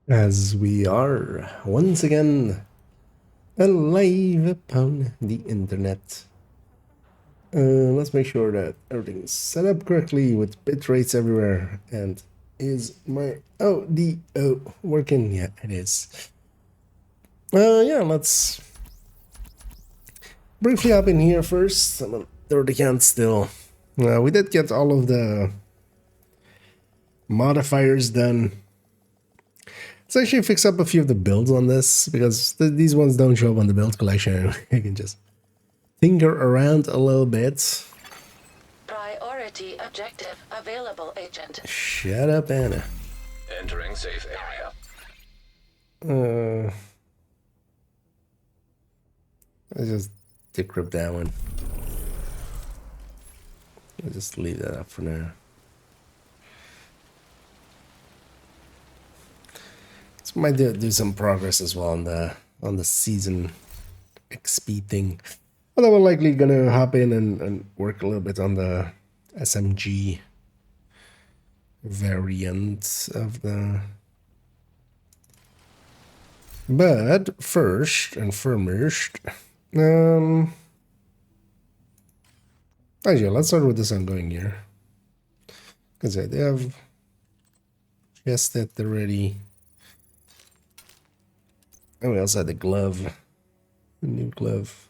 As we are once again alive upon the internet. Let's make sure that everything's set up correctly with bit rates everywhere. And is my ODO working? Yeah, it is. Yeah, let's briefly hop in here first. I'm on third account still. We did get all of the modifiers done. Let's actually fix up a few of the builds on this because these ones don't show up on the build collection. You can just tinker around a little bit. Priority objective available, Agent. Shut up, Anna. Entering safe area. I just decrypt that one. I'll just leave that up for now. So might do some progress as well on the season XP thing. Although we're likely gonna hop in and work a little bit on the SMG variant of the. But first and foremost, actually, let's start with this ongoing year. Because they have just that already. And we also had the glove. The new glove.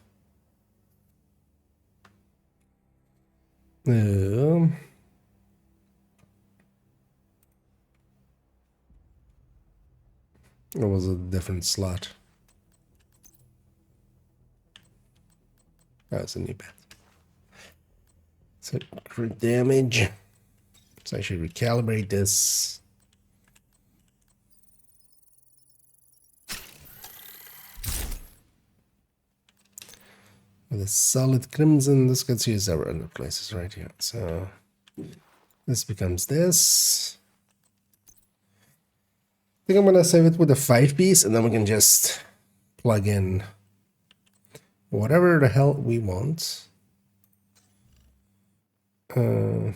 It was a different slot. That's a new pet. So crit damage. So I should recalibrate this. With a solid crimson, this gets used over other places right here. So this becomes this. I think I'm gonna save it with a 5-piece, and then we can just plug in whatever the hell we want. So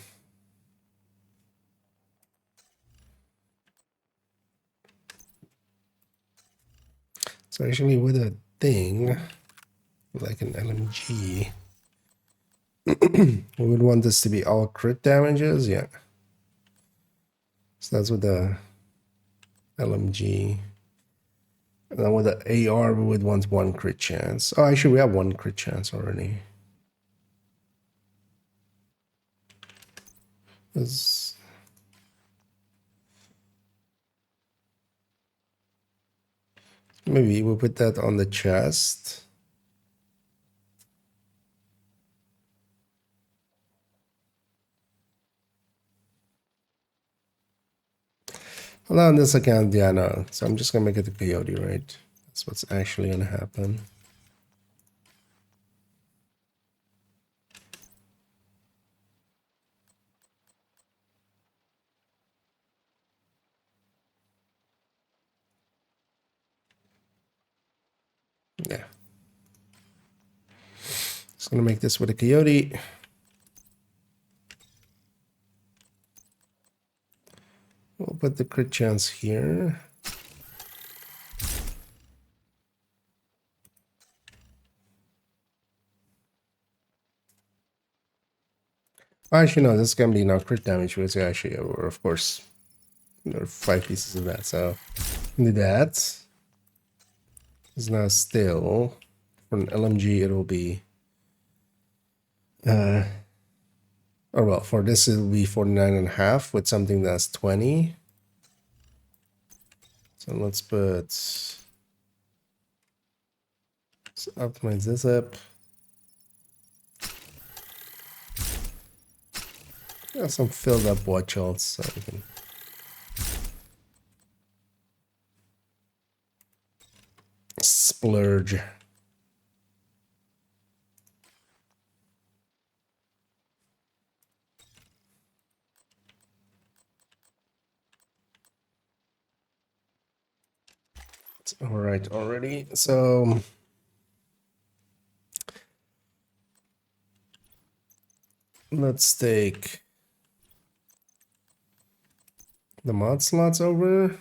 actually with a thing, like an LMG, we would want this to be all crit damages, yeah. So that's with the LMG. And then with the AR, we would want 1 crit chance. Oh, actually, we have 1 crit chance already. Maybe we'll put that on the chest. Well, on this account, yeah, no. So I'm just gonna make it a coyote, right? That's what's actually gonna happen. Yeah. Just gonna make this with a coyote. We'll put the crit chance here. Actually, no, this is gonna be now crit damage, which actually, or of course, there are 5 pieces of that, so do that. Is now still for an LMG, it'll be or well, for this it'll be 49.5 with something that's 20. So let's optimize this up. Got some filled up watch outs, so we can splurge. All right, already. So let's take the mod slots over.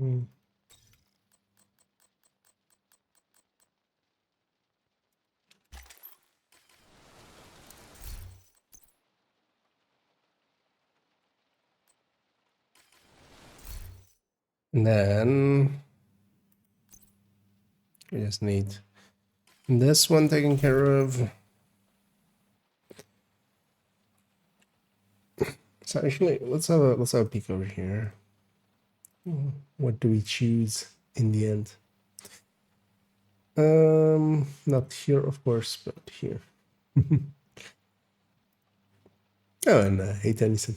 Mm. And then we just need this one taken care of. So actually, let's have a peek over here. What do we choose in the end? Not here, of course, but here. Oh, and hey, Tennyson.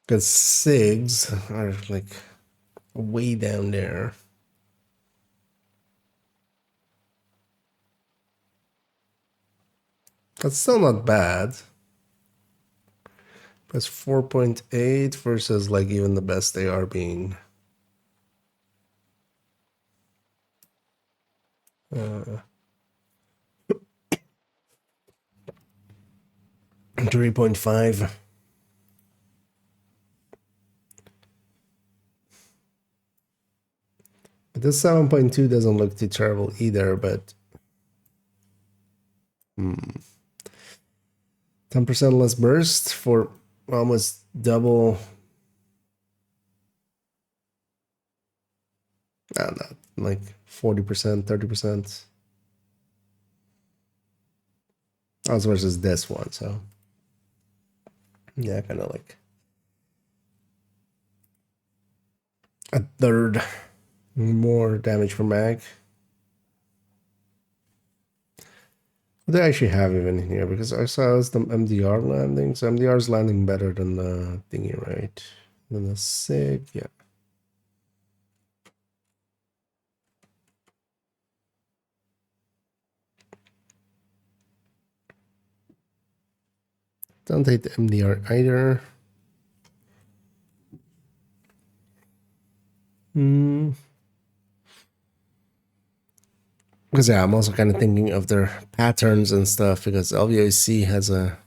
Because SIGs are like way down there. That's still not bad. That's 4.8 versus like even the best they are being 3.5. But this 7.2 doesn't look too terrible either, but 10% less burst for almost double. Not like 40%, 30%. As versus this one, so yeah, kind of like a third more damage per mag. What do I actually have even here? Because I saw it's the MDR landing, so MDR is landing better than the thingy, right? Than the SIG, yeah. Don't hate the MDR either. Because yeah, I'm also kind of thinking of their patterns and stuff, because LVOC has a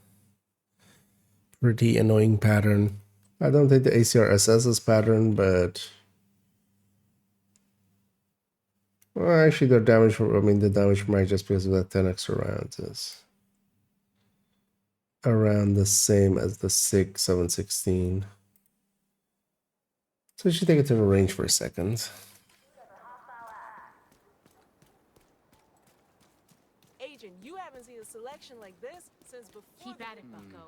pretty annoying pattern. I don't think the ACRSS's pattern, but well, actually their damage, the damage from mag just because of that 10 extra rounds is around the same as the 6 716. So I should take it to the range for a second. Agent, you haven't seen a selection like this since before. Keep at it, bucko.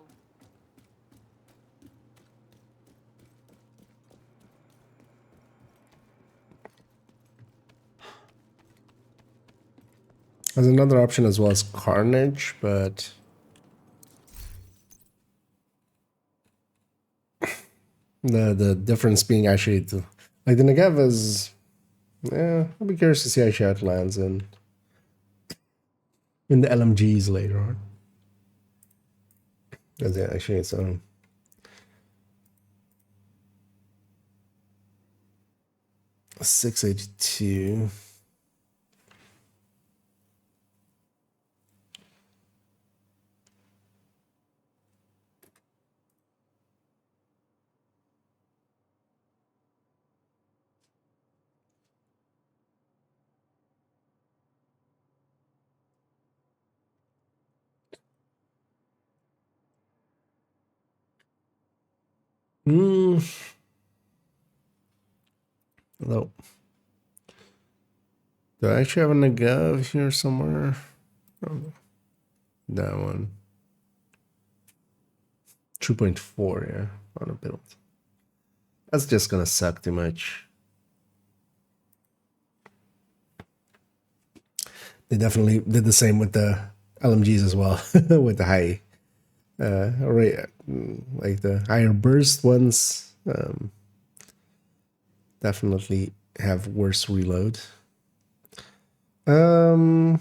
There's another option as well as Carnage, but the difference being actually like the Negev is, yeah, I'll be curious to see how it lands in the LMGs later on. Because yeah, actually it's 682. Hello. Do I actually have a Negev here somewhere? Oh, that one. 2.4, yeah, on a build. That's just gonna suck too much. They definitely did the same with the LMGs as well, with the high rate, like the higher burst ones. Definitely have worse reload. Oh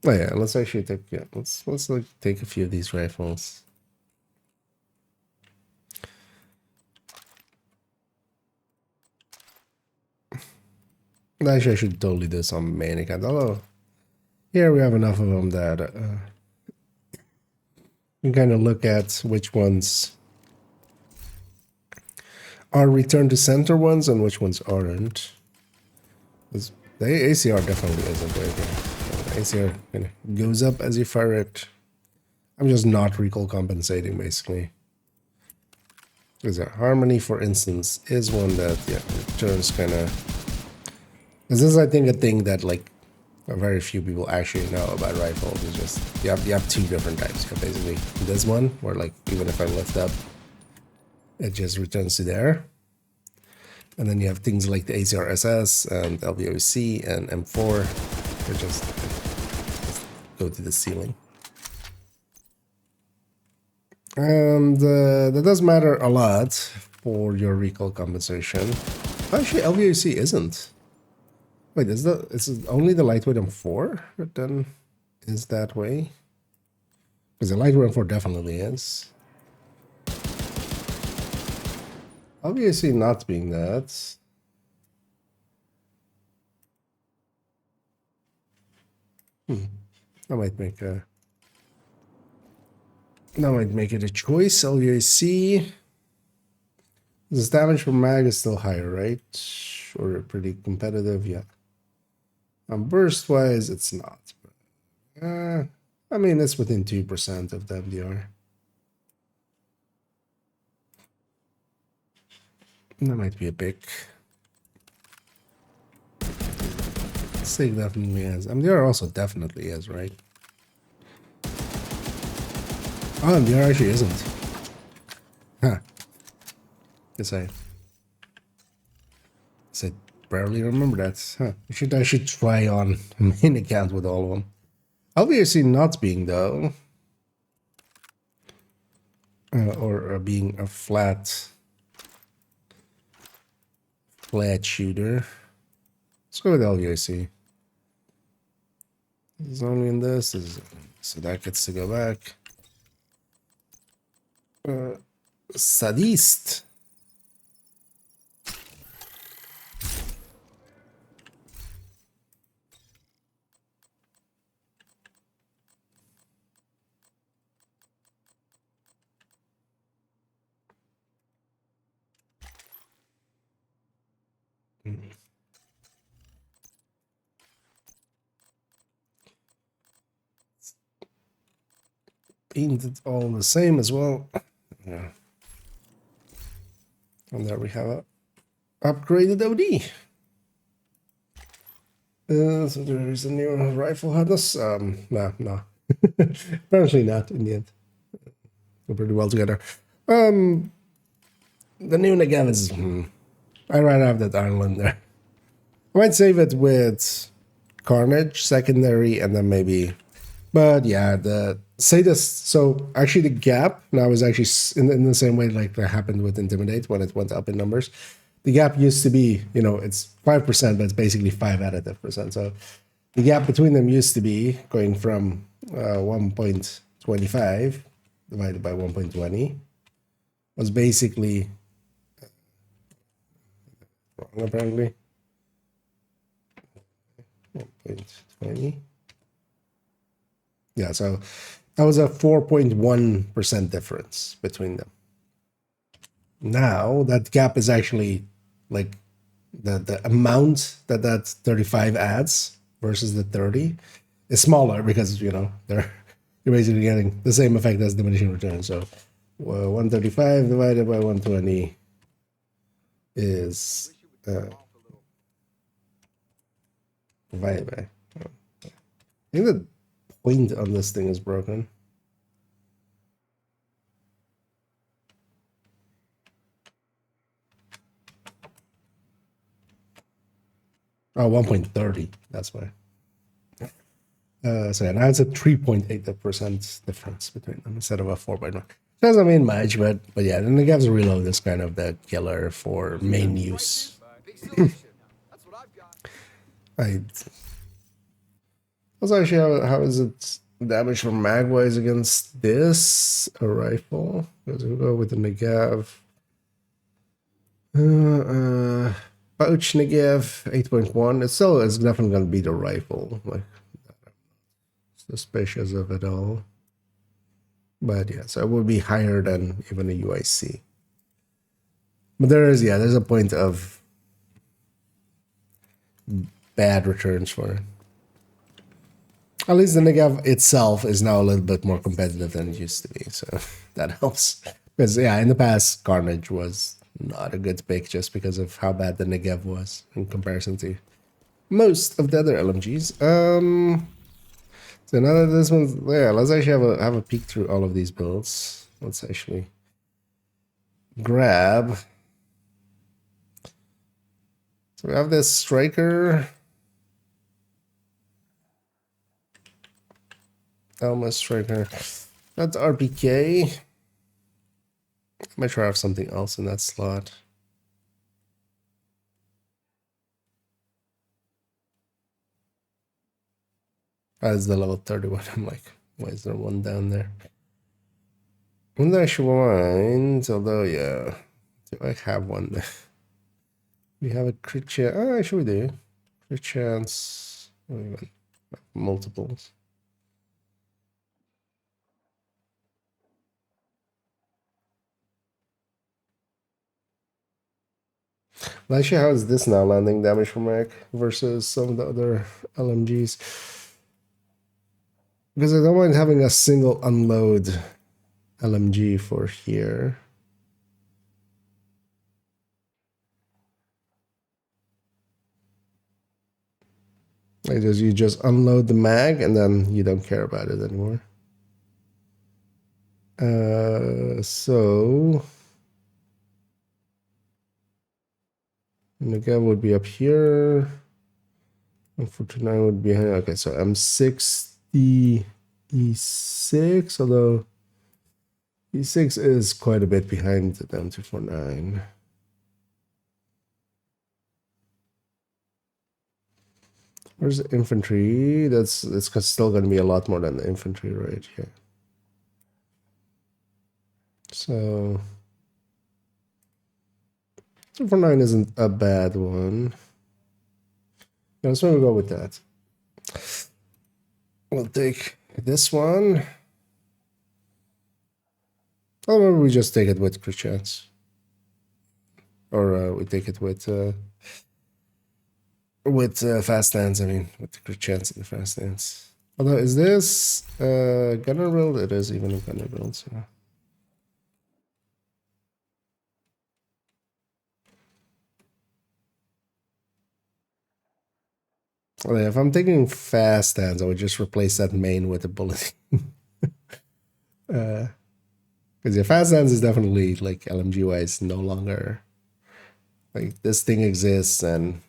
yeah, let's actually take let's like take a few of these rifles. Actually, I should totally do some main account. Although here we have enough of them that we can kind of look at which ones are return to center ones and which ones aren't. 'Cause the ACR definitely isn't right here. The ACR kind of goes up as you fire it. I'm just not recall compensating basically. Because Harmony, for instance, is one that returns kind of. This is, I think, a thing that like very few people actually know about rifles. It's just you have two different types. You have basically this one where like even if I lift up, it just returns to there. And then you have things like the ACRSS and LVOC and M4 that just go to the ceiling. And that does matter a lot for your recoil compensation. Actually, LVOC isn't. Wait, is it only the lightweight M4 that then is that way? Because the lightweight M4 definitely is. Obviously not being that. I might make a. That might make it a choice. LVAC. This damage from mag is still higher, right? Or pretty competitive, yeah. Burst wise, it's not. I mean, it's within 2% of the MDR. That might be a pick. Sig definitely is. MDR also definitely is, right? Oh, MDR actually isn't. Huh. Guess I barely remember that. Huh. I should try on a main account with all of them. Obviously not being though. Or being a flat shooter. Let's go with LVAC. It's only in this, so that gets to go back. Sadist. Painted all the same as well. Yeah. And there we have a upgraded OD. So there is a new rifle harness. No. Apparently not in the end. Go pretty well together. The new Negav is. I'd rather have that Ireland there. I might save it with Carnage, secondary, and then maybe. But yeah, so actually the gap now is actually in the same way like that happened with Intimidate when it went up in numbers. The gap used to be, it's 5%, but it's basically 5 additive percent. So the gap between them used to be going from 1.25 divided by 1.20 was basically wrong apparently. 1.20. Yeah, so that was a 4.1% difference between them. Now that gap is actually like the amount that 35 adds versus the 30 is smaller because you're basically getting the same effect as diminishing return. So 135 divided by 120 is divided by. I think the point on this thing is broken. Oh, 1.30. That's why. So now it's a 3.8% difference between them instead of a 4.1. Doesn't mean much, but yeah, then the Gavs Reload is kind of the killer for main use. Also, actually, how is it damage from magwise against this a rifle? Let's go with the Negav. Pouch Negev 8.1. It's definitely gonna be the rifle. Like, suspicious of it all. But yeah, so it would be higher than even a UIC. But there's a point of bad returns for it. At least the Negev itself is now a little bit more competitive than it used to be, so that helps. Because yeah, in the past, Carnage was not a good pick just because of how bad the Negev was in comparison to most of the other LMGs. So now that this one's yeah, let's actually have a peek through all of these builds. Let's actually grab. So we have this striker. Elma striker. That's RPK. I'm not sure I have something else in that slot. As the level 31. I'm like, why is there one down there? Wouldn't actually mind, although yeah. Do I have one? We have a crit chance. Oh, actually we do. Crit chance. Oh, even multiples. Well, actually, how is this now landing damage from Mac versus some of the other LMGs? Because I don't mind having a single unload LMG for here. Like you just unload the mag and then you don't care about it anymore. So Negev would be up here. 149 would be okay. So M60 E6, although E6 is quite a bit behind the M249. Where's the infantry? It's still going to be a lot more than the infantry right here. So 249 isn't a bad one. Yeah, so we'll go with that. We'll take this one. Or maybe we just take it with crit chance. Or we take it with fast stance. I mean, with the crit chance and the fast stance. Although, is this gunner build? It is even a gunner build. So. Well, if I'm taking fast stance, I would just replace that main with a bullet. Because yeah, fast stance is definitely like LMG wise no longer like this thing exists, and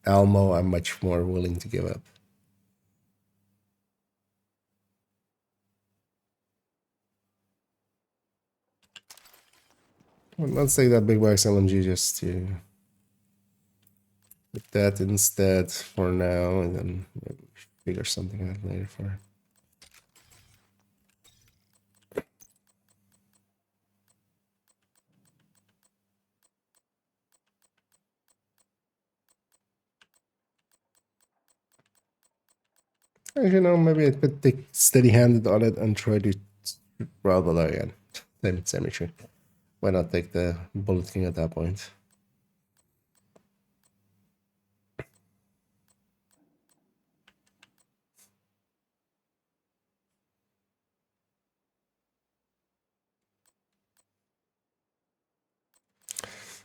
Almo I'm much more willing to give up. Well, let's take that big box LMG just to put that instead for now, and then maybe figure something out later for it. Actually, no, maybe I could take steady-handed on it and try to rather that again. Same issue. Why not take the Bullet King at that point?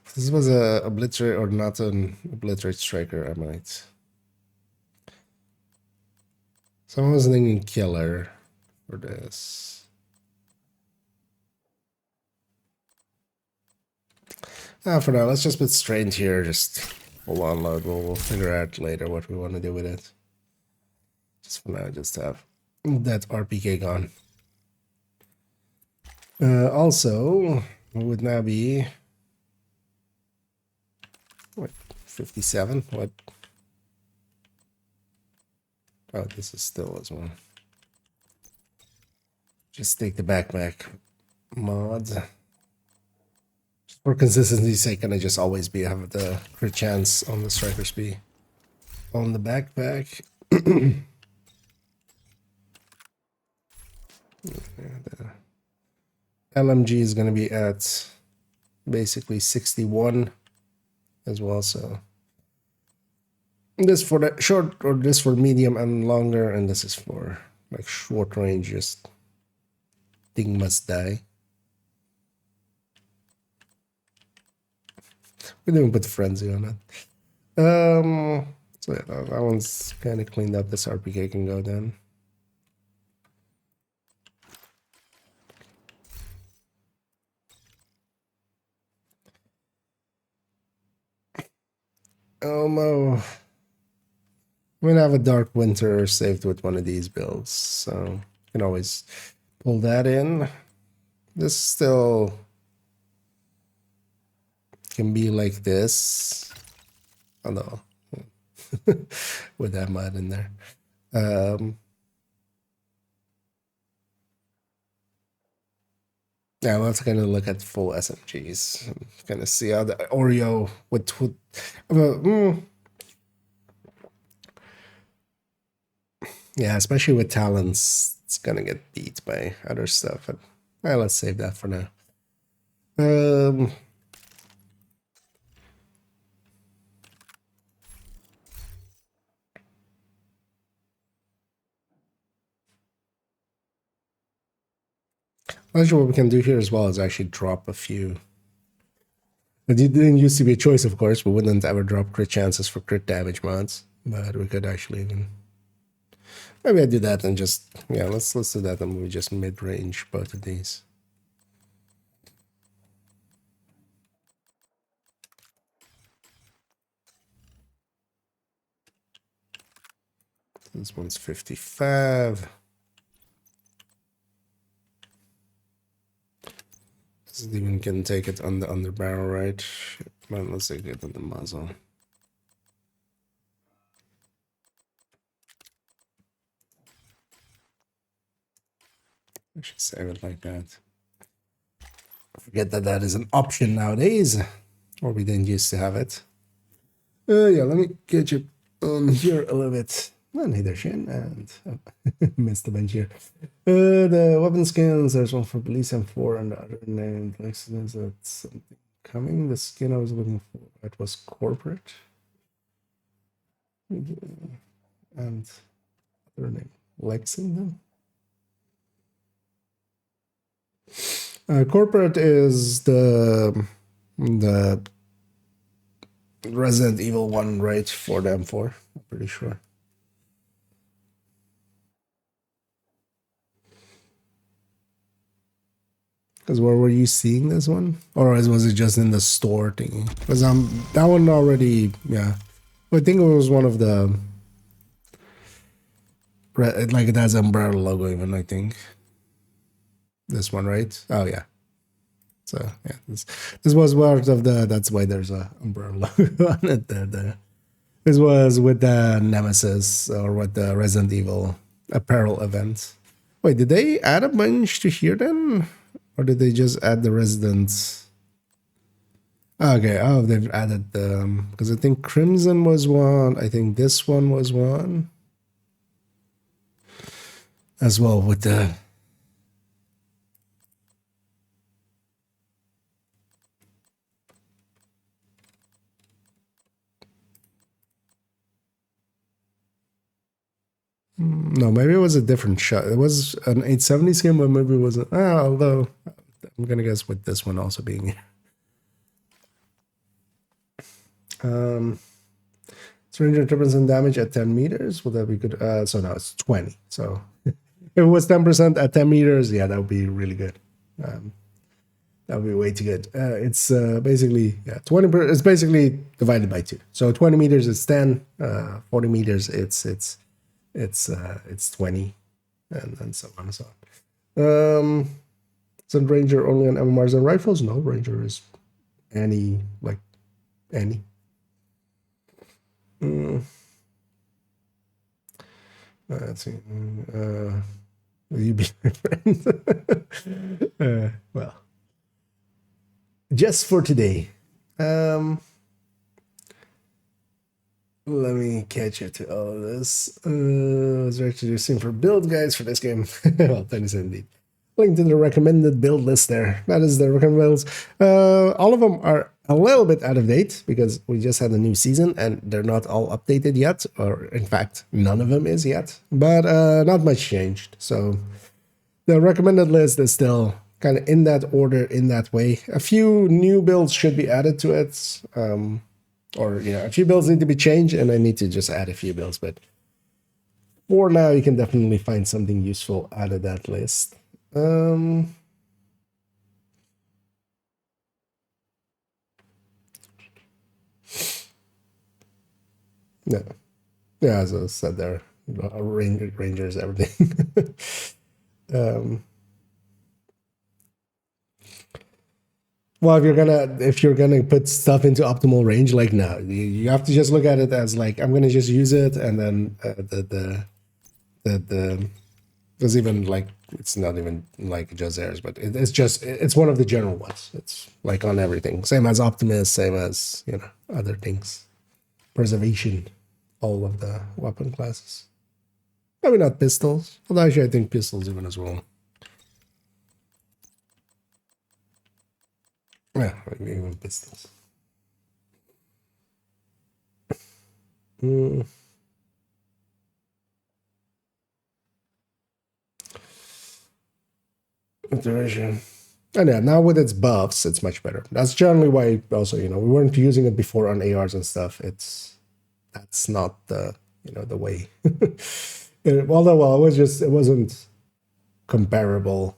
If this was a obliterate or not an obliterate striker, I might. Someone was thinking killer for this. For now, let's just put strained here. Just full unload. We'll figure out later what we want to do with it. Just for now, just have that RPK gone. Also, it would now be what 57. What? Oh, this is still as well. Just take the backpack mods. For consistency's sake, can I just always have the crit chance on the striker speed on the backpack? The LMG is going to be at basically 61 as well, so this for the short, or this for medium and longer, and this is for like short range, just thing must die. We didn't put frenzy on it. So yeah, that one's kind of cleaned up. This RPK can go then. I'm gonna have a Dark Winter saved with one of these builds, so you can always pull that in. This still can be like this, although with that mod in there. Yeah, let's kind of look at full SMGs, kind of see how the Oreo would yeah, especially with talents, it's gonna get beat by other stuff. But let's save that for now. Actually, what we can do here as well is actually drop a few. It didn't used to be a choice, of course. We wouldn't ever drop crit chances for crit damage mods, but we could actually even. Maybe I do that and just let's do that and we just mid range both of these. This one's 55. This even can take it on the under barrel, right? Well, let's take it on the muzzle. I should save it like that. Forget that that is an option nowadays, or we didn't used to have it. Yeah, let me get you on here a little bit. Well, neither shin and missed the bench here. The weapon skins, there's one for police and 4 and the other named Lexus. That's something coming. The skin I was looking for, it was corporate. And other name Lexington. Corporate is the Resident Evil 1, right? For the M4, I'm pretty sure. Because where were you seeing this one? Or was it just in the store thingy? Because that one already, yeah. I think it was one of the, like it has umbrella logo even, I think. This one, right? Oh yeah. So yeah, this was part of the, that's why there's a umbrella logo on it there. This was with the Nemesis or with the Resident Evil apparel event. Wait, did they add a bunch to here then? Or did they just add the residents? Okay, oh, they've added them. Because I think Crimson was one. I think this one was one. As well with the... No, maybe it was a different shot. It was an 870 skin, but maybe it wasn't. Although, I'm going to guess with this one also being here. 310% damage at 10 meters. Would that be good? So now it's 20. So if it was 10% at 10 meters, yeah, that would be really good. That would be way too good. It's basically 20. It's basically divided by 2. So 20 meters is 10. 40 meters it's 20, and so on and so on. Isn't Ranger only on MMRs and rifles? No, Ranger is any. Let's see. Will you be my friend? Well, just for today. Let me catch up to all of this. I was introducing for build guides for this game. Well, thanks indeed. Link to the recommended build list there. That is the recommended builds. All of them are a little bit out of date because we just had a new season and they're not all updated yet, or in fact, none of them is yet. But not much changed. So the recommended list is still kind of in that order, in that way. A few new builds should be added to it. Or, a few builds need to be changed, and I need to just add a few builds. But for now, you can definitely find something useful out of that list. No. Yeah, as I said there, Rangers, everything. Well, if you're gonna put stuff into optimal range, like no, you have to just look at it as like I'm gonna just use it, and then there's even like it's not even like just theirs, but it's one of the general ones. It's like on everything, same as Optimus, same as other things. Preservation, all of the weapon classes. Maybe not pistols, although actually I think pistols even as well. Yeah, maybe even pistols. Iteration. And yeah, now with its buffs, it's much better. That's generally why also, we weren't using it before on ARs and stuff. That's not the way. Although, well, it wasn't comparable.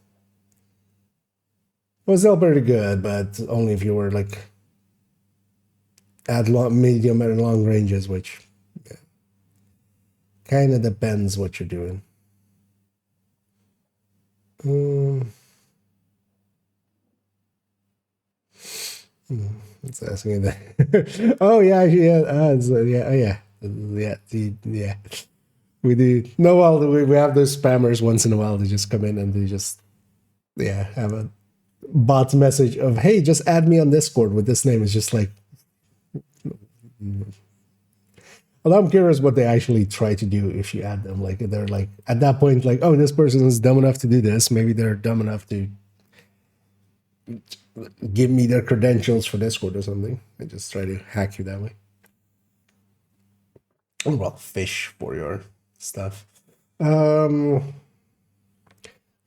It was still pretty good, but only if you were like at medium and long ranges, which kind of depends what you're doing. It's asking that. Oh yeah, yeah. We do. No, well, we have those spammers once in a while. They just come in and they just have a bot message of, hey, just add me on Discord with this name. It's just like, well, I'm curious what they actually try to do if you add them. Like they're like at that point, like, oh, this person is dumb enough to do this. Maybe they're dumb enough to give me their credentials for Discord or something. They just try to hack you that way. Oh, well, fish for your stuff. That's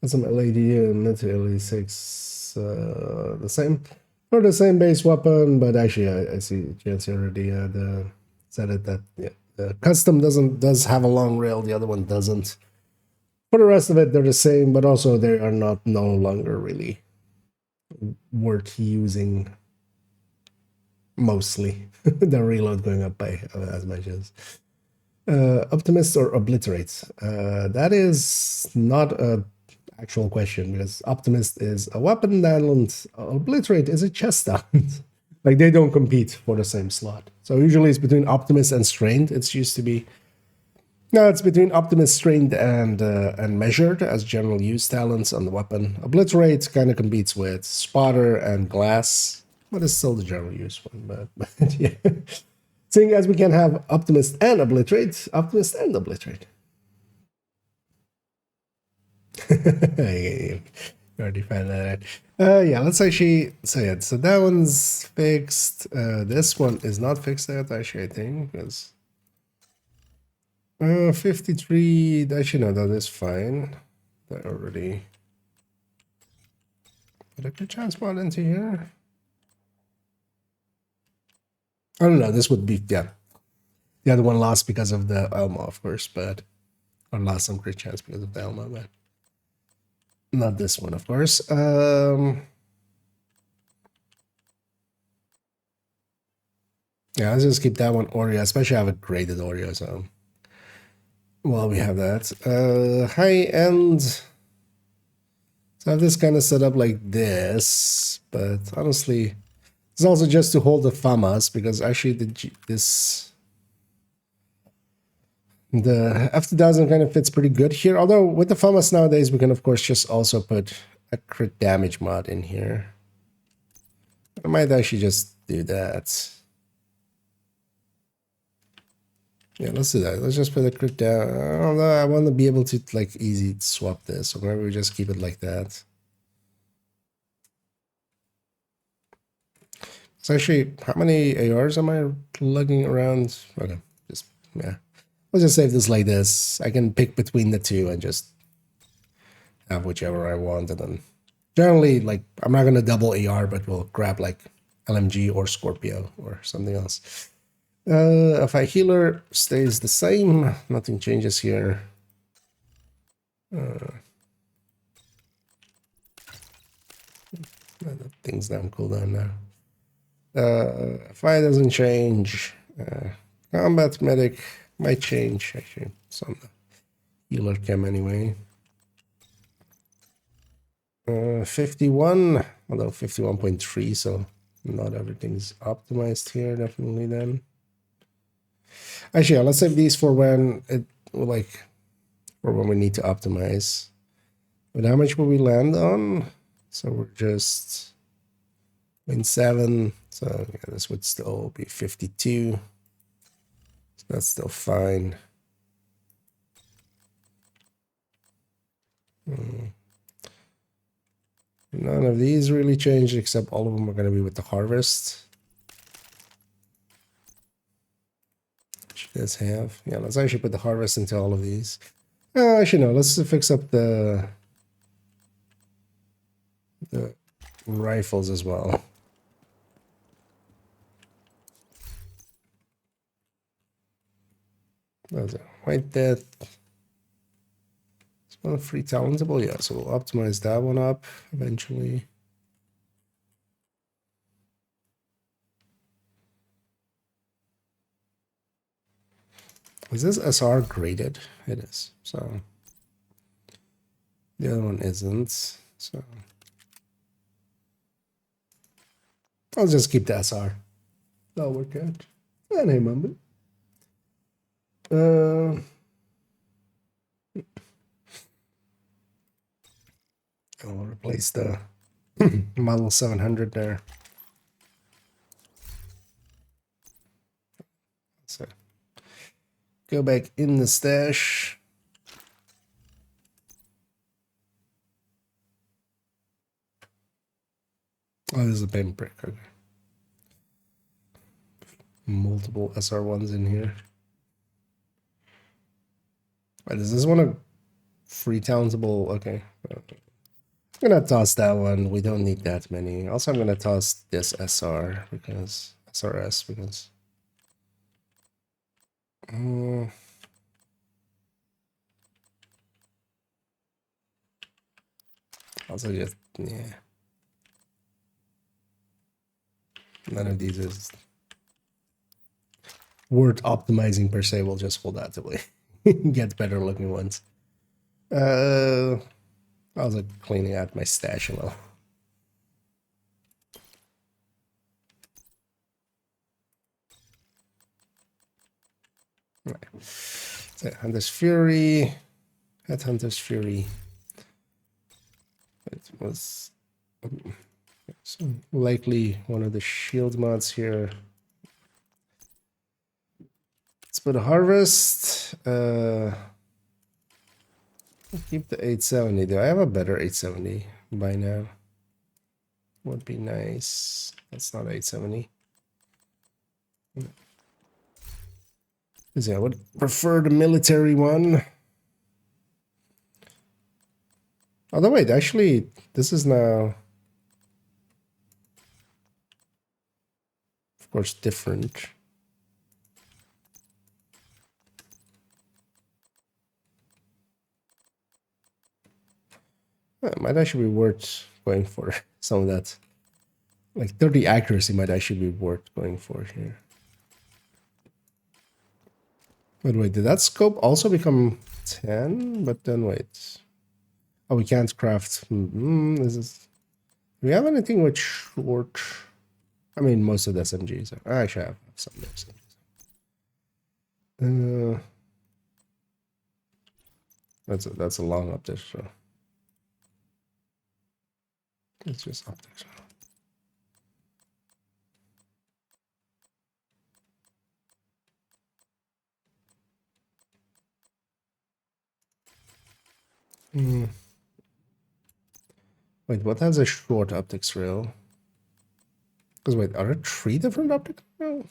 some LED and LED6. The same for the same base weapon, but actually I see Jancy already said it that the custom does have a long rail, the other one doesn't. For the rest of it, they're the same, but also they are no longer really worth using. Mostly the reload going up by as much as Optimist or Obliterate. That is not a actual question because Optimist is a weapon talent, Obliterate is a chest talent. Like they don't compete for the same slot. So usually it's between Optimist and Strained. It's used to be. No, it's between Optimist, Strained, and Measured as general use talents on the weapon. Obliterate kind of competes with Spotter and Glass, but it's still the general use one. But yeah. Seeing as we can have Optimist and Obliterate, Optimist and Obliterate. You already found that out. Yeah, let's actually say it. So that one's fixed. This one is not fixed yet, actually, I think, because 53, actually no, that is fine. That already. Did I put transport into here? I don't know, this would be, yeah. The other one lost because of the Elma, of course, but, or lost some crit chance because of the Elma, but not this one, of course. Yeah, let's just keep that one Oreo, especially I have a graded Oreo, so. Well, we have that. High end. So I have this kind of set up like this, but honestly, it's also just to hold the FAMAS because actually the F2000 kind of fits pretty good here. Although with the FAMAS nowadays, we can of course just also put a crit damage mod in here. I might actually just do that. Yeah, let's do that. Let's just put a quick down. I don't know. I want to be able to like easy swap this, so maybe we just keep it like that. So actually, how many ARs am I lugging around? Okay, just yeah. Let's just save this like this. I can pick between the two and just have whichever I want, and then generally, like, I'm not gonna double AR, but we'll grab like LMG or Scorpio or something else. If our healer stays the same, nothing changes here. Things down cooldown now. Fire doesn't change. Combat medic might change actually. Some healer chem anyway. 51, although 51.3, so not everything's optimized here. Definitely then. Actually, yeah, let's save these for when it like for when we need to optimize. But how much will we land on? So we're just in 7. So yeah, this would still be 52. So that's still fine. None of these really changed, except all of them are going to be with the harvest. Which you guys have. Yeah, let's actually put the harvest into all of these. Actually, no, let's fix up the rifles as well. That's a white death. It's one free talentable. Yeah, so we'll optimize that one up eventually. Is this SR graded? It is. So the other one isn't. So I'll just keep the SR. That'll work out. And hey, Mumbo. I'll replace the model 700 there. So go back in the stash. Oh, there's a paint brick. Okay. Multiple SR1s in here. Wait, is this one a free talentable? Okay. I'm gonna toss that one. We don't need that many. Also, I'm gonna toss this SR because SRS because also just yeah. None of these is worth optimizing per se. We'll just hold that till we get better looking ones. I was like cleaning out my stash a little. Right. So Hunter's Fury. Hunter's Fury. It was so likely one of the shield mods here. Let's put a harvest. Keep the 870. Do I have a better 870 by now? Would be nice. That's not 870. Because I would prefer the military one. Although wait, actually, this is now, of course, different. It might actually be worth going for some of that. Like 30 accuracy might actually be worth going for here. But wait, did that scope also become 10? But then wait. Oh, we can't craft. This is. Do we have anything with short? I mean, most of the SMGs. I actually have some SMGs. That's a long optic. So it's just optics. Wait, what has a short optics rail? Because wait, are there 3 different optics rails?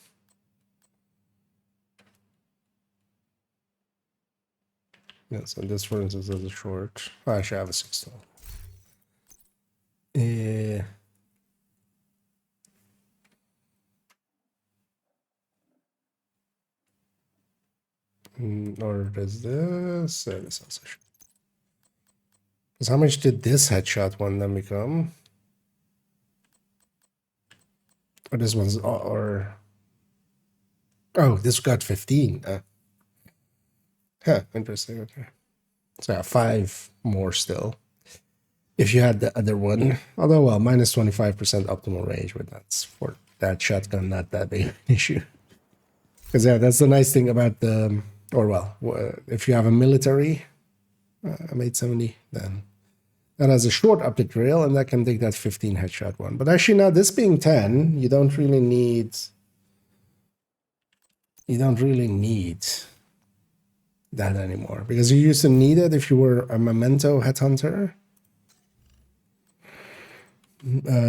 Yeah, so this for instance is a short. Oh, I should have a 612. Or does this? This also should. Because how much did this headshot one then become? Or this one's or oh, this got 15. Interesting. Okay, so yeah, 5 more still. If you had the other one, although well, minus 25% optimal range, but that's for that shotgun, not that big an issue. Because yeah, that's the nice thing about the, or well, if you have a military M870, then that has a short optic rail, and that can take that 15 headshot one. But actually, now this being 10, you don't really need. You don't really need that anymore because you used to need it if you were a memento headhunter.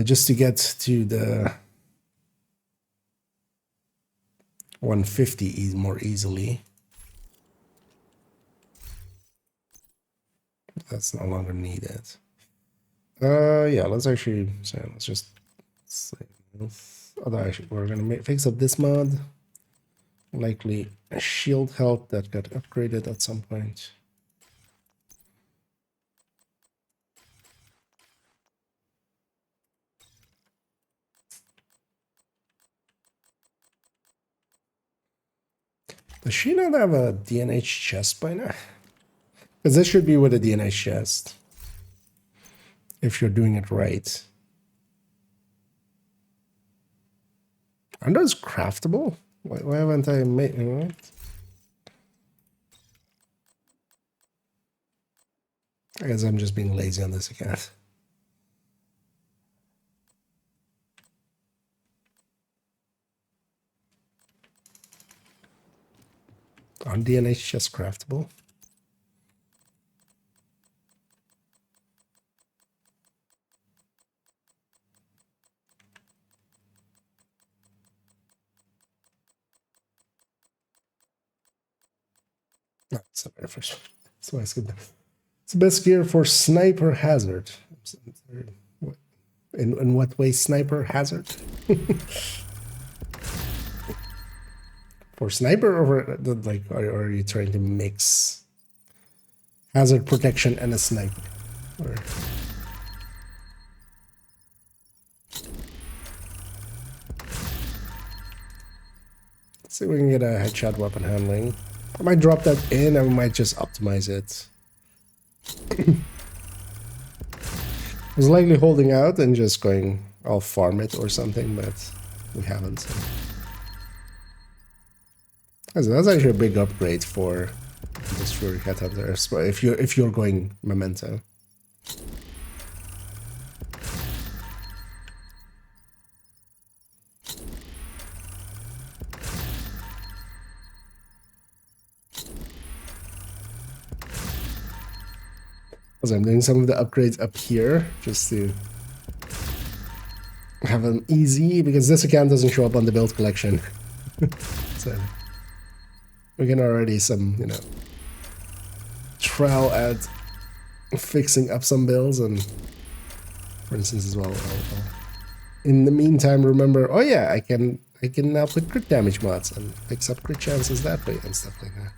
Just to get to the 150 more easily. That's no longer needed. Yeah, let's actually say let's just say although actually we're gonna fix up this mod. Likely a shield health that got upgraded at some point. Does she not have a DNH chest by now? Because this should be with a DNH chest. If you're doing it right. Aren't those craftable? Why haven't I made it? I guess I'm just being lazy on this account. On DNH chest craftable. No, it's the very first one. So I skipped that. It's the best gear for sniper hazard. In what way sniper hazard? For sniper or like are you trying to mix hazard protection and a sniper? Or... Let's see if we can get a headshot weapon handling. I might drop that in and we might just optimize it. I was likely holding out and just going, I'll farm it or something, but we haven't. So. That's actually a big upgrade for this Fury Headhunters, but if you're going Memento. So I'm doing some of the upgrades up here just to have them easy because this account doesn't show up on the build collection. So we can already trial at fixing up some builds and for instance as well. I'll, in the meantime, remember, oh yeah, I can now put crit damage mods and fix up crit chances that way and stuff like that.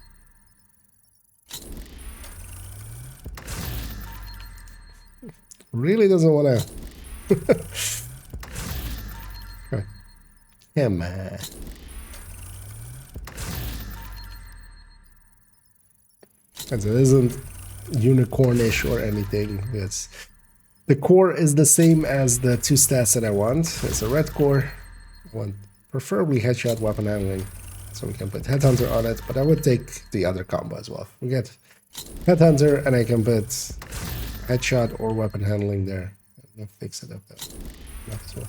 Really doesn't want to. Come on. And so it isn't unicornish or anything. It's the core is the same as the 2 stats that I want. It's a red core. I want preferably headshot weapon handling, so we can put headhunter on it. But I would take the other combo as well. We get headhunter, and I can put headshot or weapon handling there. I'll fix it up though. As well.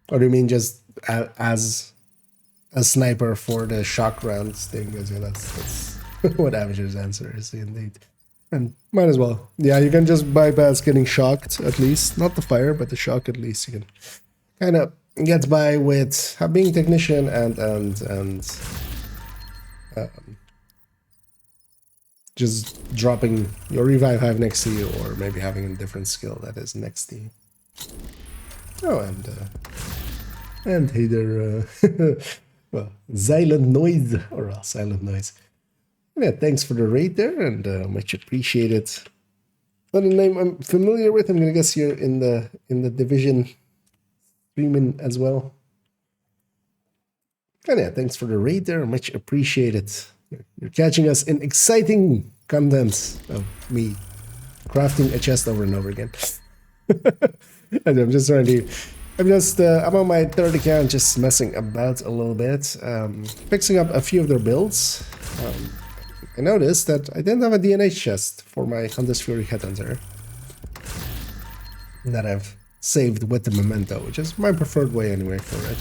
Or do you mean just as a sniper for the shock rounds thing, because yeah, that's what Avager's answer is indeed. And might as well. Yeah, you can just bypass getting shocked at least. Not the fire, but the shock at least. You can kind of get by with being technician and just dropping your revive hive next to you, or maybe having a different skill that is next to you. Oh, and hey there, well, silent noise or silent noise. Yeah, thanks for the raid there, and much appreciated. Not a name I'm familiar with. I'm gonna guess you're in the division streaming as well. And yeah, thanks for the raid there. Much appreciated. You're catching us in exciting content of me crafting a chest over and over again. And I'm just trying to. I'm on my third account, just messing about a little bit, fixing up a few of their builds. I noticed that I didn't have a DNA chest for my Hunter's Fury Headhunter that I've saved with the memento, which is my preferred way anyway for it,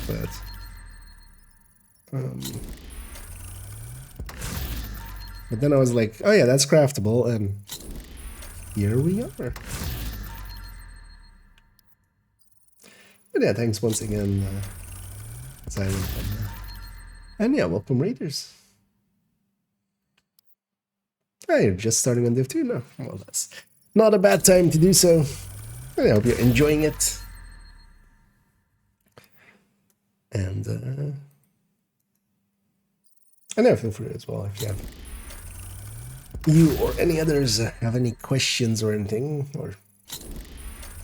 but then I was like, oh yeah, that's craftable, and here we are. But yeah, thanks once again, Silent, and yeah, welcome Raiders. Oh, you're just starting on Div 2 now. Well, that's not a bad time to do so. I hope you're enjoying it. And yeah, feel free as well if you or any others have any questions or anything, or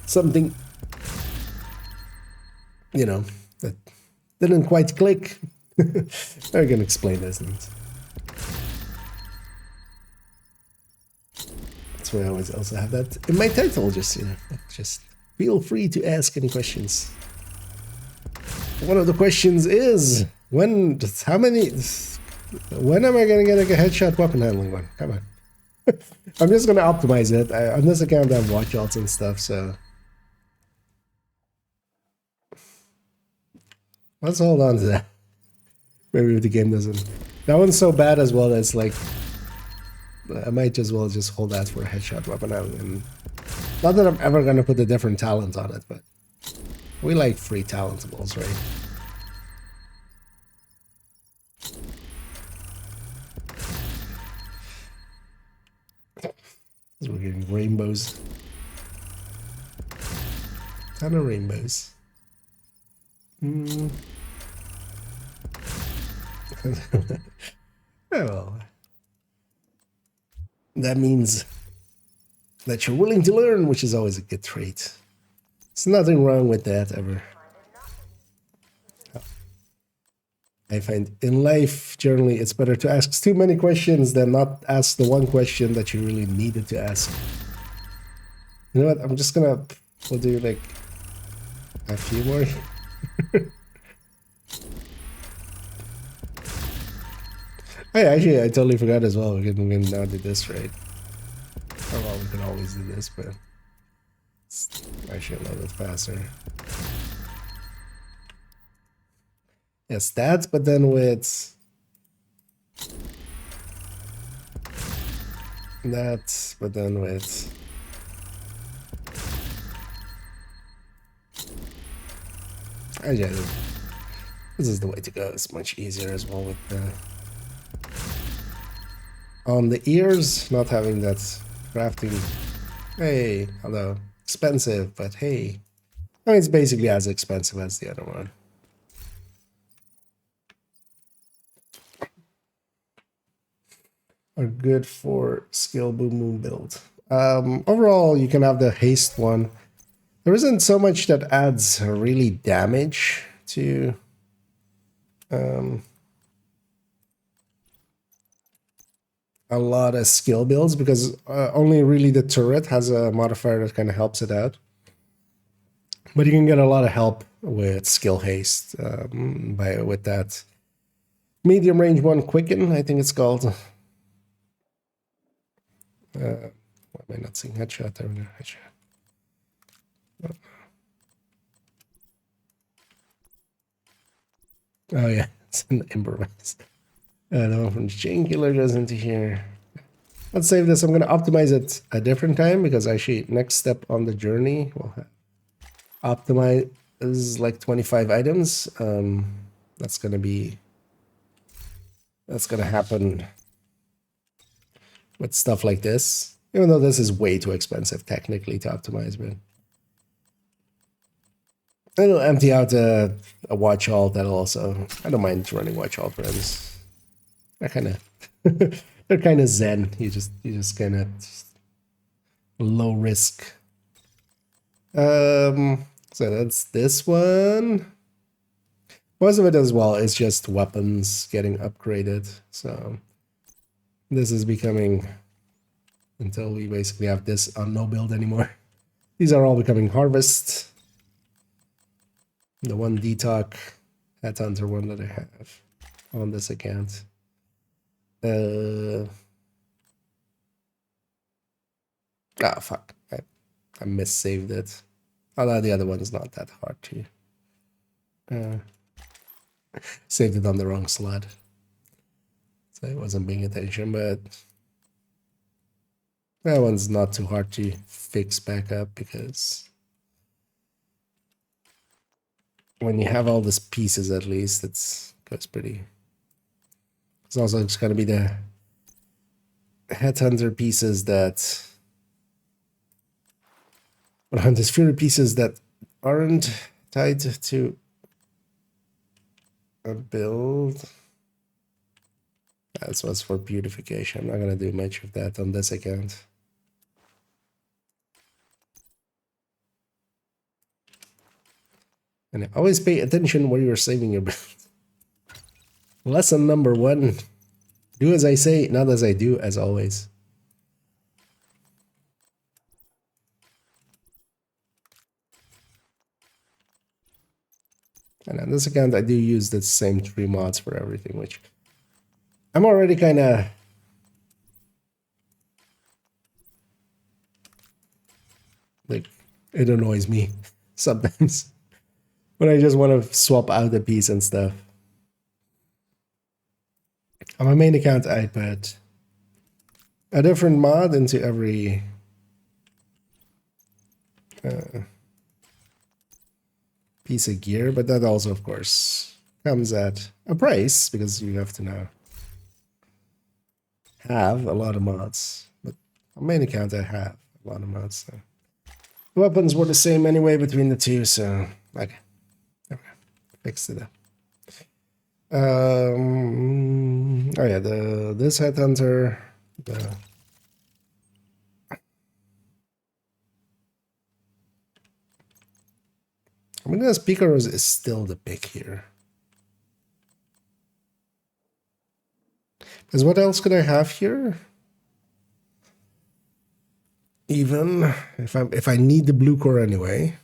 something, you know, that didn't quite click. I can explain this. And that's why I always also have that in my title. Just, you know, just feel free to ask any questions. One of the questions is, when am I gonna get like a headshot weapon handling one? Come on. I'm just gonna optimize it. On this account I have watch outs and stuff, so let's hold on to that. Maybe if the game doesn't. That one's so bad as well that it's like I might as well just hold that for a headshot weapon handling. And not that I'm ever gonna put a different talent on it, but we like free talentables, right? We're getting rainbows. Ton of rainbows. Well, that means that you're willing to learn, which is always a good trait. There's nothing wrong with that ever. I find in life, generally, it's better to ask too many questions than not ask the one question that you really needed to ask. You know what? I'm just gonna, we'll do like a few more. I totally forgot as well. We can now do this, right? Oh, well, we can always do this, but it's actually a little bit faster. Yeah, stats, but then with that, but then with this is the way to go. It's much easier as well with the on the ears, not having that crafting. Hey, hello, expensive, but hey, I mean, it's basically as expensive as the other one. Are good for skill boom boom build. Overall, you can have the haste one. There isn't so much that adds really damage to a lot of skill builds, because only really the turret has a modifier that kind of helps it out. But you can get a lot of help with skill haste with that medium range one quicken, I think it's called. Why am I not seeing headshot there? Headshot. Oh yeah, Send improvise. No, from chain killer goes into here. Let's save this. I'm going to optimize it a different time because actually next step on the journey will optimize is like 25 items. That's going to happen with stuff like this. Even though this is way too expensive technically to optimize, but it'll empty out a watch all. That'll also, I don't mind running watch all friends. They're kind of they're kind of zen. You just kind of low risk. So that's this one. Most of it as well is just weapons getting upgraded. So this is becoming, until we basically have this on no build anymore. These are all becoming harvest. The one detox headhunter one that I have on this account. Fuck. I missaved it. Although the other one is not that hard to. Saved it on the wrong slot. So I wasn't paying attention, but that one's not too hard to fix back up because when you have all these pieces, at least it goes pretty. It's also just gonna be the headhunter pieces that, but hunters fury pieces that aren't tied to a build. That's what's for beautification. I'm not gonna do much of that on this account. And always pay attention where you're saving your build. Lesson number 1. Do as I say, not as I do, as always. And on this account, I do use the same 3 mods for everything, which I'm already kind of like, it annoys me sometimes when I just want to swap out a piece and stuff. On my main account, I put a different mod into every piece of gear, but that also, of course, comes at a price because you have to now have a lot of mods. But on main account, I have a lot of mods. So. The weapons were the same anyway between the two, so okay, fixed it up. Oh yeah, this headhunter, I mean, the speaker is still the pick here. Because what else could I have here? Even if I need the blue core anyway.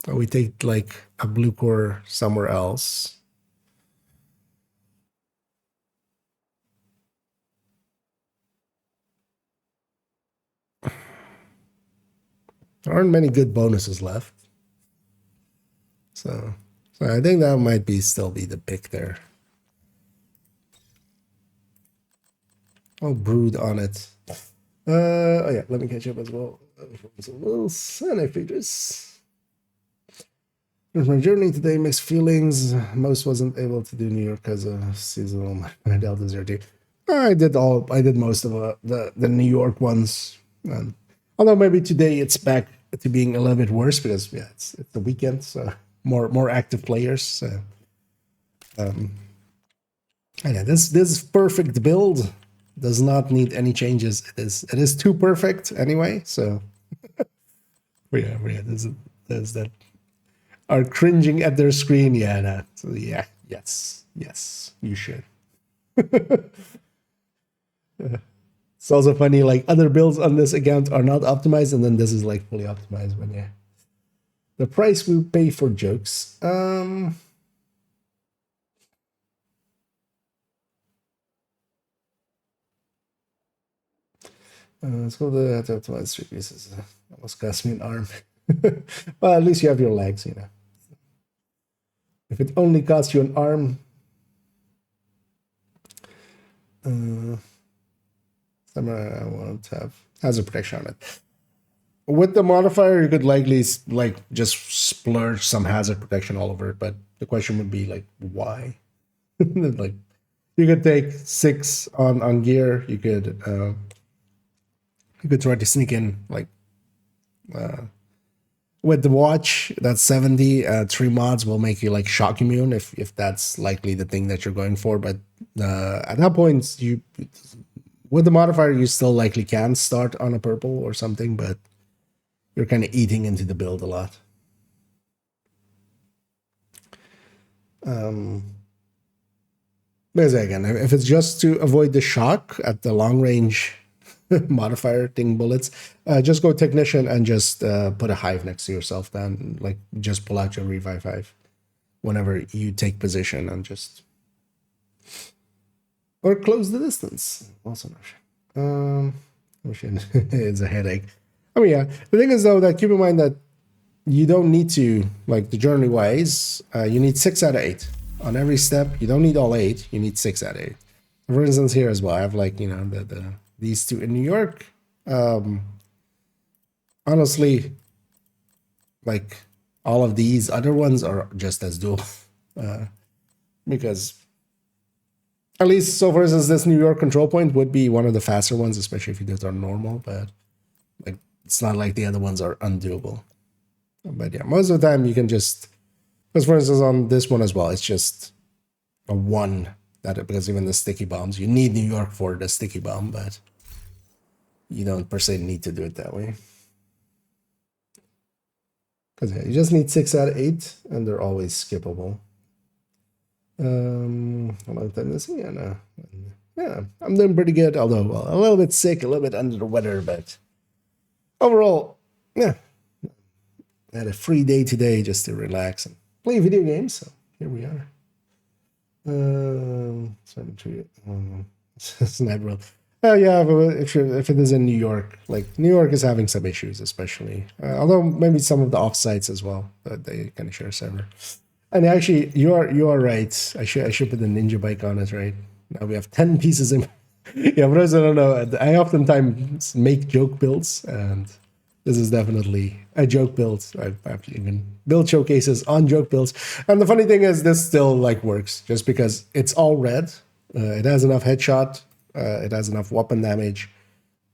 We take like a blue core somewhere else. There aren't many good bonuses left. So I think that might still be the pick there. I'll brood on it. Oh yeah, let me catch up as well. Some little Santa figures. Here's my journey today, mixed feelings. Most wasn't able to do New York because of seasonal. My Delta's there too. I did most of the New York ones. And although maybe today it's back to being a little bit worse because yeah, it's the weekend, so more active players. So and yeah, this perfect build does not need any changes. It is too perfect anyway. So yeah, there's that are cringing at their screen. Yeah, no. So yeah, yes, you should. It's also funny, like other builds on this account are not optimized, and then this is like fully optimized. But yeah, the price we pay for jokes. Let's go to optimize 3 pieces. Almost cost me an arm. Well, at least you have your legs, you know. If it only costs you an arm. Samurai I won't have hazard protection on it. With the modifier, you could likely like just splurge some hazard protection all over it, but the question would be like, why? Like, you could take 6 on gear. You could try to sneak in like with the watch. That's 70. 3 mods will make you like shock immune if that's likely the thing that you're going for. But at that point, you with the modifier, you still likely can start on a purple or something, but you're kind of eating into the build a lot. Because again, if it's just to avoid the shock at the long range modifier thing bullets, just go technician and just put a hive next to yourself. Then like just pull out your revive hive whenever you take position and just or close the distance. Also an option. It's a headache. I mean, yeah. The thing is though that keep in mind that you don't need to like the journey wise. You need 6 out of 8 on every step. You don't need all 8. You need 6 out of 8. For instance, here as well, I have like these 2 in New York. Honestly, like all of these other ones are just as doable because at least so. For instance, this New York control point would be one of the faster ones, especially if you do it on normal. But like it's not like the other ones are undoable. But yeah, most of the time you can just, because for instance on this one as well, it's just a 1 that because even the sticky bombs, you need New York for the sticky bomb, but you don't per se need to do it that way. Because yeah, you just need 6 out of 8, and they're always skippable. How long time is it? Yeah, I'm doing pretty good, although well, a little bit sick, a little bit under the weather, but overall, yeah. I had a free day today just to relax and play video games, so here we are. Sniper World. Oh yeah, but if it is in New York, like New York is having some issues, especially. Although maybe some of the offsites as well, that they kind of share a server. And actually, you are right. I should put the ninja bike on it, right? Now we have 10 pieces in. Yeah, but I don't know. I oftentimes make joke builds, and this is definitely a joke build. I've even built showcases on joke builds. And the funny thing is this still like works just because it's all red. It has enough headshot. It has enough weapon damage.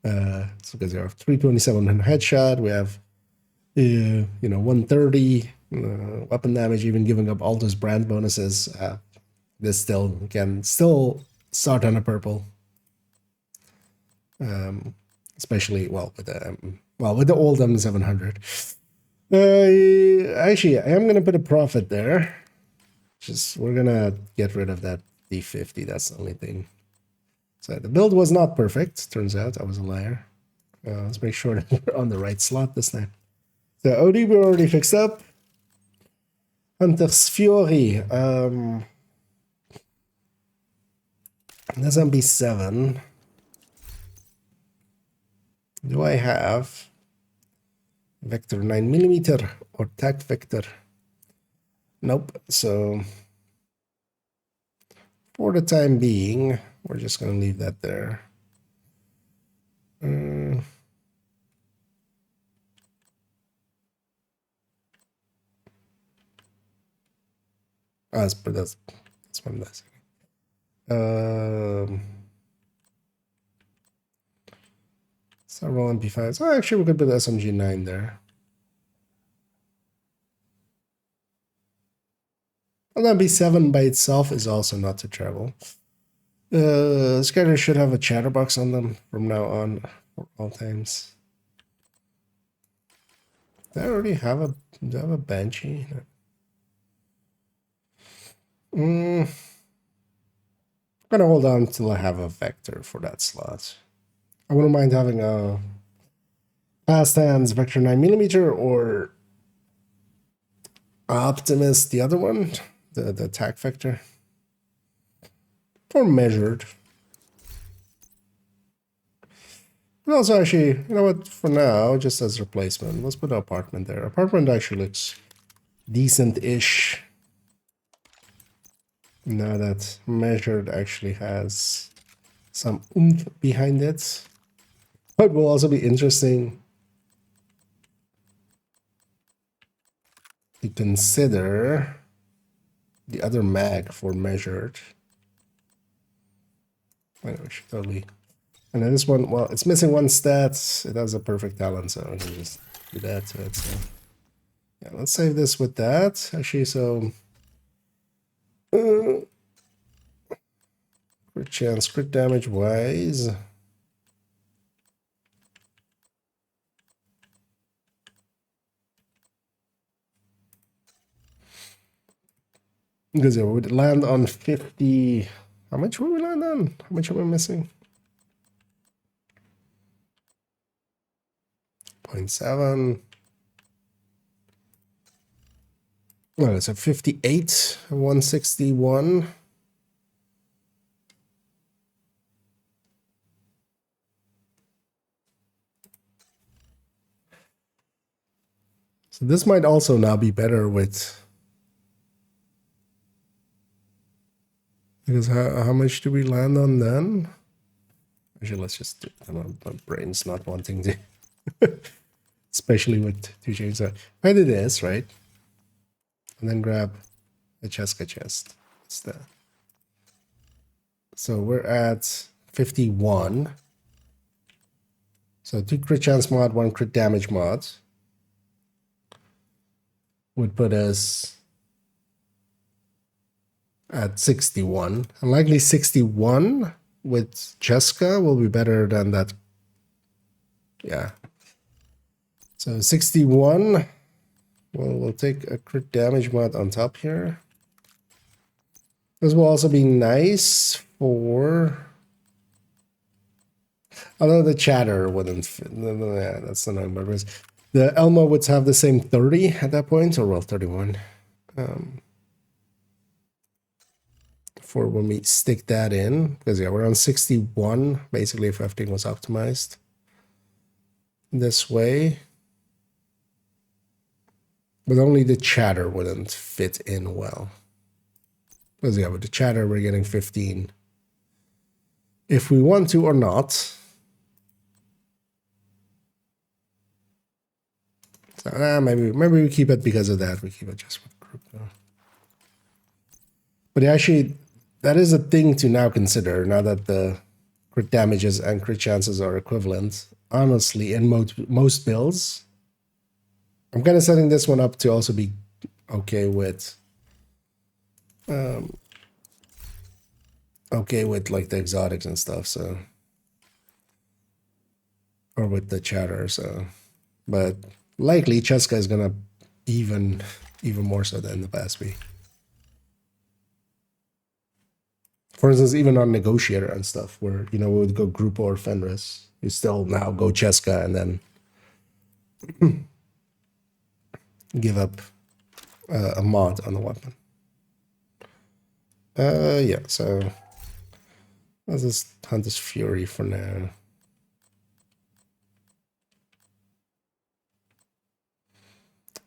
It's because we have 327 in headshot. We have, 130 weapon damage, even giving up all those brand bonuses. This still can start on a purple. Especially, with the old M700. Actually, I am going to put a profit there. We're going to get rid of that D50. That's the only thing. So the build was not perfect. Turns out I was a liar. Let's make sure that we're on the right slot this time. The OD we're already fixed up. Hunter's Fury. That's MB7. Do I have Vector 9mm or Tac Vector? Nope. So for the time being, we're just going to leave that there. That's what I'm asking. Several MP5s. Oh, actually, we could put SMG9 there. And MB7 by itself is also not too terrible. Scanners should have a chatterbox on them from now on for all times. Do I already have a Banshee? I'm gonna hold on until I have a Vector for that slot. I wouldn't mind having a Fast Hands Vector 9mm or Optimus, the other one, the Tac Vector. Or measured. And also, actually, you know what? For now, just as replacement, let's put an apartment there. Apartment actually looks decent-ish. Now that measured actually has some oomph behind it. But will also be interesting to consider the other mag for measured. Anyway, should totally. And then this one, well, it's missing one stat. It has a perfect talent, so I can just do that to it. So yeah, let's save this with that. Actually, so crit chance, crit damage wise. Because yeah, we would land on 50. How much would we land on? How much are we missing? 0.7. Well, it's a 58, 161. So this might also now be better with. Because how much do we land on then? Actually, let's just do it. My brain's not wanting to. Especially with two chains. If I do this, right? And then grab a Cheska chest. What's that? So we're at 51. So 2 crit chance mod, 1 crit damage mod. Would put us at 61. And likely 61 with Cheska will be better than that. Yeah. So 61. Well, we'll take a crit damage mod on top here. This will also be nice for. Although the chatter wouldn't fit. Yeah, that's the number. The Elmo would have the same 30 at that point, or well, 31. For when we stick that in, because yeah, we're on 61, basically, if everything was optimized this way. But only the chatter wouldn't fit in well. Because yeah, with the chatter, we're getting 15. If we want to or not. So, maybe we keep it because of that. We keep it just with group. But actually, that is a thing to now consider, now that the crit damages and crit chances are equivalent. Honestly, in most builds, I'm kind of setting this one up to also be okay with like the exotics and stuff, so, or with the chatter, so, but likely Cheska is gonna even more so than the past be. For instance, even on Negotiator and stuff, where, you know, we would go group or Fenris, you still now go Cheska and then give up a mod on the weapon. Yeah, so let's just hunt this Fury for now.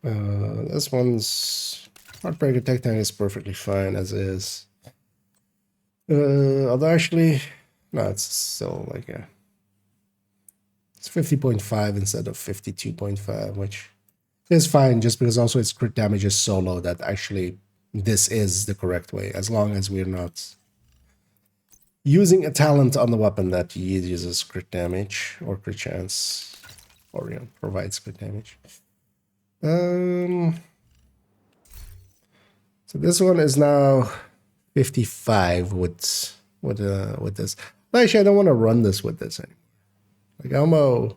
This one's Heartbreaker Tech Tank is perfectly fine as is. Although actually, no, it's still like a. It's 50.5 instead of 52.5, which is fine just because also its crit damage is so low that actually this is the correct way, as long as we're not using a talent on the weapon that uses crit damage or crit chance, or, you know, provides crit damage. So this one is now 55 with this. Actually, I don't want to run this with this anymore. Like Elmo,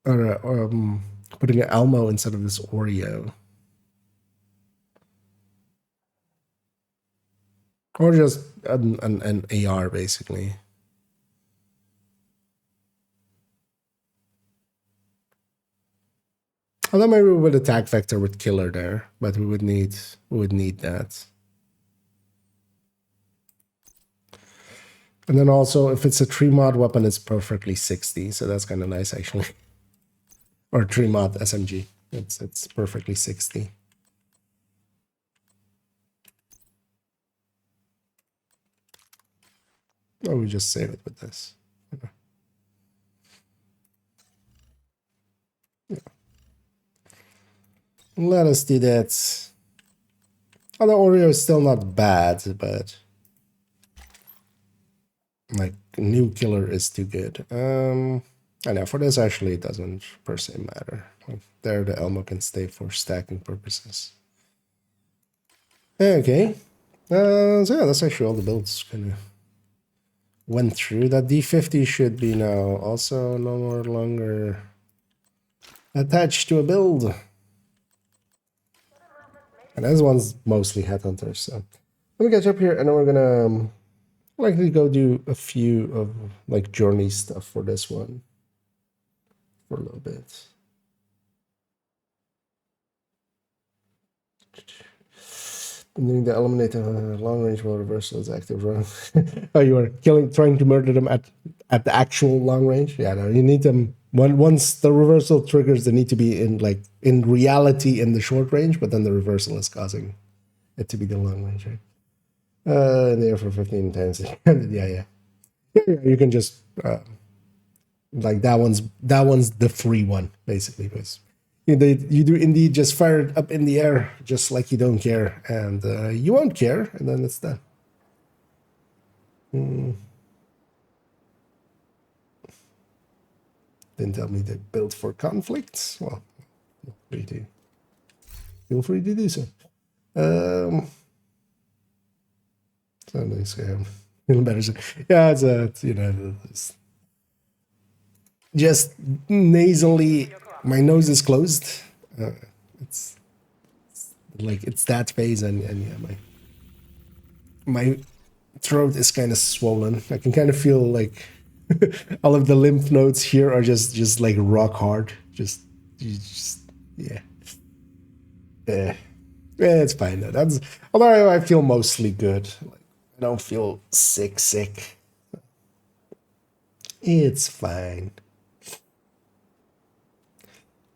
or putting an Elmo instead of this Oreo, or just an AR basically. Although maybe we would attack vector with killer there, but we would need that. And then also, if it's a tree mod weapon, it's perfectly 60, so that's kind of nice actually. Or tree mod SMG, it's perfectly 60. Or we just save it with this. Let us do that. Oh, the Oreo is still not bad, but like new killer is too good. I know for this actually it doesn't per se matter. Like, there the Elmo can stay for stacking purposes. Okay. So yeah, that's actually all the builds kind of went through. That D50 should be now also no more longer attached to a build. And this one's mostly headhunters, so let me catch up here and then we're gonna likely go do a few of like journey stuff for this one for a little bit. Doing the eliminate long range while reversal is active. Oh, you are trying to murder them at the actual long range. Yeah, no, you need them once the reversal triggers. They need to be in reality in the short range, but then the reversal is causing it to be the long range. Right? There for 15 times. Yeah. You can just like that one's the free one basically because. You do indeed just fire it up in the air, just like you don't care, and you won't care, and then it's done. Didn't tell me they built for conflict. Well, feel free to do so. So nice, better. Yeah, it's it's just nasally. My nose is closed. It's like it's that phase, and yeah, my throat is kind of swollen. I can kind of feel like all of the lymph nodes here are just like rock hard. Just yeah. Yeah, it's fine though. That's although I feel mostly good. Like, I don't feel sick. It's fine.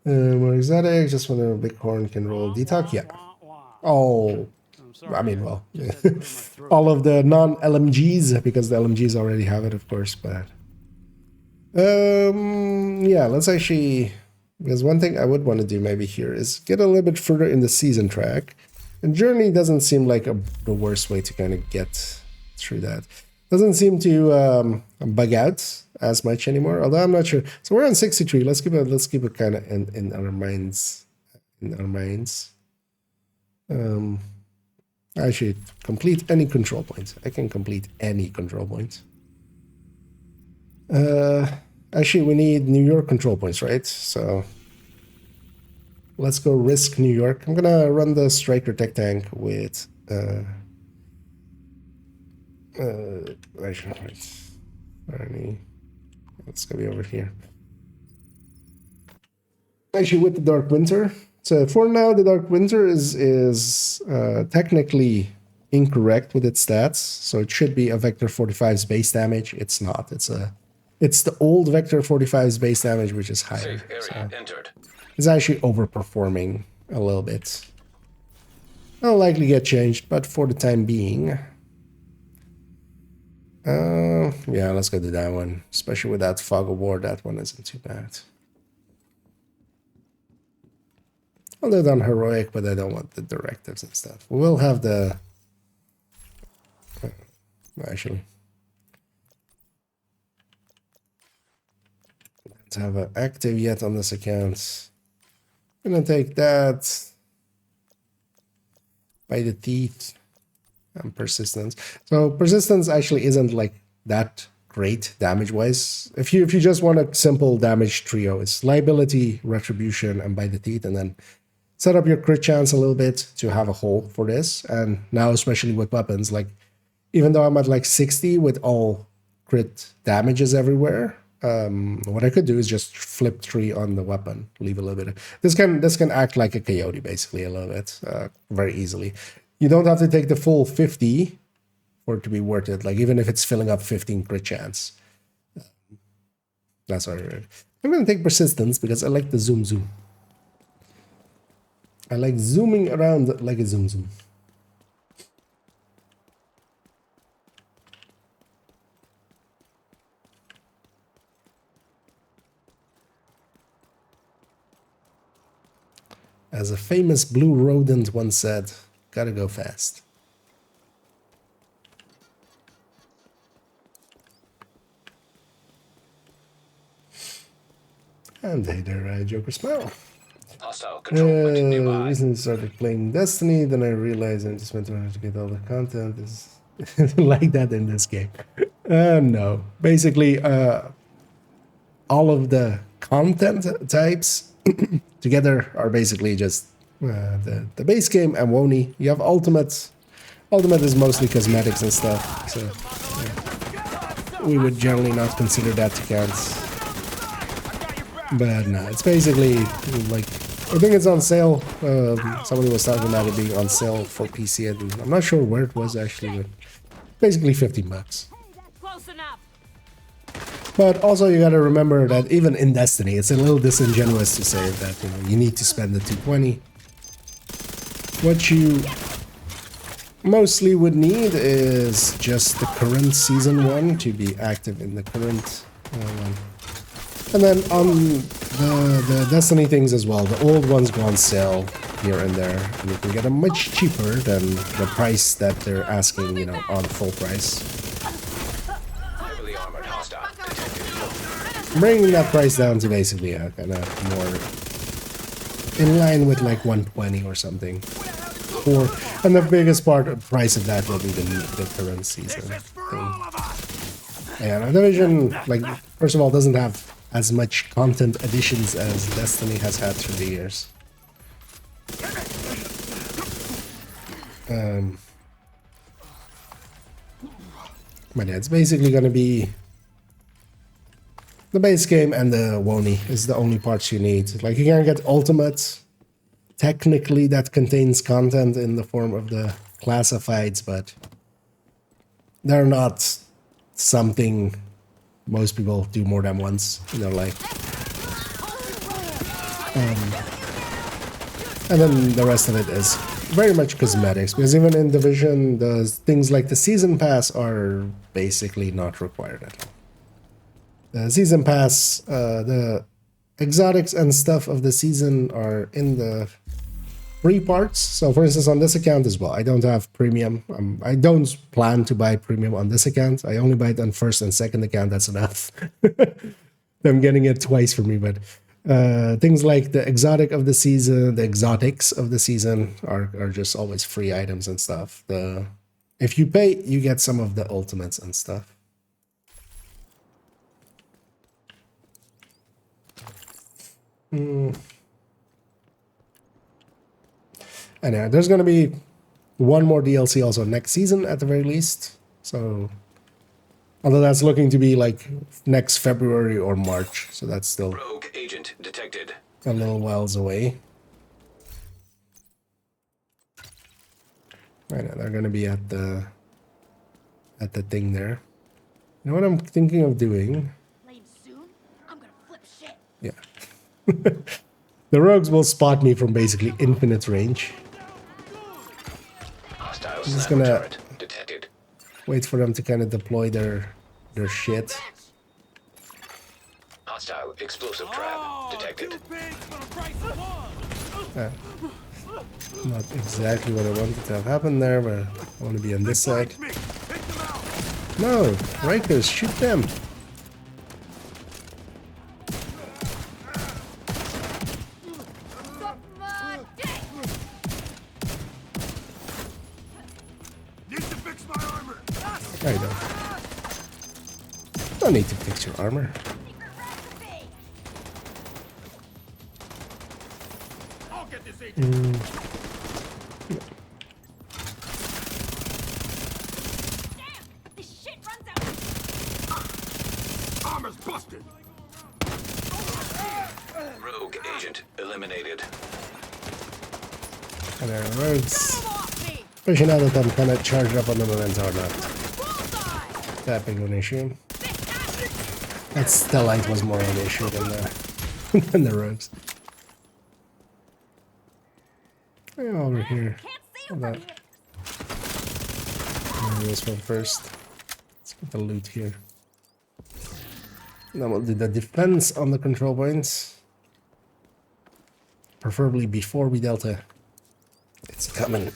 More exotic, just when a bighorn can roll detox. Yeah. Oh, I mean, well, all of the non-LMGs, because the LMGs already have it, of course, but yeah, let's actually, because one thing I would want to do maybe here is get a little bit further in the season track, and Journey doesn't seem like the worst way to kind of get through that. Doesn't seem to bug out as much anymore, although I'm not sure. So we're on 63. Let's keep it kind of in our minds. I should complete any control points. I can complete any control points. Actually, we need New York control points, right? So let's go risk New York. I'm gonna run the Striker Tech Tank with actually, it's gonna be over here. Actually, with the Dark Winter. So for now, the Dark Winter is technically incorrect with its stats. So it should be a Vector 45's base damage. It's not. It's the old Vector 45's base damage, which is higher. Safe area So entered. it's actually overperforming a little bit. It'll likely get changed, but for the time being, yeah, let's go to that one. Especially with that Fog of War, that one isn't too bad. Although done heroic, but I don't want the directives and stuff. We will have the actually don't have an active yet on this account. I'm gonna take that by the teeth and persistence. So persistence actually isn't like that great damage wise. If you just want a simple damage trio, it's liability, retribution, and by the teeth, and then set up your crit chance a little bit to have a hole for this. And now, especially with weapons, like even though I'm at like 60 with all crit damages everywhere, what I could do is just flip 3 on the weapon, leave a little bit. This can act like a coyote basically a little bit, very easily. You don't have to take the full 50 for it to be worth it. Like even if it's filling up 15 crit chance. That's what I'm gonna take persistence because I like the zoom. I like zooming around like a zoom. As a famous blue rodent once said, gotta go fast. And hey there, Joker Smile. Hostile control point nearby. Recently started playing Destiny, then I realized I just went around to get all the content. Is like that in this game. No. Basically, all of the content types together are basically just the base game and Wony. You have Ultimate. Ultimate is mostly cosmetics and stuff, so yeah. We would generally not consider that to count. But no, it's basically like, I think it's on sale. Somebody was talking about it being on sale for PC, and I'm not sure where it was actually, but basically $15. Close enough. But also you gotta remember that even in Destiny, it's a little disingenuous to say that you need to spend the $220. What you mostly would need is just the current season 1 to be active in the current one. And then on the Destiny things as well, the old ones go on sale here and there, and you can get them much cheaper than the price that they're asking, on full price. Heavily armored hostile detected. Bringing that price down to basically a kind of more in line with like 120 or something. And the biggest price of that will be the current season thing. And the Division, like, first of all, doesn't have as much content additions as Destiny has had through the years. But yeah, it's basically gonna be the base game, and the Wony is the only parts you need. Like, you can get Ultimate. Technically, that contains content in the form of the classifieds, but they're not something most people do more than once in their life. And then the rest of it is very much cosmetics, because even in Division, the things like the Season Pass are basically not required at all. The Season Pass, the exotics and stuff of the season are in the free parts. So for instance, on this account as well, I don't have premium. I don't plan to buy premium on this account. I only buy it on first and second account. That's enough. I'm getting it twice for me, but things like the exotic of the season, the exotics of the season are just always free items and stuff. If you pay, you get some of the ultimates and stuff. And yeah, there's going to be one more DLC also next season at the very least. So, although that's looking to be like next February or March, so that's still Rogue agent detected. a little whiles away. Right now, they're going to be at the thing there. You know what I'm thinking of doing? Leave soon? I'm gonna flip shit. Yeah. The rogues will spot me from basically infinite range. Hostile I'm just sniper gonna turret detected. wait for them to kind of deploy their shit. Hostile explosive trap detected. Not exactly what I wanted to have happen there, but I want to be on this side. No, Rikers, shoot them. Suck my dick! Need to fix my armor. I don't need to fix your armor. Secret recipe! I'll get this agent. Damn! This shit runs out! Armor's busted. Rogue agent eliminated. And there are rogues. Come off me! Especially now that I'm kind of charged up on the momentum or not. Bullseye! That big of an issue. That Stellite was more of an issue than than the rogues. And over here. Can't see Hold you on. from here! Do this one first. Let's get the loot here. Then we'll do the defense on the control points. preferably before we delta. It's coming.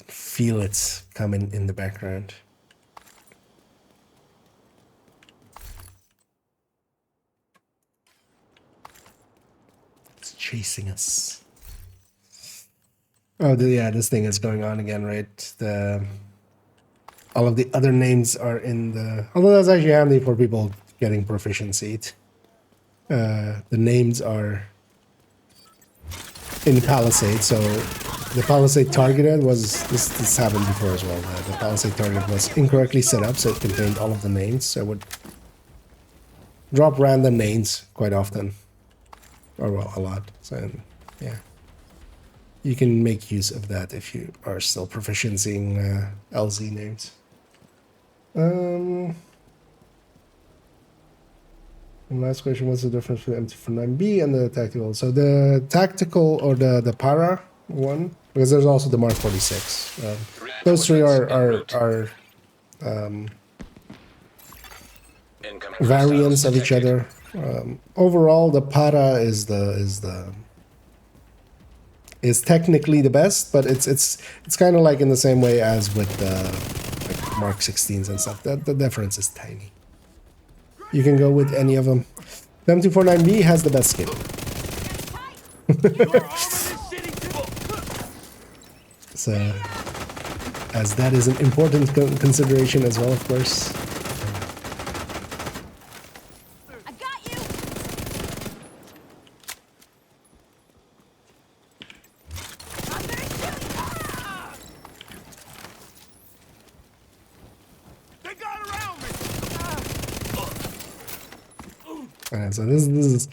Feel it coming in the background. It's chasing us. Oh, yeah, this thing is going on again, right? All of the other names are in the... Although that's actually handy for people getting proficiency. The names are in Palisade, so the Palisade targeted was... This happened before as well. The Palisade target was incorrectly set up, so it contained all of the names. So it would drop random names quite often. Or, well, a lot. So, yeah. You can make use of that if you are still proficiencing LZ names. And last question, what's the difference between MT49B and the tactical? So the tactical or the para one, because there's also the Mark 46. Those three are Incoming variants hostiles of each detected. other. Overall, the para is technically the best, but it's kind of like in the same way as with the like Mark 16s and stuff. The difference is tiny. You can go with any of them. The M249B has the best skin. So, as that is an important consideration as well, of course. I got you. I'm gonna shoot. They got around me. So this is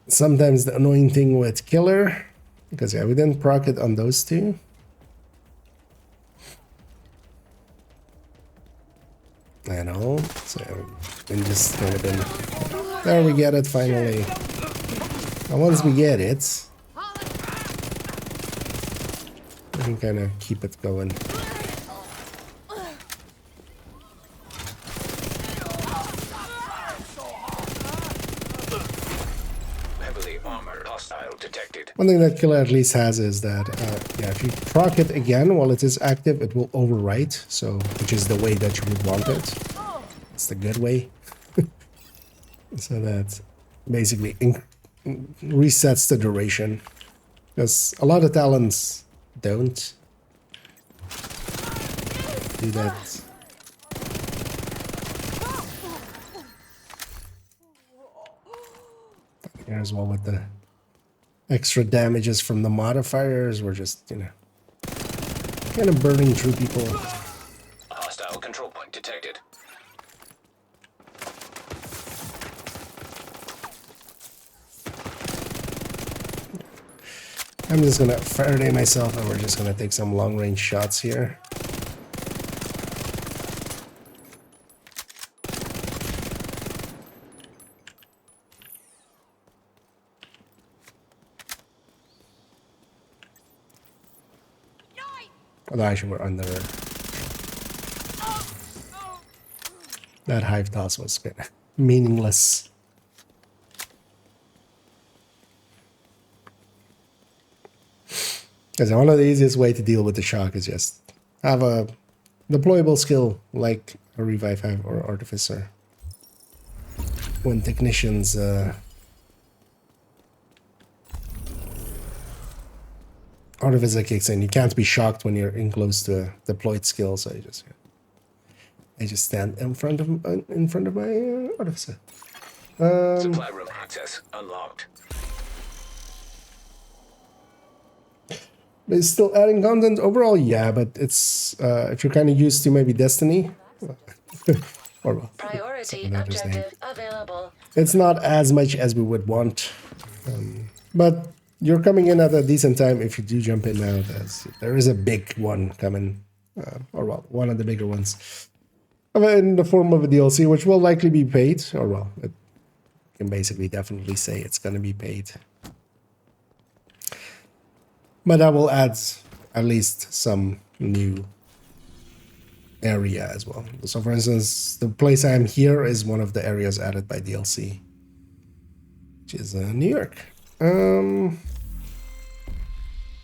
sometimes the annoying thing with Killer, because yeah, we didn't proc it on those two. I know, so we just kind of been there. We get it finally. And once we get it, we can kind of keep it going. Heavily armored hostile detected. One thing that Killer at least has is that, yeah, if you proc it again while it is active, it will overwrite, so, which is the way that you would want it. It's the good way. So that basically resets the duration. Because a lot of talents don't do that. Here as well with the extra damages from the modifiers, we're just, you know, kind of burning through people. Hostile control point detected. I'm just gonna Faraday myself and we're just gonna take some long range shots here. Although actually we're under. That hive toss was kind of meaningless. Because one of the easiest way to deal with the shock is just have a deployable skill like a Revive Hive or Artificer. When technicians Artificer kicks in, you can't be shocked when you're in close to a deployed skill, so I just stand in front of my Artificer. Supply room access unlocked. It's still adding content overall, yeah, but it's if you're kind of used to maybe Destiny, or well, Priority that is objective available. it's not as much as we would want, but you're coming in at a decent time if you do jump in now. There is a big one coming, or well, one of the bigger ones, in the form of a DLC, which will likely be paid, or well, it can basically definitely say it's going to be paid. But that will add at least some new area as well. So for instance, the place I am here is one of the areas added by DLC, which is New York.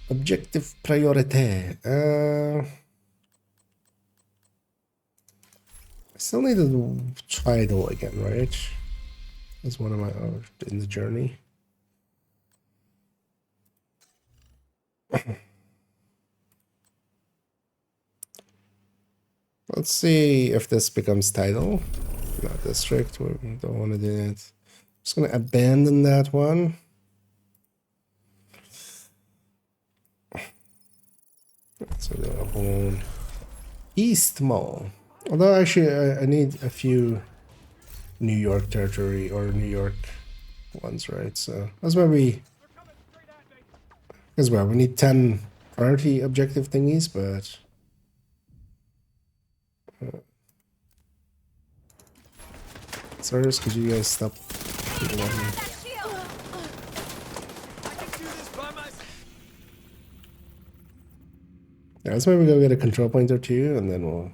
Objective priority. I still need to title again, right? That's one of my in the journey. Let's see if this becomes title. Not district. We don't want to do that. Just gonna abandon that one. So the whole East Mall. Although actually I need a few New York territory or New York ones, right? So that's why we, as well, we need 10 priority objective thingies, but sirs, could you guys stop? Yeah, let's maybe go get a control point or two, and then we'll.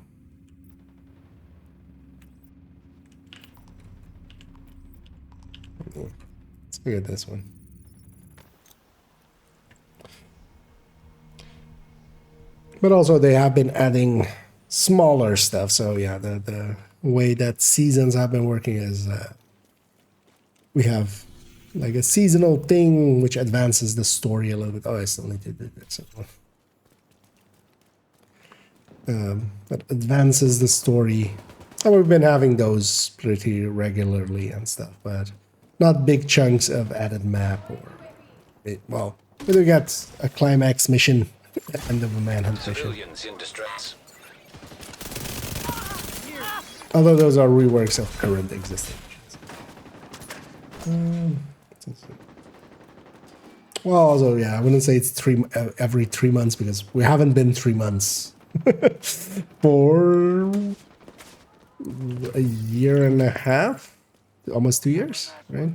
Let's go get this one. But also, they have been adding smaller stuff. So yeah, the way that seasons have been working is we have like a seasonal thing which advances the story a little bit. Oh, I still need to do this. That advances the story. And we've been having those pretty regularly and stuff, but not big chunks of added map or well, we do get a climax mission at the end of a manhunt mission. Civilians in distress. Although those are reworks of current existing missions. Well, also, yeah, I wouldn't say it's every 3 months because we haven't been 3 months for a year and a half, almost 2 years, right?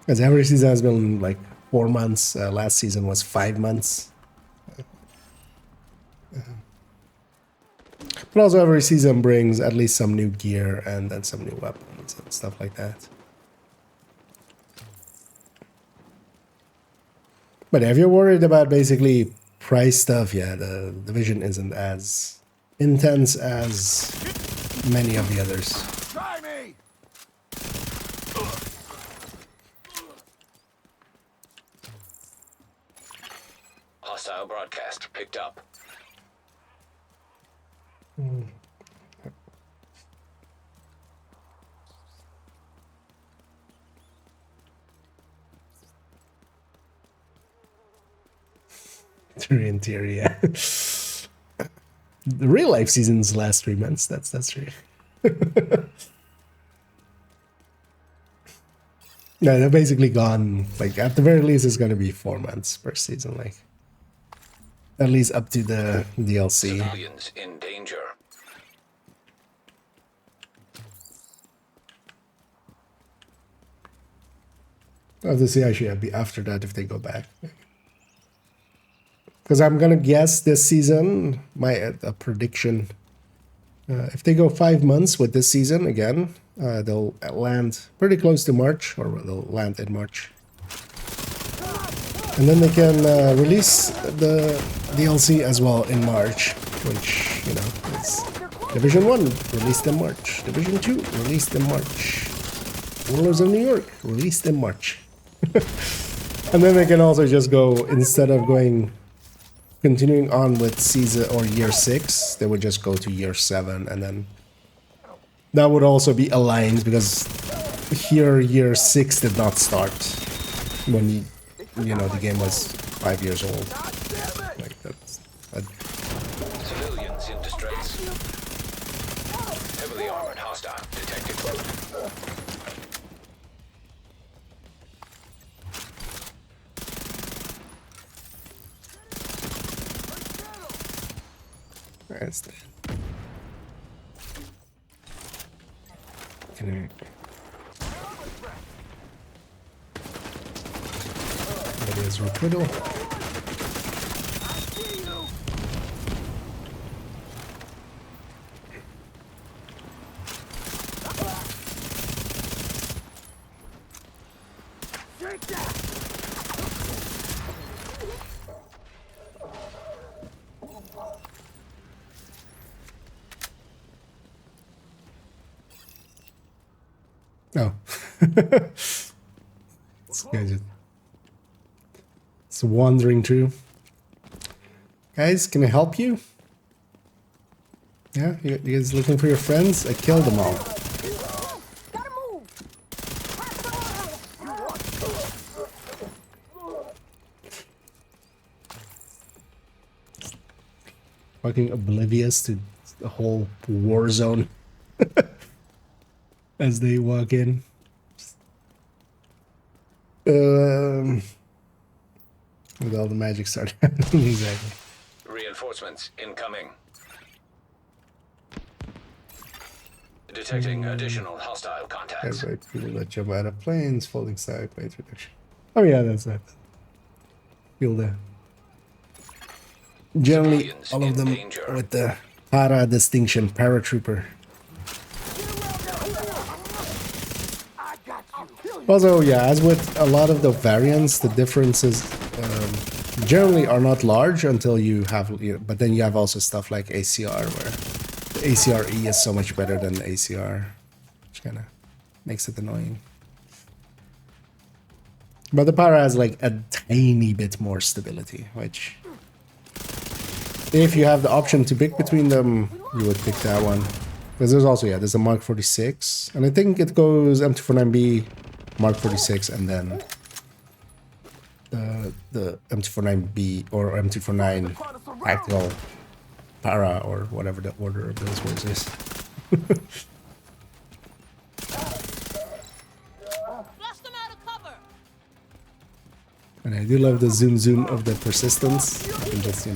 Because every season has been like 4 months. Last season was 5 months. But also every season brings at least some new gear and then some new weapons and stuff like that. But if you're worried about basically price stuff, yeah, the division isn't as intense as many of the others. Try me. Hostile broadcast picked up. Through interior. The real life seasons last 3 months. That's true. No, they're basically gone. Like at the very least, it's going to be 4 months per season. Like at least up to the DLC. Civilians in danger. I'll have to see actually be after that if they go back. Because I'm gonna guess this season, my prediction, if they go 5 months with this season again, they'll land pretty close to March, or they'll land in March. And then they can release the DLC as well in March, which, you know, is Division 1, released in March. Division 2, released in March. Warlords of New York, released in March. And then they can also just go, instead of continuing on with season or year 6, they would just go to year 7, and then that would also be aligned because here year 6 did not start when you know the game was 5 years old. Like that's Civilians in distress. Heavily armored hostile detected. That's that. That is Rapido. Take that! Oh. This guy just... It's wandering through. Guys, can I help you? Yeah? You guys looking for your friends? I killed them all. Gotta move. Fucking oblivious to the whole war zone. As they walk in. With all the magic start happening. Exactly. Reinforcements incoming. Detecting additional hostile contacts. Right, people that jump out of planes, folding side plate reduction. Oh yeah, that's that. Feel the generally Civilians all of in them danger. with the para distinction, paratrooper. Also, yeah, as with a lot of the variants, the differences generally are not large until you have, but then you have also stuff like ACR, where the ACRE is so much better than the ACR, which kind of makes it annoying. But the para has like a tiny bit more stability, which if you have the option to pick between them, you would pick that one. Because there's also, yeah, there's a Mark 46, and I think it goes M249B, Mark 46, and then the M249B or M249 Tactical Para, or whatever the order of those words is. Flush them out of cover. And I do love the zoom of the persistence. You can just,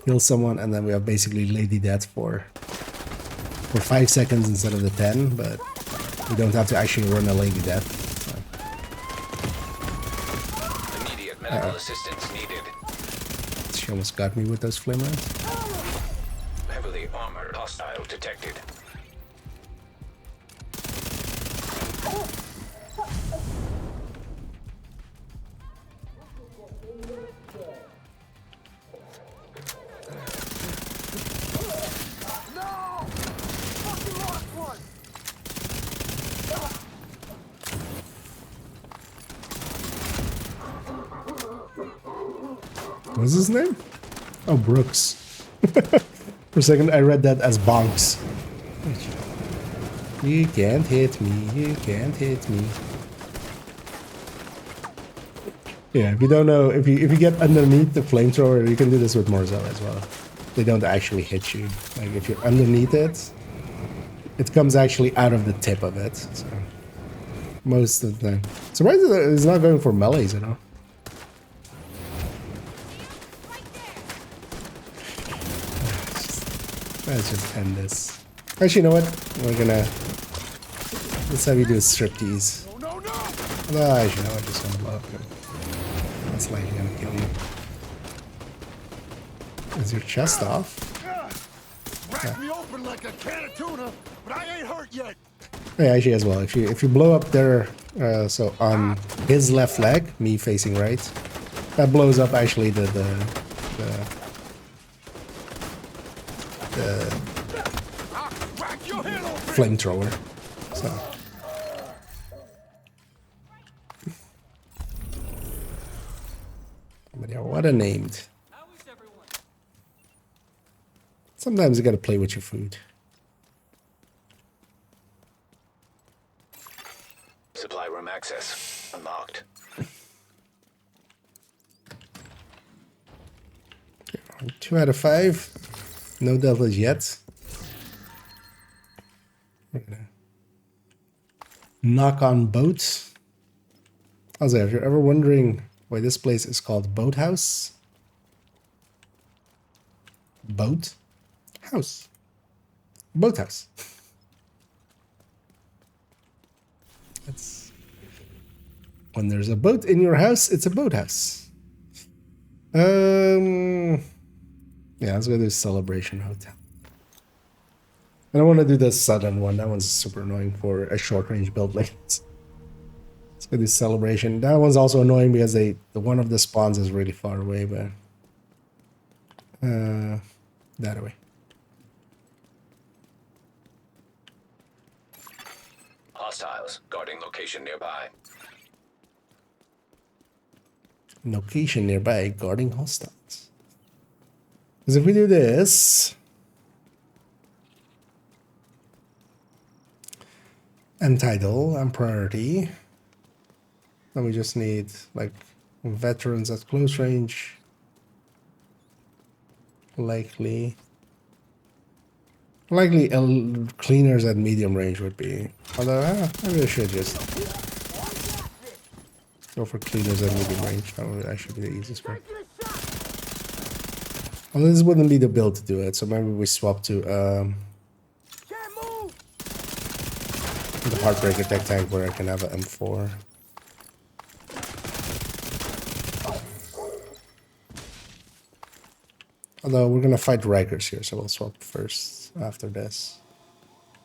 kill someone, and then we have basically Lady Death for 5 seconds instead of the 10, but we don't have to actually run a Lady Death. So. Immediate medical assistance needed. She almost got me with those flame rounds. Heavily armored hostile detected. What's his name? Oh, Brooks. For a second, I read that as Bonks. You can't hit me. You can't hit me. Yeah, if you don't know, if you get underneath the flamethrower, you can do this with Morzel as well. They don't actually hit you. Like if you're underneath it, it comes actually out of the tip of it. So most of the time, surprised that it's not going for melees at all. Let's just end this. Actually, you know what? Let's have you do a striptease. No, no! No, actually, no, I just want to blow up. That's likely gonna kill you. Is your chest off? Racked me open like a can of tuna, but I ain't hurt yet. Yeah, actually, as well. If you blow up there, so on his left leg, me facing right, that blows up actually the Rack your head open! flamethrower. So. But yeah, what a named. Sometimes you gotta play with your food. Supply room access unlocked. 2 out of 5. No deltas yet. Knock on boats. Also, if you're ever wondering why this place is called Boathouse, boat house, boathouse. That's when there's a boat in your house, it's a boathouse. Yeah, let's go to Celebration Hotel. I don't want to do the sudden one. That one's super annoying for a short range build like this. So this celebration. That one's also annoying because the one of the spawns is really far away, but that way. Hostiles guarding location nearby. Location nearby guarding hostiles. Because if we do this and title and priority, then we just need like veterans at close range, likely cleaners at medium range would be. Although maybe I should just go for cleaners at medium range. That would actually be the easiest way. Well, this wouldn't be the build to do it, so maybe we swap to the Heartbreaker tech tank where I can have an M4. Although we're gonna fight Rikers here, so we'll swap first after this.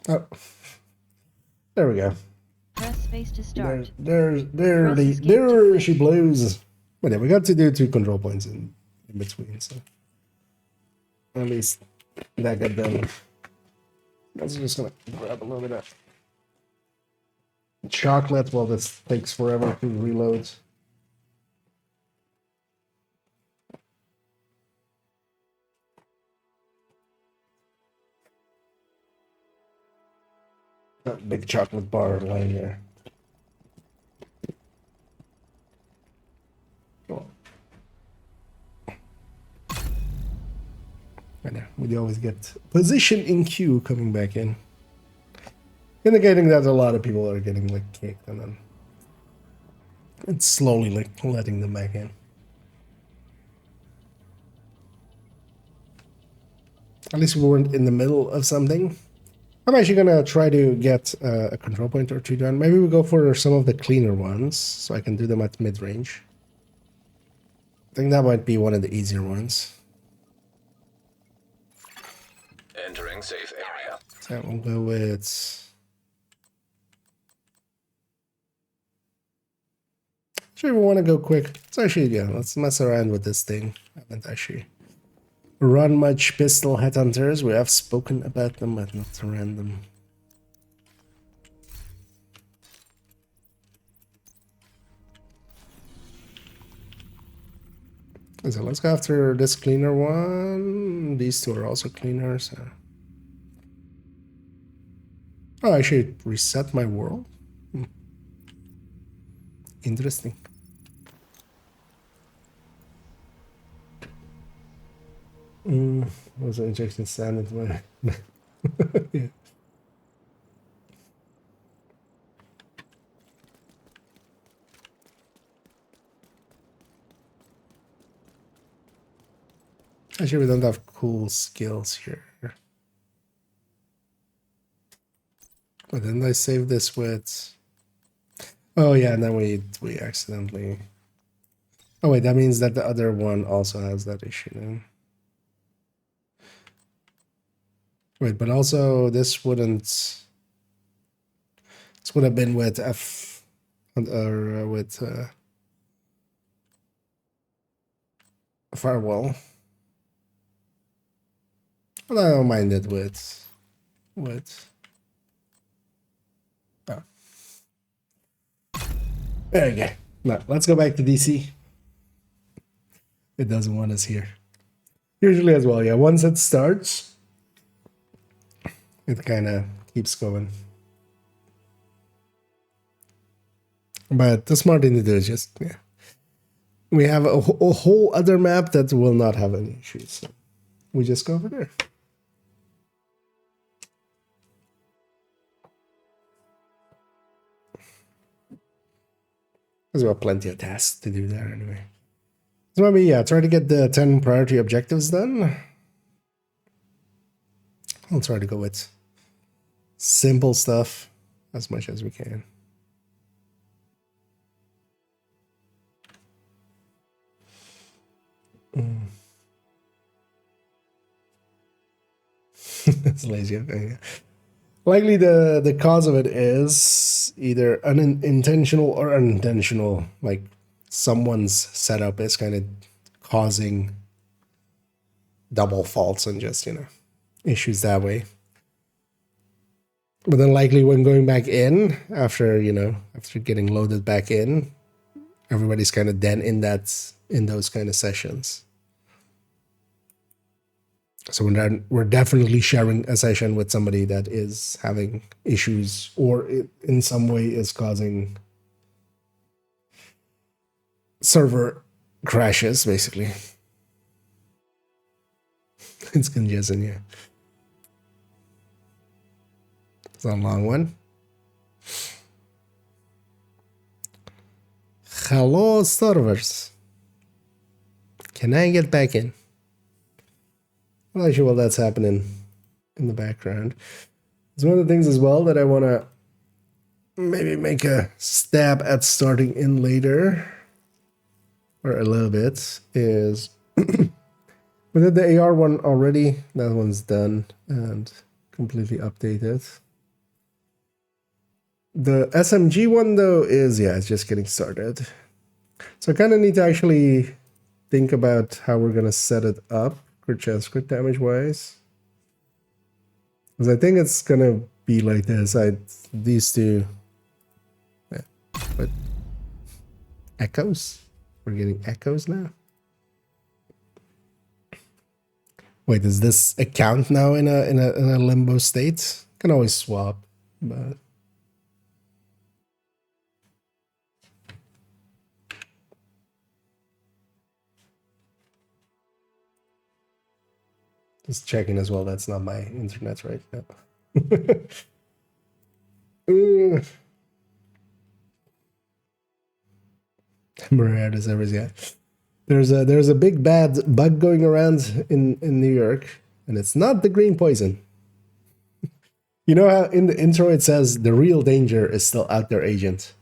Oh, there we go. Press space to start. There she blows. But yeah, we got to do 2 control points in between, so at least that got done. I was just gonna grab a little bit of chocolate while this takes forever to reload. That big chocolate bar lying there. Cool. I know, we always get position in queue coming back in. Indicating that a lot of people are getting like kicked and then it's slowly like letting them back in. At least we weren't in the middle of something. I'm actually gonna try to get a control point or 2 done. Maybe we go for some of the cleaner ones so I can do them at mid-range. I think that might be one of the easier ones. Entering safe area. So we'll go with... Sure, we want to go quick. Let's actually, yeah, let's mess around with this thing. I haven't actually run much pistol headhunters. We have spoken about them, but not random. So let's go after this cleaner one. These 2 are also cleaners. Oh, I should reset my world. Interesting. Was an injection sand into my... yeah. Actually, we don't have cool skills here. But then I save this with... Oh yeah, and then we accidentally... Oh wait, that means that the other one also has that issue then. Wait, but also this wouldn't... This would have been with F... or with... Firewall. Well, I don't mind it with... Oh. There you go. No, let's go back to DC. It doesn't want us here. Usually as well, yeah. Once it starts, it kind of keeps going. But the smart thing to do is just, yeah. We have a whole other map that will not have any issues. So we just go over there. There's well plenty of tasks to do there anyway. So maybe, yeah, try to get the 10 priority objectives done. I'll try to go with simple stuff as much as we can. It's lazy. Okay. Likely the cause of it is either unintentional or unintentional. Like someone's setup is kind of causing double faults and just, issues that way. But then likely when going back in after getting loaded back in, everybody's kind of then in those kind of sessions. So we're definitely sharing a session with somebody that is having issues or in some way is causing server crashes, basically. It's congestion, yeah. It's a long one. Hello, servers. Can I get back in? Well, actually, while that's happening in the background, it's one of the things as well that I want to maybe make a stab at starting in later, or a little bit, is we did the AR one already. That one's done and completely updated. The SMG one, though, it's just getting started. So I kind of need to actually think about how we're going to set it up. Crit chance, crit damage wise, because I think it's gonna be like this. These two, but echoes. We're getting echoes now. Wait, is this account now in a limbo state? Can always swap, but. Just checking as well. That's not my internet right now. Murderers everywhere. There's a big bad bug going around in New York, and it's not the green poison. You know how in the intro it says the real danger is still out there, agent.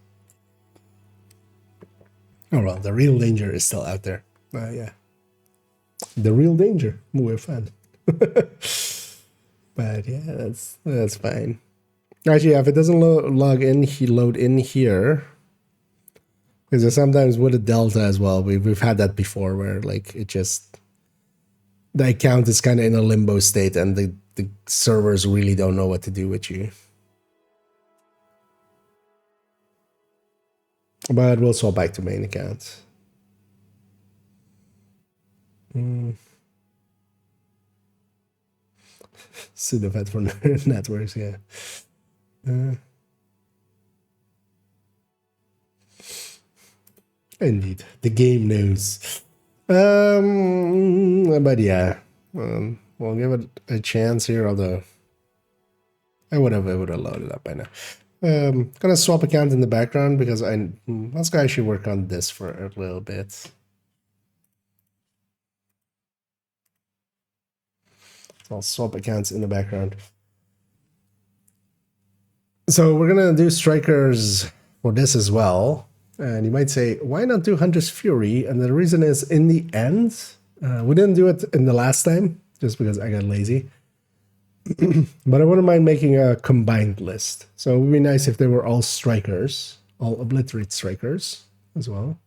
Oh well, the real danger is still out there. Yeah, the real danger. We're fine. But yeah, that's fine. Actually, if it doesn't load in here, because sometimes with a delta as well, we've had that before where like the account is kind of in a limbo state and the servers really don't know what to do with you. But we'll swap back to main account. Pseudo-vet for networks, yeah. Indeed, the game knows. But yeah, we'll give it a chance here. Although I would have loaded it up by now. Gonna swap account in the background because let's actually work on this for a little bit. So I'll swap accounts in the background. So we're gonna do strikers for this as well. And you might say, why not do Hunter's Fury? And the reason is, in the end, we didn't do it in the last time, just because I got lazy. But I wouldn't mind making a combined list. So it would be nice if they were all strikers, all obliterate strikers as well.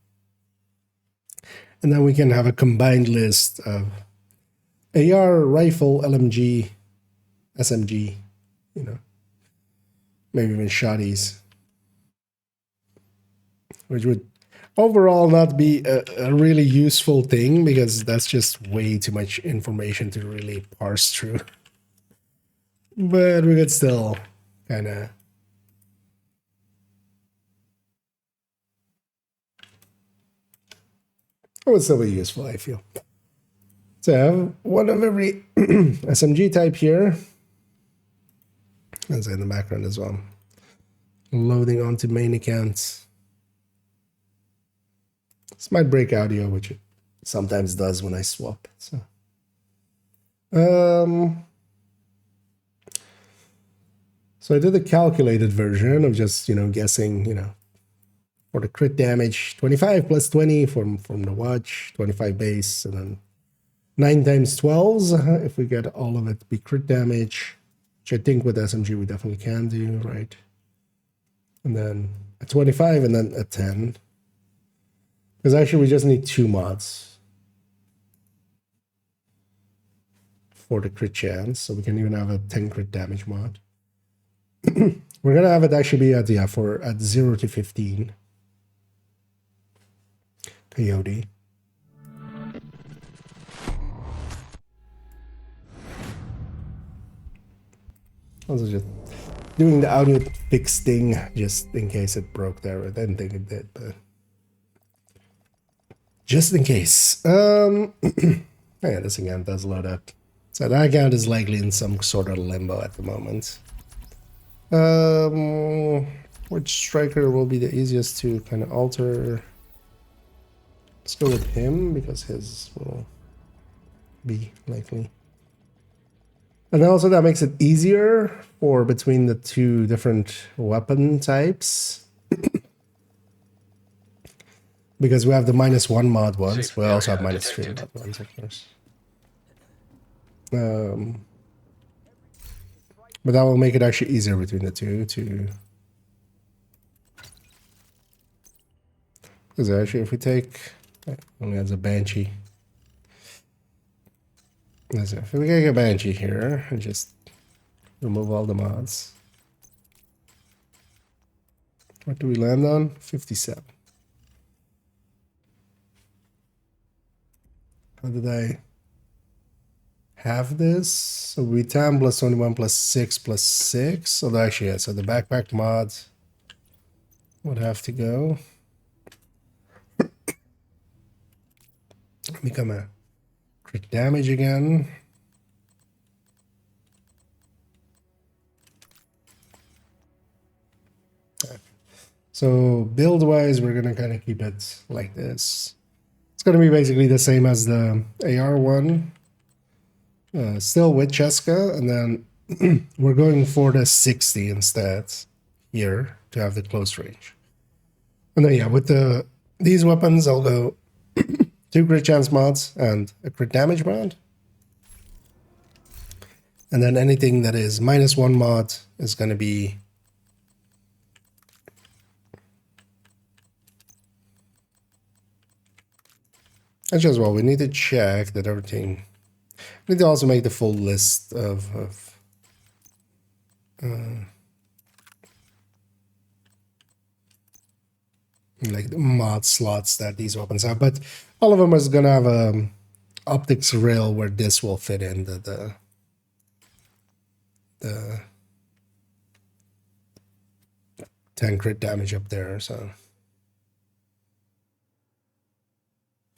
And then we can have a combined list of AR, rifle, LMG, SMG, maybe even shotties. Which would overall not be a really useful thing because that's just way too much information to really parse through. But we could still kind of... It would still be useful, I feel. So I have one of every SMG type here. That's in the background as well. Loading onto main accounts. This might break audio, which it sometimes does when I swap. So, so I did the calculated version of just, guessing, for the crit damage, 25 plus 20 from the watch, 25 base, and then 9 times 12s, if we get all of it be crit damage. which I think with SMG we definitely can do, right? And then a 25 and then a 10. Because actually we just need 2 mods for the crit chance, so we can even have a 10 crit damage mod. We're gonna have it actually be at at 0 to 15. Coyote. Also just doing the audio fix thing just in case it broke there. I didn't think it did, but just in case. Yeah, this again does load up. So that account is likely in some sort of limbo at the moment. Which striker will be the easiest to kind of alter? Let's go with him because his will be likely. And also that makes it easier for between the 2 different weapon types. Because we have the -1 mod ones. Safe We also have area -3 detected. mod ones, of course. But that will make it actually easier between the 2 to... Because actually if we take... only has a Banshee. If we get a Banshee here and just remove all the mods. What do we land on? 57. How did I have this? So we 10 plus 21 plus 6 plus 6. So actually, yeah, so the backpack mod would have to go. Become a crit damage again. So build-wise, we're gonna kind of keep it like this. It's gonna be basically the same as the AR one, still with Cheska, and then we're going for the 60 instead here to have the close range. And then yeah, with these weapons, I'll go 2 crit chance mods and a crit damage mod. And then anything that is -1 mod is going to be actually as well. We need to check that everything. We need to also make the full list of like the mod slots that these weapons have, but all of them is gonna have a optics rail where this will fit in the 10 crit damage up there. So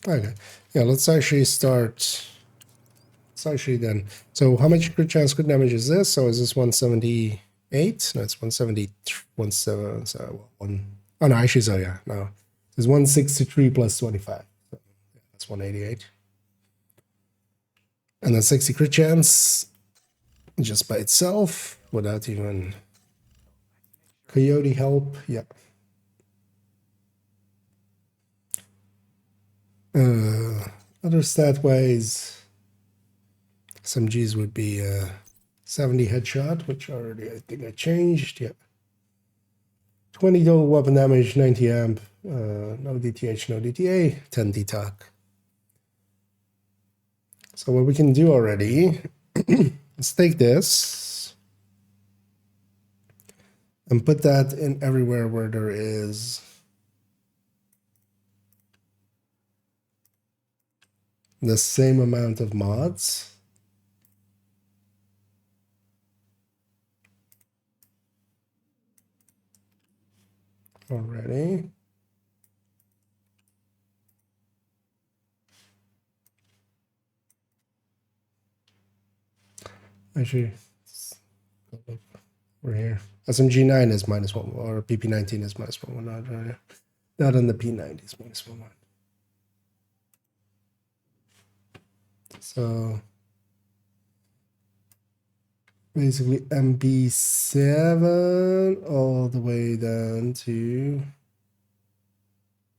okay, yeah, let's actually start. Let's actually then. So how much crit chance crit damage is this? So is this 178? No, it's 170. 17. So one. Oh no, actually, so yeah, no, it's 163 plus 25. So yeah, that's 188. And then 60 crit chance just by itself without even Coyote help. Yeah. Other stat wise, SMGs would be 70 headshot, which already I think I changed. Yeah. 20 total weapon damage, 90 amp, no DTH, no DTA, 10 DTOC. So what we can do already, let's take this and put that in everywhere where there is the same amount of mods. Already. Actually, we're here. SMG9 is -1, or PP19 is -1. Not on the P90 is -1. So basically MP7 all the way down to,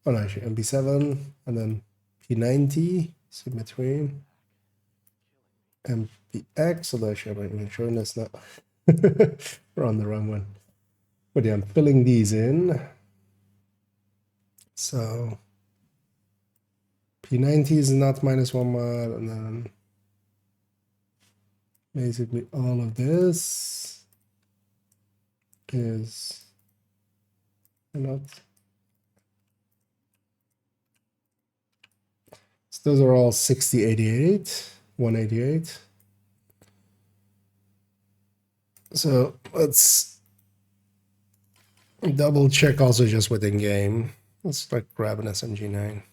oh no, actually MP7 and then P90 is in between. MPX, so actually I'm not even showing this now. We're on the wrong one. But yeah, I'm filling these in. So P90 is not -1 mod, and then basically all of this is not. So those are all 6088, 188. So let's double check also just within game. Let's like grab an SMG9.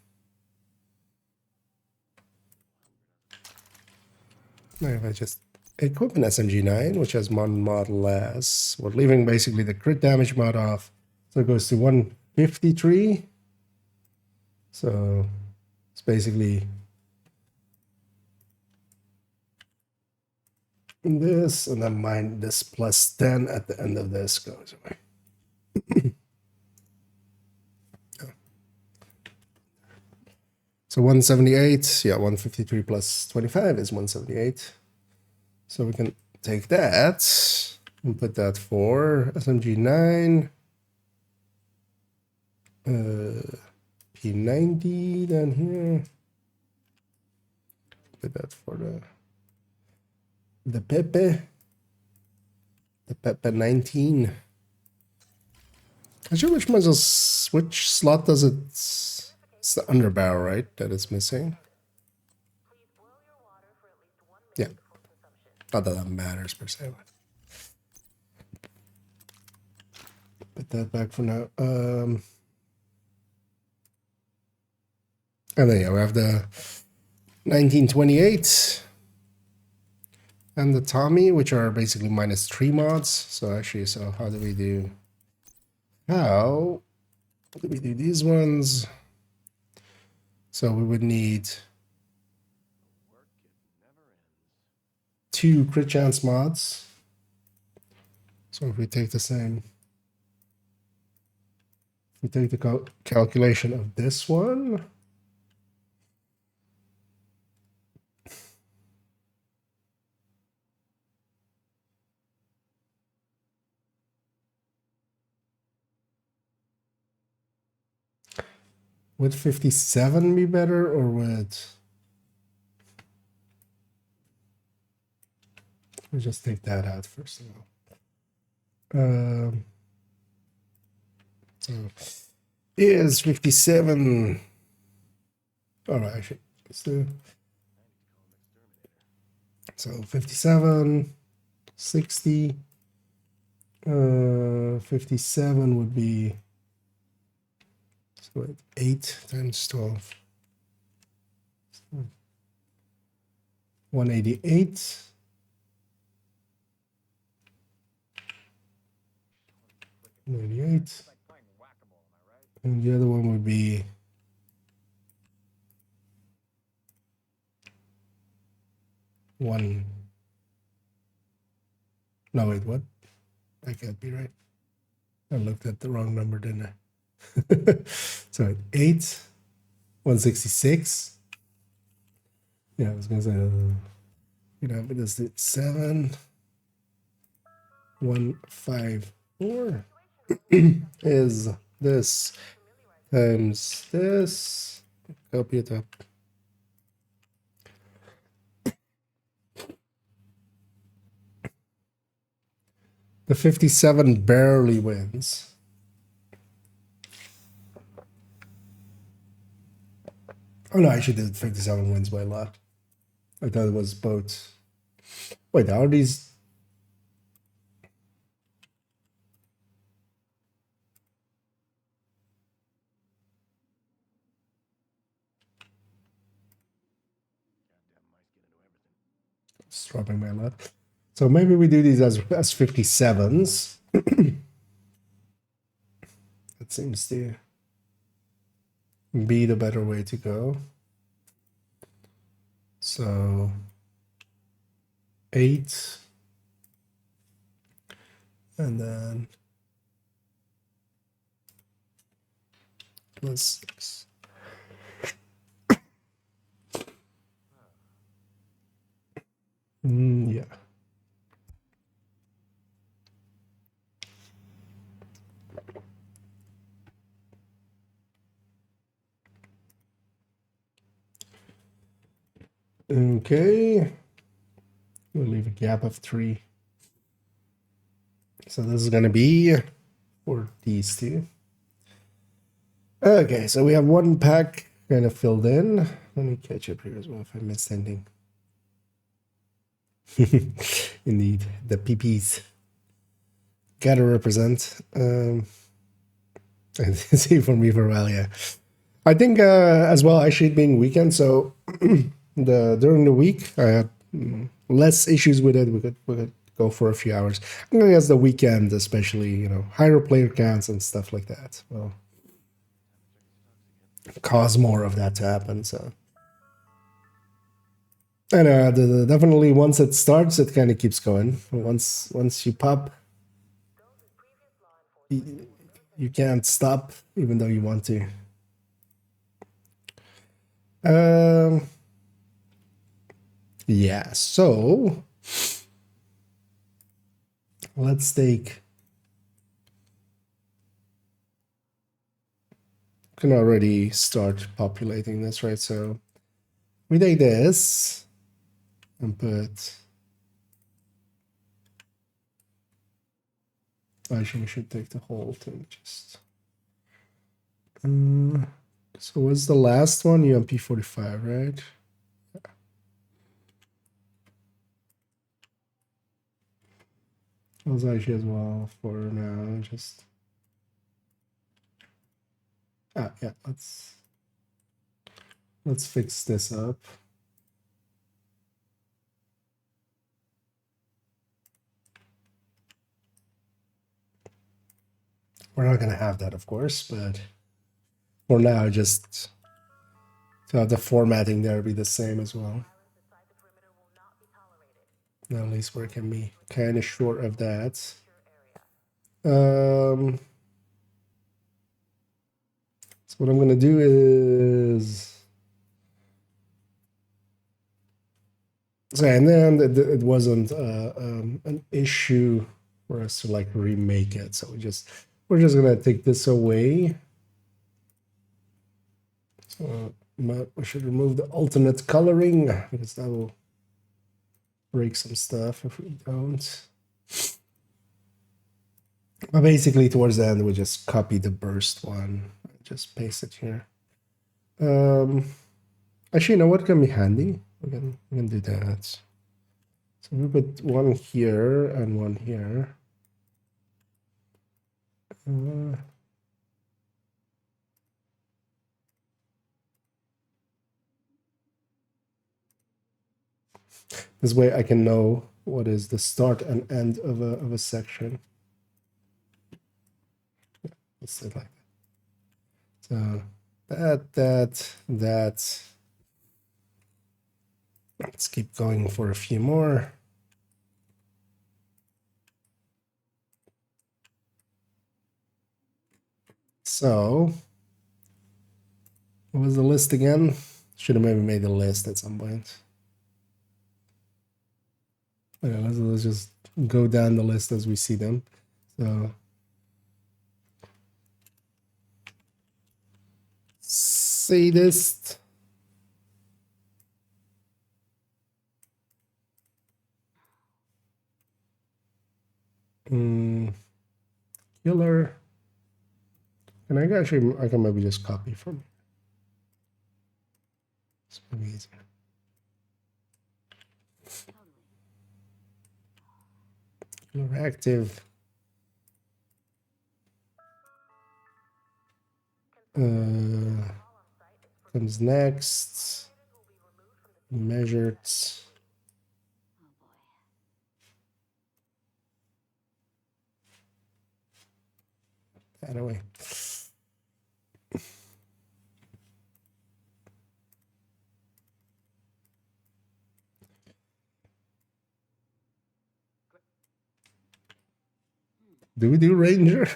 Now if I just equip an SMG9, which has one model less, we're leaving basically the crit damage mod off. So it goes to 153. So it's basically this, and then mine this plus 10 at the end of this goes away. So 178, yeah, 153 plus 25 is 178. So we can take that and put that for SMG9, P90 down here. Put that for the Pepe 19. Actually, which slot does it? It's the underbarrel, right? That it's missing. Yeah, not that that matters per se. Put that back for now. And then yeah, we have the 1928 and the Tommy, which are basically -3 mods. So actually, so how do we do? How do we do these ones? So we would need 2 crit chance mods. So if we take the same, if we take the calculation of this one, would 57 be better, or would we just take that out first of all? So is 57. All right, actually, let's do. So 57, 60, 57 would be, so 8 times 12. 188. And the other one would be 1. No, wait, what? That can't be right. I looked at the wrong number, didn't I? So 8, 166. Yeah, I was gonna say, but it's 7, 154 is this times this. Copy it up. The 57 barely wins. Oh no, I actually did 57 wins by a lot. I thought it was both. Wait, are these? It's dropping by a lot. So maybe we do these as 57s. That seems to be the better way to go. So 8, and then plus 6. Yeah. Okay. We'll leave a gap of 3. So this is going to be for these two. Okay, so we have one pack kind of filled in. Let me catch up here as well if I missed anything. Indeed, the PPs gotta represent. See for me for a while, yeah. I think as well, actually being weekend, so during the week I had less issues with it. We could go for a few hours. I guess the weekend, especially, you know, higher player counts and stuff like that, will cause more of that to happen. So, and definitely once it starts, it kind of keeps going. Once you pop, you can't stop, even though you want to. Yeah, so let's take, can already start populating this, right? So we take this and put, actually we should take the whole thing just. So what's the last one? UMP45, right? Those actually as well for now, just. Yeah, let's fix this up. We're not gonna have that, of course, but for now, just to have the formatting there be the same as well. Now, at least we can be kind of short of that. So what I'm gonna do is, so, and then it wasn't an issue for us to like remake it. So we're just gonna take this away. So we should remove the alternate coloring because that will break some stuff if we don't. But basically, towards the end, we just copy the burst one, just paste it here. Actually, you know what can be handy? We can do that. So we put one here and one here. This way, I can know what is the start and end of a section. Let's say like that. So that. Let's keep going for a few more. So, what was the list again? Should have maybe made a list at some point. Okay, let's just go down the list as we see them. So, sadist. Killer. And I can maybe just copy from. It's maybe easier. Killer active. Comes next. Measured. That away. Do we do Ranger?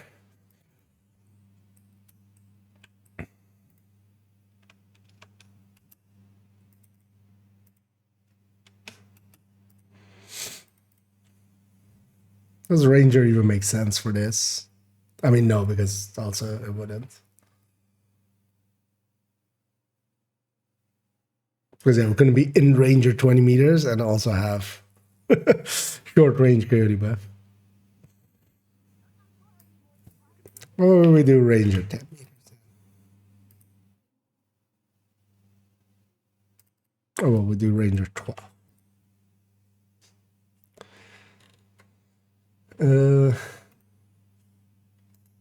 Does Ranger even make sense for this? I mean, no, because also it wouldn't. Because yeah, we're going to be in range of 20 meters and also have short range coyote buff. Or we do range of 10 meters. Oh, well, we do range of 12.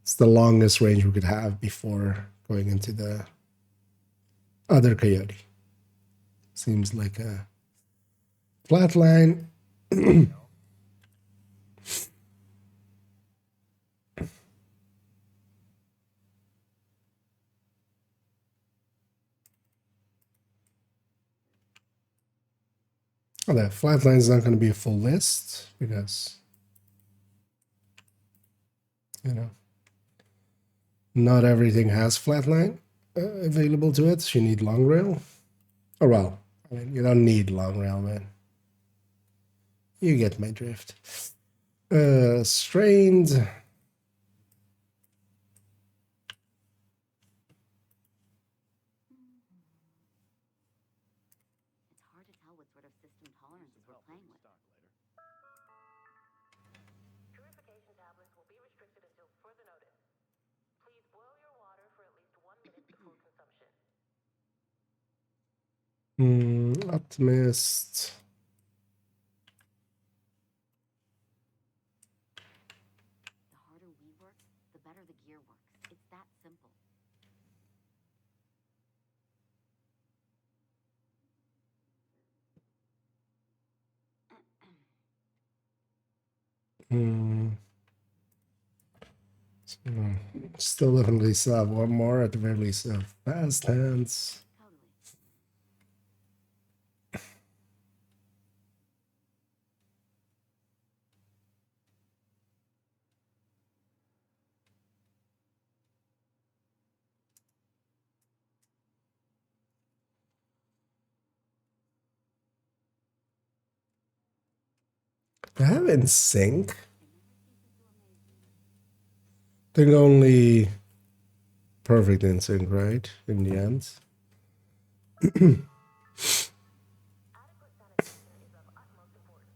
It's the longest range we could have before going into the other coyote. Seems like a flat line. Oh, that flat line is not going to be a full list because, you know, not everything has flat line available to it. You need long rail. Oh, well, I mean, you don't need long rail, man. You get my drift. Strained. It's hard to tell what sort of system tolerances we're playing with. Purification tablets will be restricted until further notice. Please boil your water for at least 1 minute before consumption. Optimist. The harder we work, the better the gear works. It's that simple. So, still definitely still have one more at the very least of fast hands. Totally. They have in sync. I think only perfect in sync, right? In the end. Adequate sanitation is of utmost importance.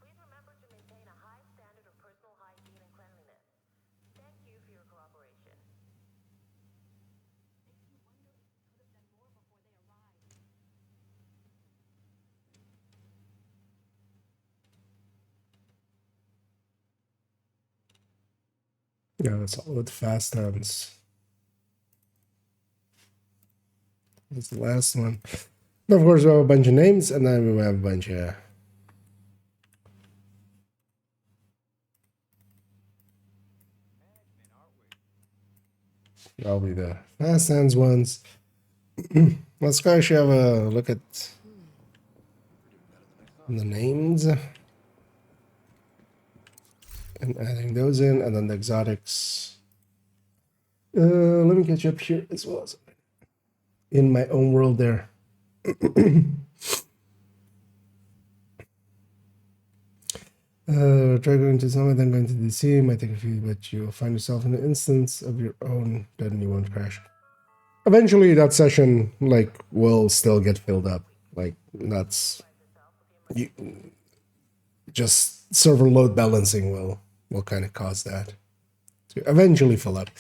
Please remember to maintain a high standard of personal hygiene and cleanliness. Thank you for your cooperation. Yeah, that's all with fast hands. That's the last one. And of course, we have a bunch of names, and then we have a bunch of. That'll be the fast hands ones. Let's go actually have a look at the names and adding those in, and then the exotics. Let me catch up here as well as in my own world there. Try going to Summit, then going to DC. Might take a few, but you'll find yourself in an instance of your own, then you won't crash. Eventually, that session will still get filled up. That's just server load balancing will kind of cause that to eventually fill up.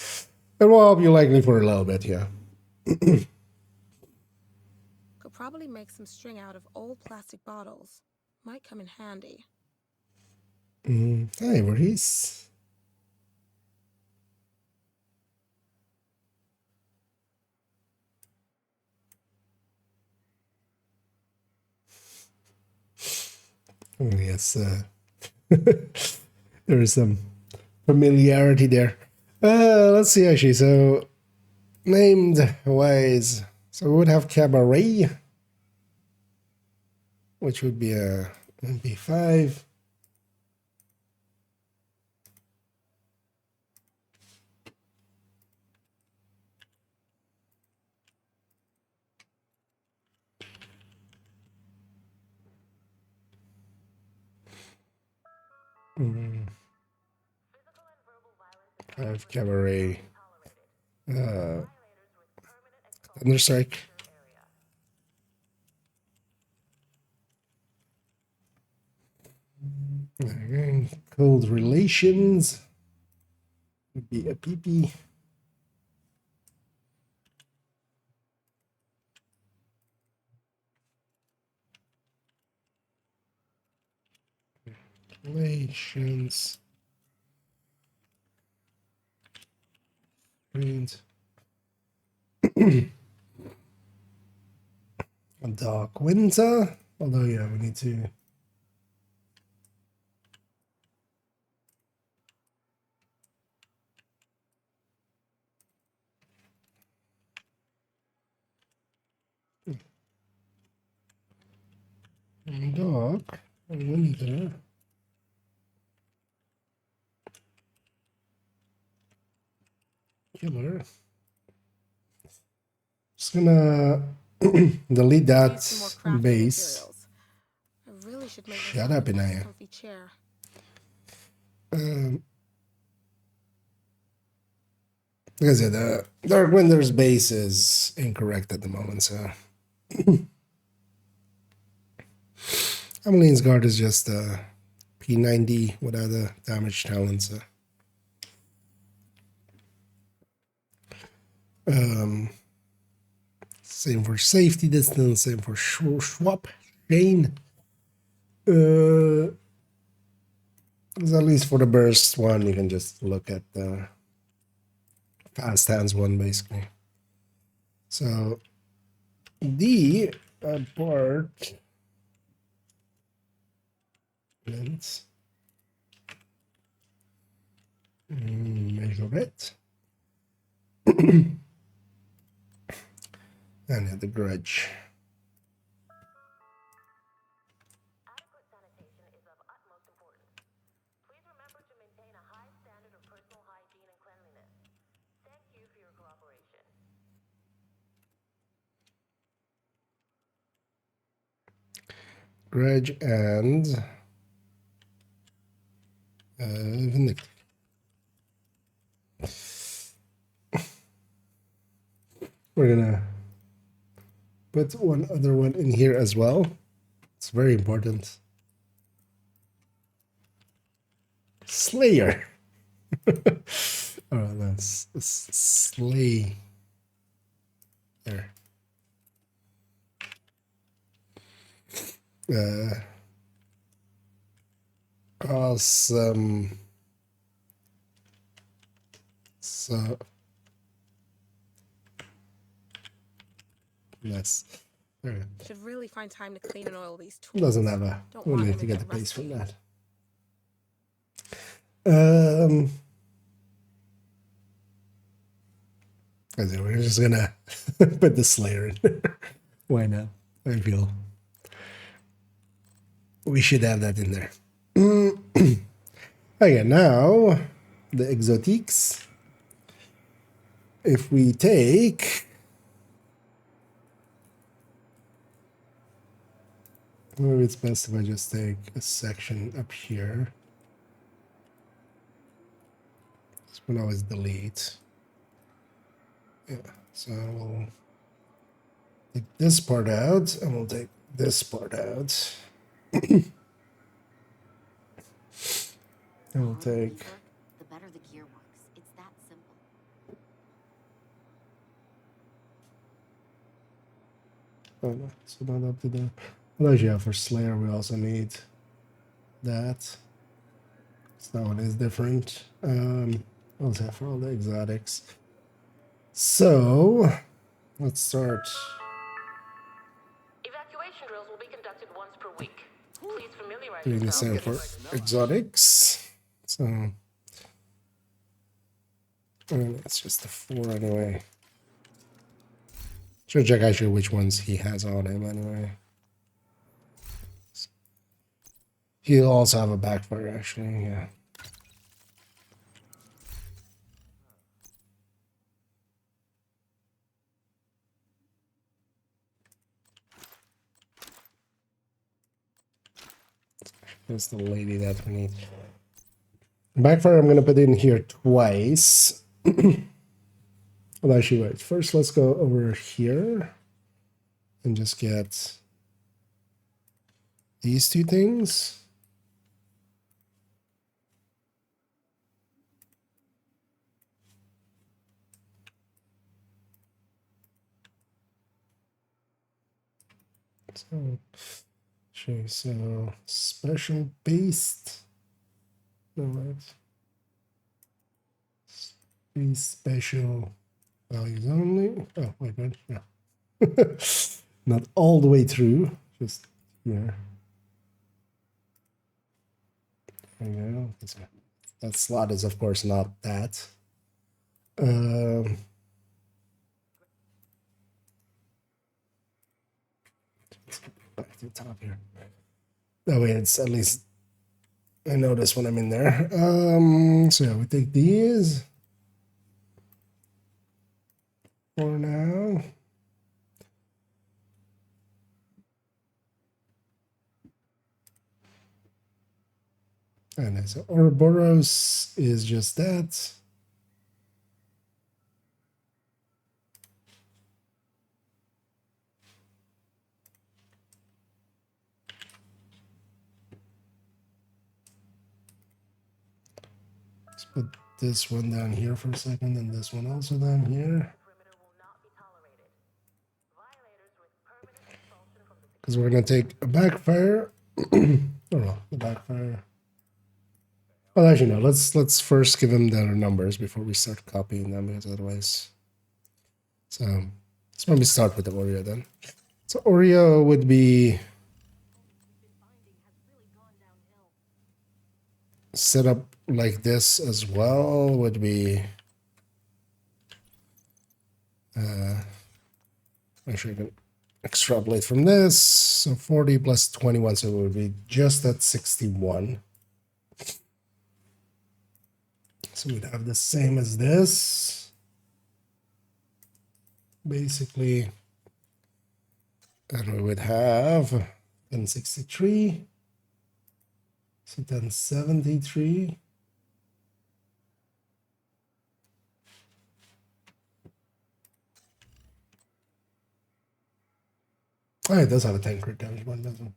It will help you likely for a little bit, yeah. Could probably make some string out of old plastic bottles. Might come in handy. Hi, Maurice. Yes, there is some familiarity there. Let's see, actually. So, named wise. So, we would have Cabaret, which would be a MP5. I have Cabaret. Thunderstrike. Okay. Cold relations would be a PP. Relations. Print. A dark winter. Although, yeah, we need to. Dark winter. Killer. Just gonna delete Need that some more crafting base. materials. I really should make Shut myself up, a nice Inaya. comfy chair. Like I said, the Dark Winter's base is incorrect at the moment, so. Emmeline's guard is just a P90 without a damage talent, so. Same for safety distance, same for swap chain. Because at least for the burst one, you can just look at the fast hands one basically. So the apartments measure it. And the grudge. Adequate sanitation is of utmost importance. Please remember to maintain a high standard of personal hygiene and cleanliness. Thank you for your cooperation. Grudge and vindictive. We're gonna put one other one in here as well. It's very important. Slayer. All right, let's slay. There. Awesome. So yes. There. Should really find time to clean and oil these tools. Doesn't have a. Don't We'll want need them to to get get the base from rusty. that. We're just gonna put the Slayer in there. Why not? I feel we should have that in there. Okay, now the exotiques. If we take maybe it's best if I just take a section up here. This one always delete. Yeah, so we'll take this part out and we'll take this part out. And we'll The harder we take work, the better the gear works. It's that simple. oh no, so not up to the well actually yeah, for Slayer we also need that. So that one is different. What's that for all the exotics? So let's start. Evacuation drills will be conducted once per week. Please familiarize Doing the yourself same for exotics. So and it's just the 4 anyway. Should check actually which ones he has on him anyway. He'll also have a backfire actually, yeah. Here's the lady that we need. Backfire I'm gonna put in here twice. Well, actually, wait. First, let's go over here and just get these two things. So, okay, so special paste. No, right. Space special values only. Oh, wait, wait, yeah. Not all the way through, just here. There you go. That slot is, of course, not that. Let's get back to the top here. That way, it's at least I notice when I'm in there. So yeah, we take these for now. And then so Ouroboros is just that. Let's put this one down here for a second, and this one also down here. Because we're going to take a backfire. Oh no, the backfire. Well, actually, no. Let's first give them their numbers before we start copying them, because otherwise. So let's maybe start with the Oreo then. So Oreo would be set up like this as well. Would be actually, I can extrapolate from this. So 40 plus 21, so it would be just at 61. So we'd have the same as this. Basically, and we would have 1063. So 1073. Oh, it does have a 10 crit damage one, doesn't it?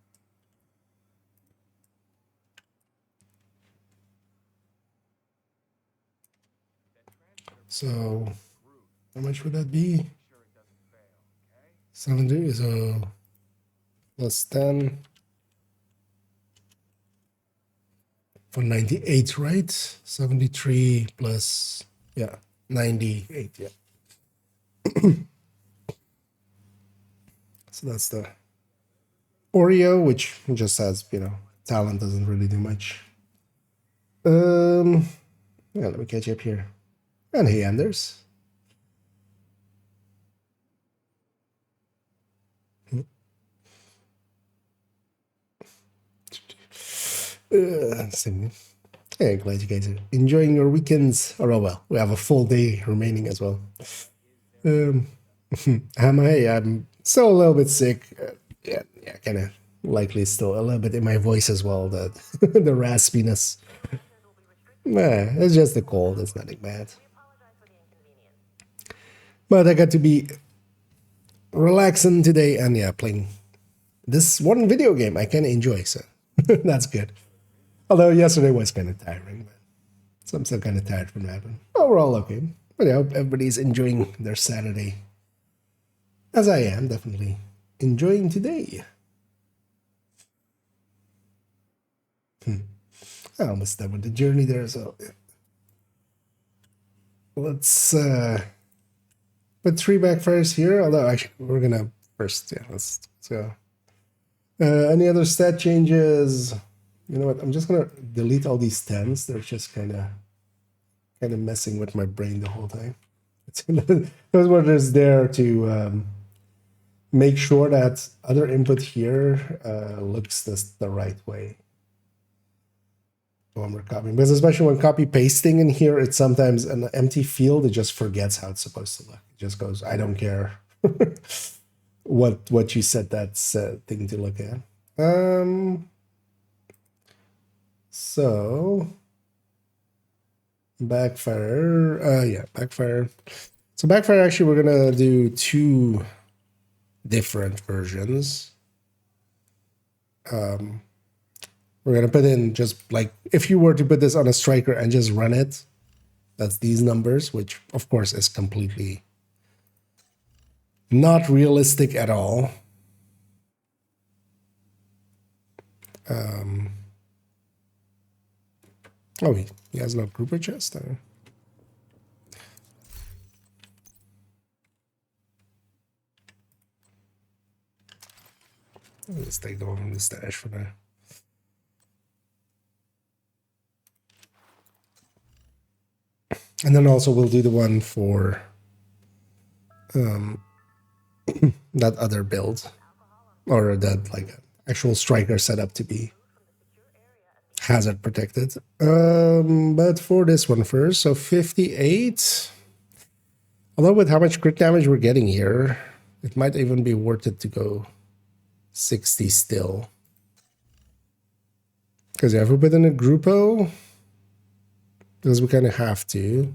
So, how much would that be? 70, so plus 10 for 98, right? 73 plus, yeah, 98, yeah. So that's the Oreo, which just has, talent doesn't really do much. Yeah, let me catch you up here. And hey, Anders. Hey, glad you guys are enjoying your weekends. Or, oh, well, we have a full day remaining as well. I'm still a little bit sick. Yeah, kind of likely still a little bit in my voice as well. The the raspiness. It's just the cold. It's nothing bad. But I got to be relaxing today and yeah, playing this one video game I kind of enjoy. So that's good. Although yesterday was kind of tiring. So I'm still kind of tired from that. But overall, okay. But I hope everybody's enjoying their Saturday. As I am, definitely enjoying today. I almost done with the journey there, so let's put 3 backfires here. Although actually, we're gonna first, yeah, let's go. Any other stat changes? You know what? I'm just gonna delete all these 10s. They're just kind of messing with my brain the whole time. Those what is there to make sure that other input here looks the right way when we're copying. Because especially when copy pasting in here, it's sometimes an empty field. It just forgets how it's supposed to look. It just goes, I don't care what you set that thing to look at. So backfire, yeah, backfire. So backfire, actually, we're gonna do 2 different versions. We're gonna put in just like if you were to put this on a striker and just run it, that's these numbers, which of course is completely not realistic at all. Oh, he has no grouper chest. Let's take the one from the stash for now. And then also we'll do the one for that other build, or that like actual striker setup to be hazard protected. But for this one first, so 58. Although with how much crit damage we're getting here, it might even be worth it to go 60 still. Because if we put in a Gruppo, because we kind of have to.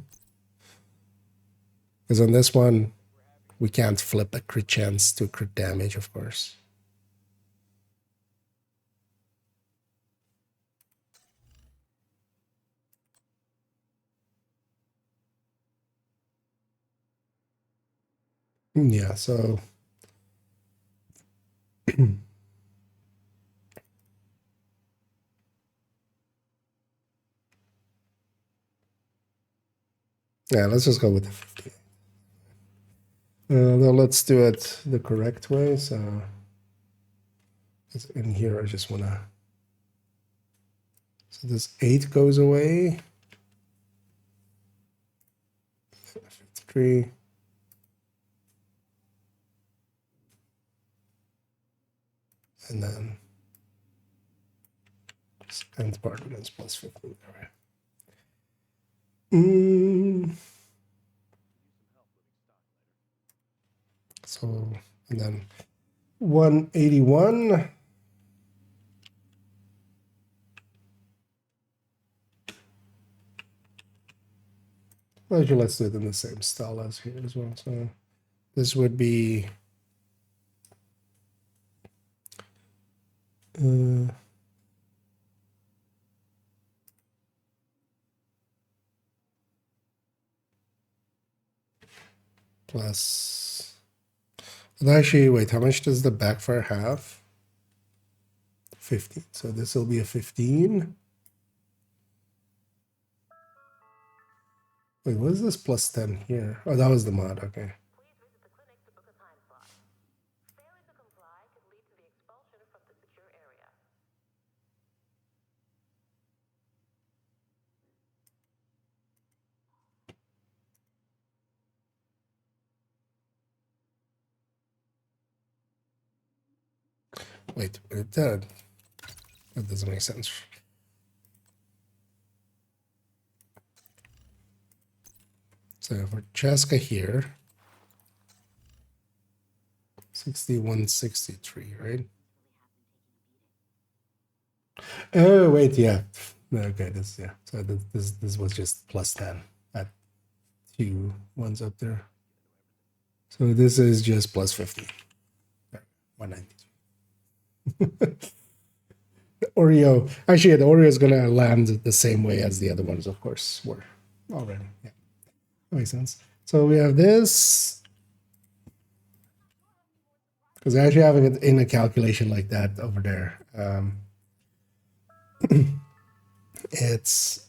Because on this one, we can't flip a crit chance to crit damage, of course. Yeah, so yeah, let's just go with the 50. Now let's do it the correct way. So in here, I just want to. So this 8 goes away. 53. And then nth part against plus 15. All right. So, and then 181. Well, actually, let's do it in the same style as here as well. So this would be plus. And actually, wait, how much does the backfire have? 15. So this will be a 15. Wait, what is this plus 10 here? Oh, that was the mod. Okay. Please visit the clinic to book a time slot. Failure to comply could lead to the expulsion from the secure area. Wait, that doesn't make sense. So for Chaska here, 6163, right? Oh wait, yeah. Okay, this yeah. So this was just plus 10 at 2 ones up there. So this is just plus 50. 192. Oreo. Actually, the Oreo is gonna land the same way as the other ones, of course, were already. Yeah. That makes sense. So we have this. Because actually having it in a calculation like that over there, it's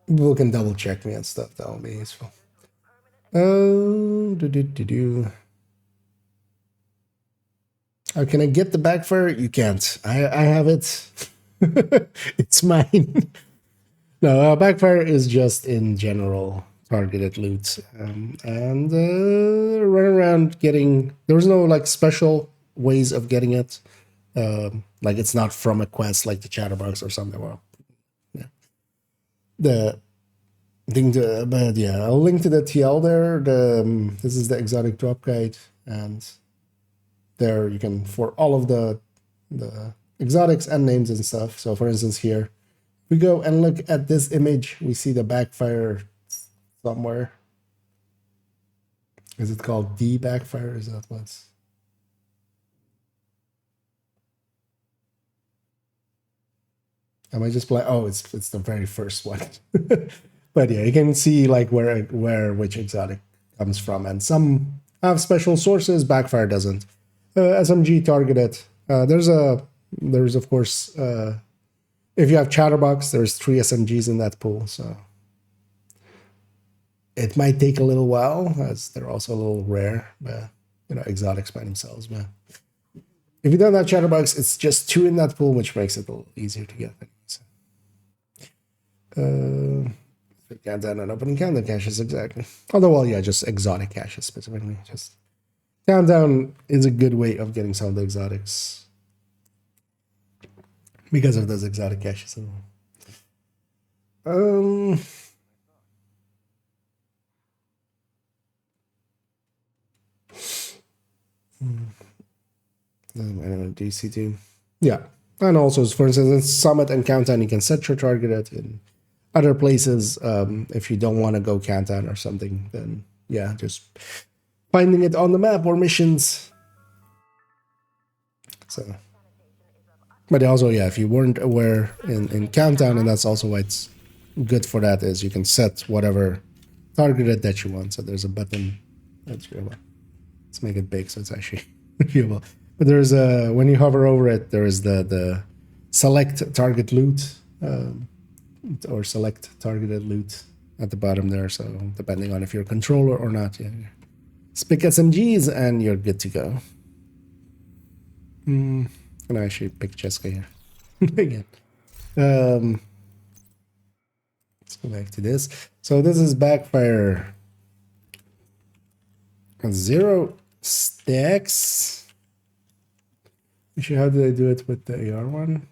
people can double check me and stuff. That'll be useful. Oh, how can I get the backfire? You can't. I have it. It's mine. No, backfire is just in general targeted loot, and run around getting. There's no like special ways of getting it. Like it's not from a quest like the Chatterbox or something. Well, yeah. The thing to, but yeah, I'll link to the TL there. This is the exotic drop guide, and there you can for all of the exotics and names and stuff. So for instance here, we go and look at this image, we see the backfire somewhere. Is it called the backfire? Is that what's am I just playing? Oh, it's the very first one. But yeah, you can see like where which exotic comes from, and some have special sources. Backfire doesn't. SMG targeted. There's a There's of course, if you have Chatterbox, there's 3 SMGs in that pool, so it might take a little while as they're also a little rare, but you know, exotics by themselves. But if you don't have Chatterbox, it's just 2 in that pool, which makes it a little easier to get. Countdown and opening countdown caches, exactly. Although, well, yeah, just exotic caches specifically. Just countdown is a good way of getting some of the exotics because of those exotic caches. I don't know, DC2. Yeah. And also, for instance, in Summit and Countdown, you can set your target at in other places. If you don't want to go Countdown or something, then yeah, just finding it on the map or missions. So, but also, yeah, if you weren't aware in Countdown, and that's also why it's good for that, is you can set whatever targeted that you want. So there's a button that's viewable. Let's make it big so it's actually viewable. But there's a, when you hover over it, there is the select target loot or select targeted loot at the bottom there. So depending on if you're a controller or not, yeah, just pick SMGs and you're good to go. And I actually pick Jessica here again. Let's go back to this. So this is backfire 0 stacks. Actually, how did I do it with the AR one?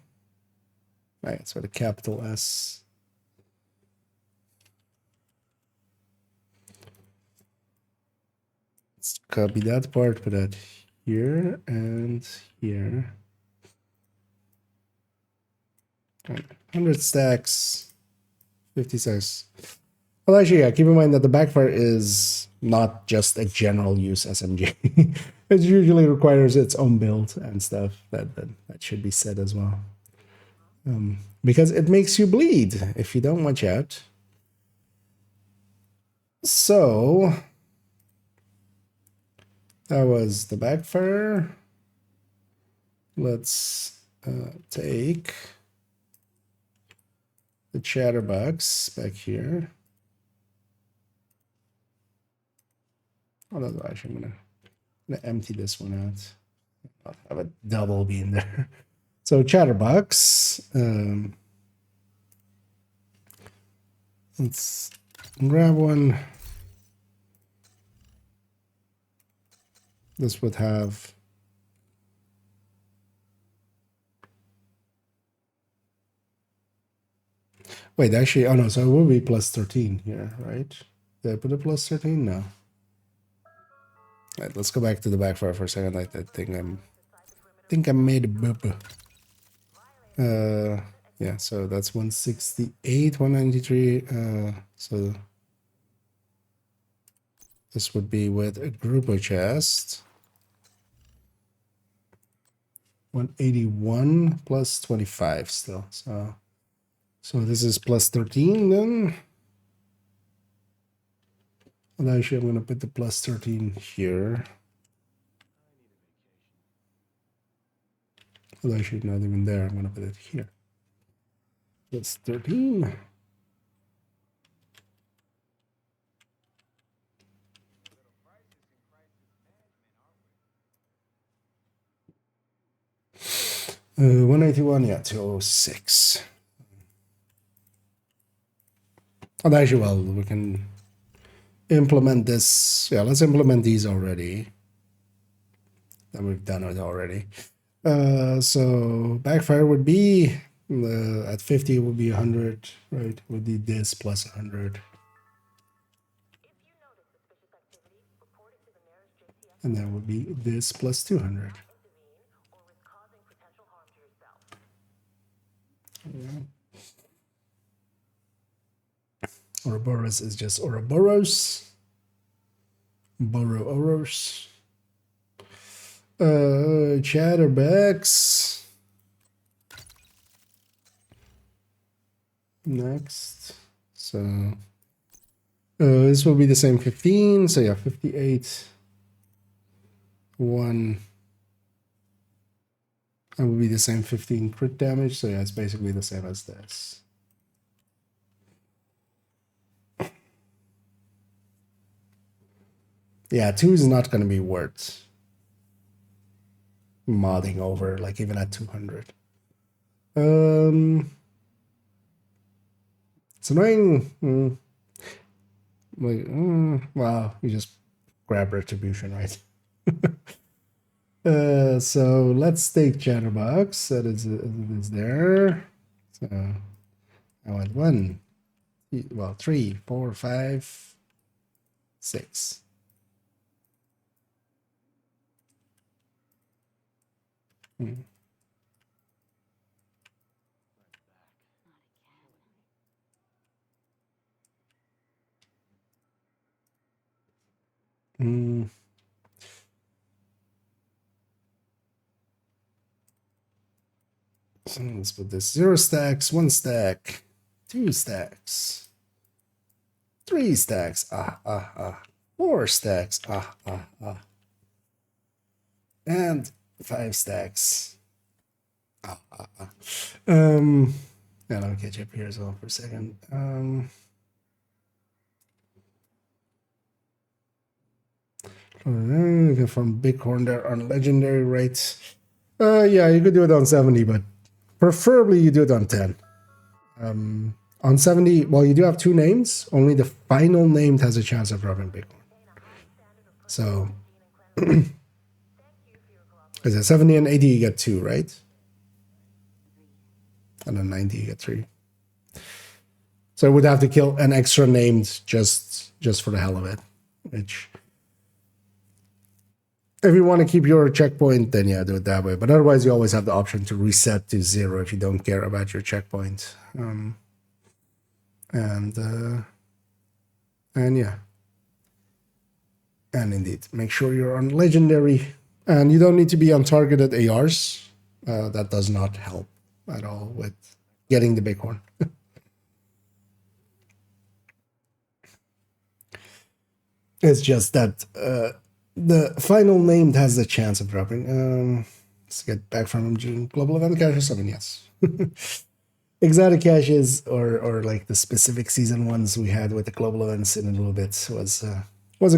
Right, so the capital S. Let's copy that part, put that here and here. 100 stacks, 50 stacks. Well, actually, yeah, keep in mind that the backfire is not just a general use SMG. It usually requires its own build and stuff. That should be said as well. Because it makes you bleed if you don't watch out. So that was the backfire. Let's take the Chatterbox back here. Oh, no, actually, I'm gonna empty this one out. I'll have a double beam there. So Chatterbox. Let's grab one. This would have wait, actually, oh no, so it will be plus 13 here, right? Did I put a plus 13? No. All right, let's go back to the backfire for a second. I think I made a boop. Yeah, so that's 168, 193. So this would be with a Grupo chest. 181 plus 25 still. So this is plus 13 then. And actually, I'm going to put the plus 13 here. Well, actually, not even there. I'm going to put it here. Plus 13. Uh, 191, yeah, 206. And actually, well, we can implement this. Yeah, let's implement these already. And we've done it already. So backfire would be at 50 it would be 100, right? It would be this plus 100. And that would be this plus 200. Yeah. Ouroboros is just Ouroboros. Boro-Oros. Chatterbacks. Next. So this will be the same 15. So yeah, 58. 1. That would be the same 15 crit damage, so yeah, it's basically the same as this. Yeah, 2 is not going to be worth modding over, like even at 200. It's annoying. Wow, you just grab retribution, right? So let's take Chatterbox. That is there. So I want 1, well, 3, 4, 5, 6. Mm. So let's put this 0 stacks, 1 stack, 2 stacks, 3 stacks, 4 stacks, and 5 stacks. Yeah, let me catch up here as well for a second. From Bighorn there on legendary rates. Yeah, you could do it on 70, but preferably you do it on 10. On 70, well, you do have 2 names. Only the final named has a chance of dropping Bighorn. So, is it 70 and 80 you get 2, right? And then 90 you get 3. So I would have to kill an extra named just for the hell of it. Which, if you want to keep your checkpoint, then yeah, do it that way. But otherwise, you always have the option to reset to 0 if you don't care about your checkpoint. And yeah. And indeed, make sure you're on legendary. And you don't need to be on targeted ARs. That does not help at all with getting the Bighorn. It's just that the final named has the chance of dropping. Let's get back from global event caches. I mean, yes. Exotic caches or like the specific season ones we had with the global events in a little bit was a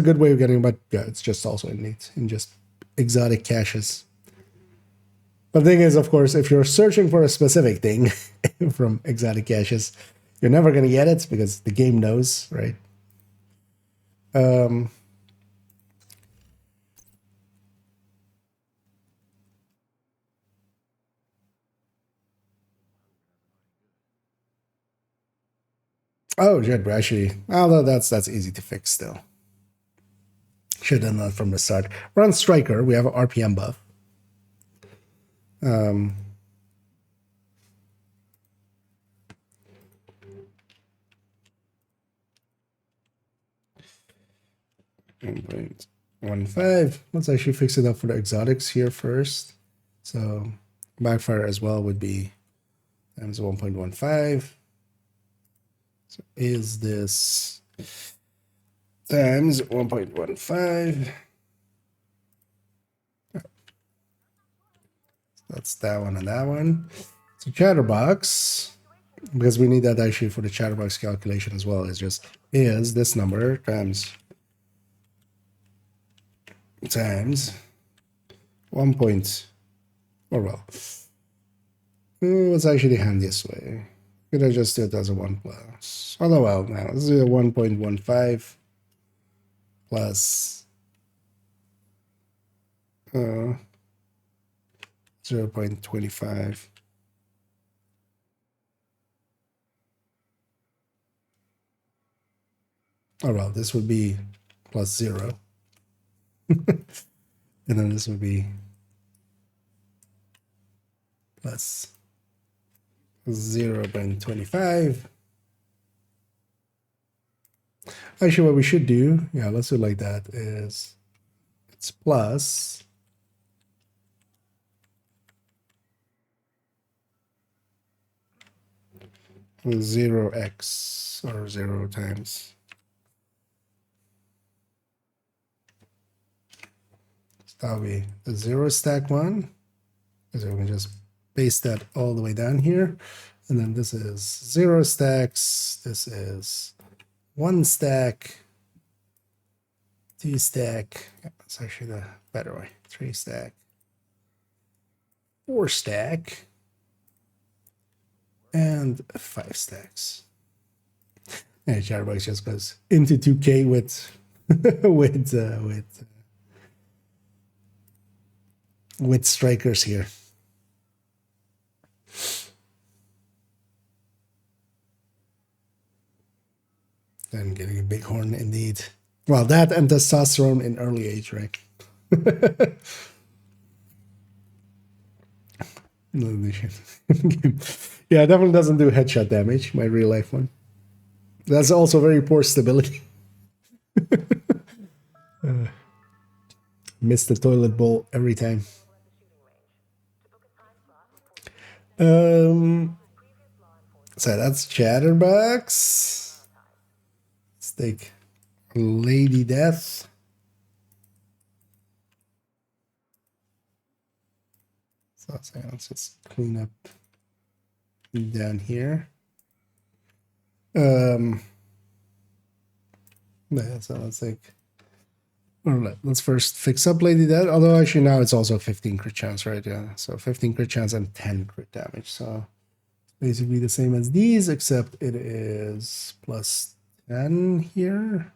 good way of getting, but yeah, it's just also in just exotic caches. But the thing is, of course, if you're searching for a specific thing from exotic caches, you're never going to get it because the game knows, right? Oh, shit, actually, although that's easy to fix still. Should have done that from the start. We're on Striker. We have an RPM buff. .15. Let's actually fix it up for the exotics here first. So backfire as well would be times 1.15. So is this times 1.15? That's that one and that one. So Chatterbox, because we need that actually for the Chatterbox calculation as well, is this number times 1 point, or well, let's actually hand this way. Could I just do it as a 1 plus? Although, well, now this is a 1.15 plus 0.25. Oh, well, this would be plus 0. And then this would be plus 0.25. Actually, what we should do, yeah, let's do it like that, is it's plus 0x or 0 times. So that'll be the 0 stack one So we can just paste that all the way down here. And then this is 0 stacks. This is 1 stack. 2 stack. Yeah, that's actually the better way. 3 stack. 4 stack. And 5 stacks. And Chatterbox just goes into 2K with with strikers here. And getting a big horn indeed. Well, that and testosterone in early age, right? Yeah, it definitely doesn't do headshot damage, my real life one. That's also very poor stability. Miss the toilet bowl every time. So that's Chatterbox. Let's take Lady Death. So let's just clean up down here. Yeah, so let's take. Let's first fix up Lady Death. Although actually now it's also 15 crit chance, right? Yeah, so 15 crit chance and 10 crit damage. So basically the same as these, except it is plus 10 here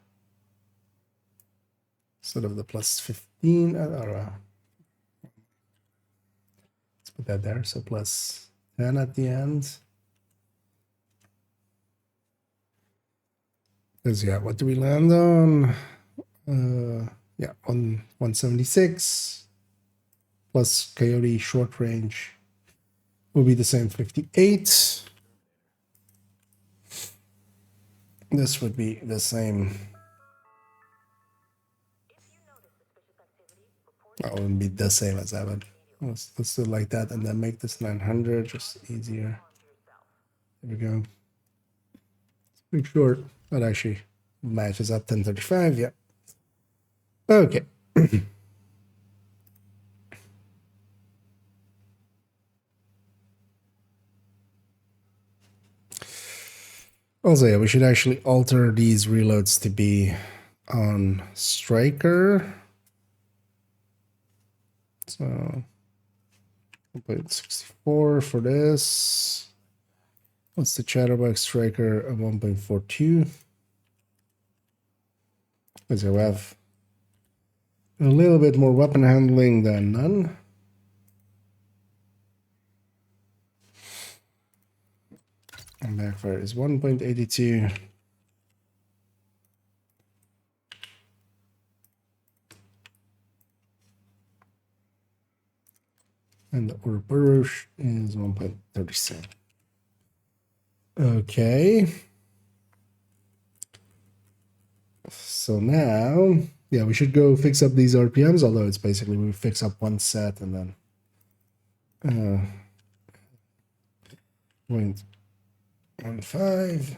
instead of the plus 15. I don't know. Let's put that there. So plus 10 at the end. Because yeah, what do we land on? Yeah, 176 plus Coyote short range will be the same 58. This would be the same. That wouldn't be the same as that, but let's do it like that and then make this 900 just easier. There we go. Make sure that actually matches up 1035. Yeah. Okay. Also, yeah, we should actually alter these reloads to be on Striker. So, 1.64 for this. What's the Chatterbox Striker of 1.42? Because we have a little bit more weapon handling than none. And backfire is 1.82. And the Ouroboros is 1.37. Okay. So now, yeah, we should go fix up these RPMs, although it's basically we fix up one set and then 0.15.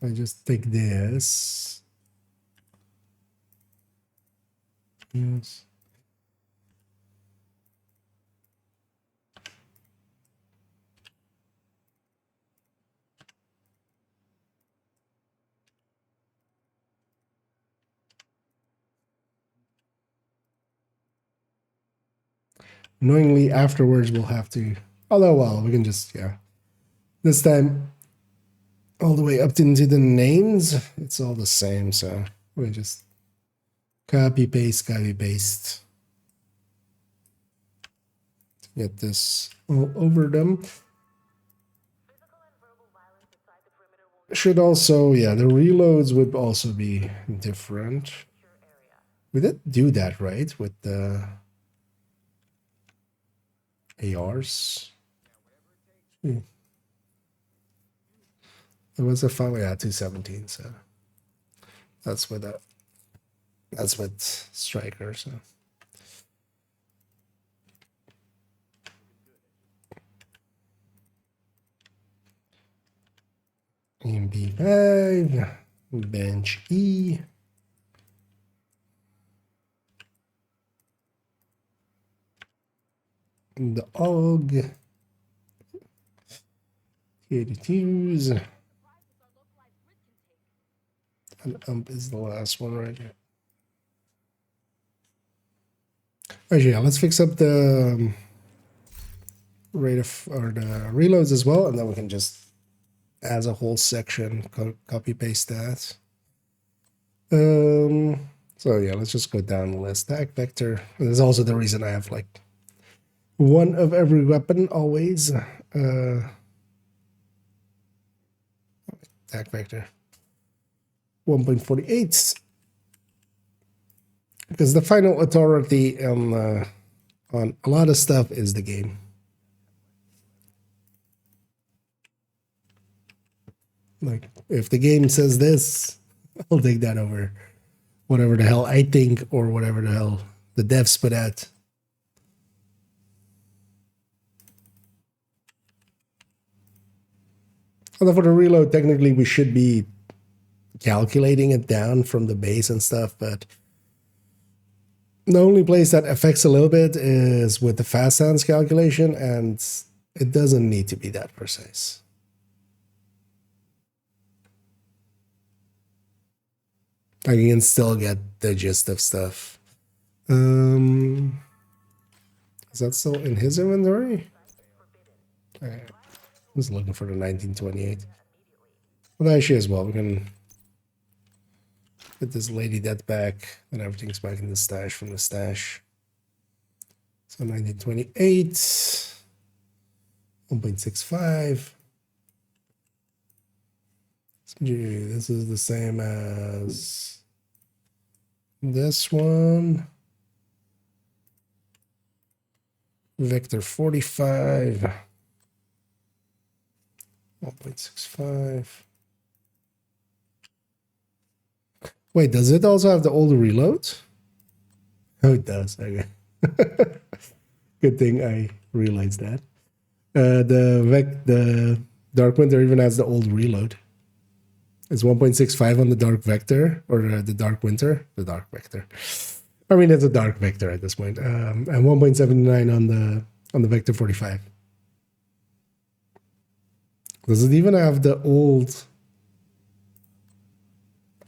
I just take this. Yes. Knowingly afterwards we'll have to, although well, we can just, yeah. This time all the way up into the names, it's all the same, so we just copy paste. Get this all over them. Should also, yeah, the reloads would also be different. We did do that, right, with the ARs. It was a fun, yeah, 217, so that's with that. That's with Striker, so. MP5, bench E. the AUG, T82s, and UMP is the last one right here. Actually, yeah, let's fix up the rate of or the reloads as well, and then we can just as a whole section copy paste that. So yeah, let's just go down the list. Tag vector. There's also the reason I have like one of every weapon always. Tag vector 1.48, because the final authority on a lot of stuff is the game. Like if the game says this, I'll take that over whatever the hell I think or whatever the hell the devs put out. Although for the reload, technically we should be calculating it down from the base and stuff, but the only place that affects a little bit is with the fast sounds calculation, and it doesn't need to be that precise. I can still get the gist of stuff. Is that still in his inventory? Okay. I was looking for the 1928. Well, actually as well, we can put this lady that back, and everything's back in the stash from the stash. So 1928, 1.65. This is the same as this one. Vector 45. 1.65. Wait, does it also have the older reload? Oh, it does. Okay. Good thing I realized that. The Dark Winter even has the old reload. It's 1.65 on the Dark Vector, or the Dark Winter. The Dark Vector. I mean, it's a Dark Vector at this point. And 1.79 on the Vector 45. Does it even have the old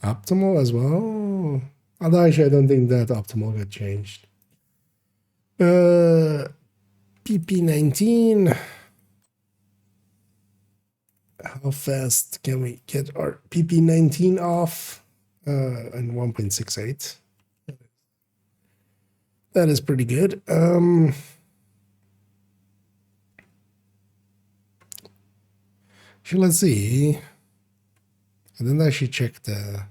optimal as well? Although actually I don't think that optimal got changed. PP19. How fast can we get our PP19 off? And 1.68. That is pretty good. Let's see. I didn't actually check the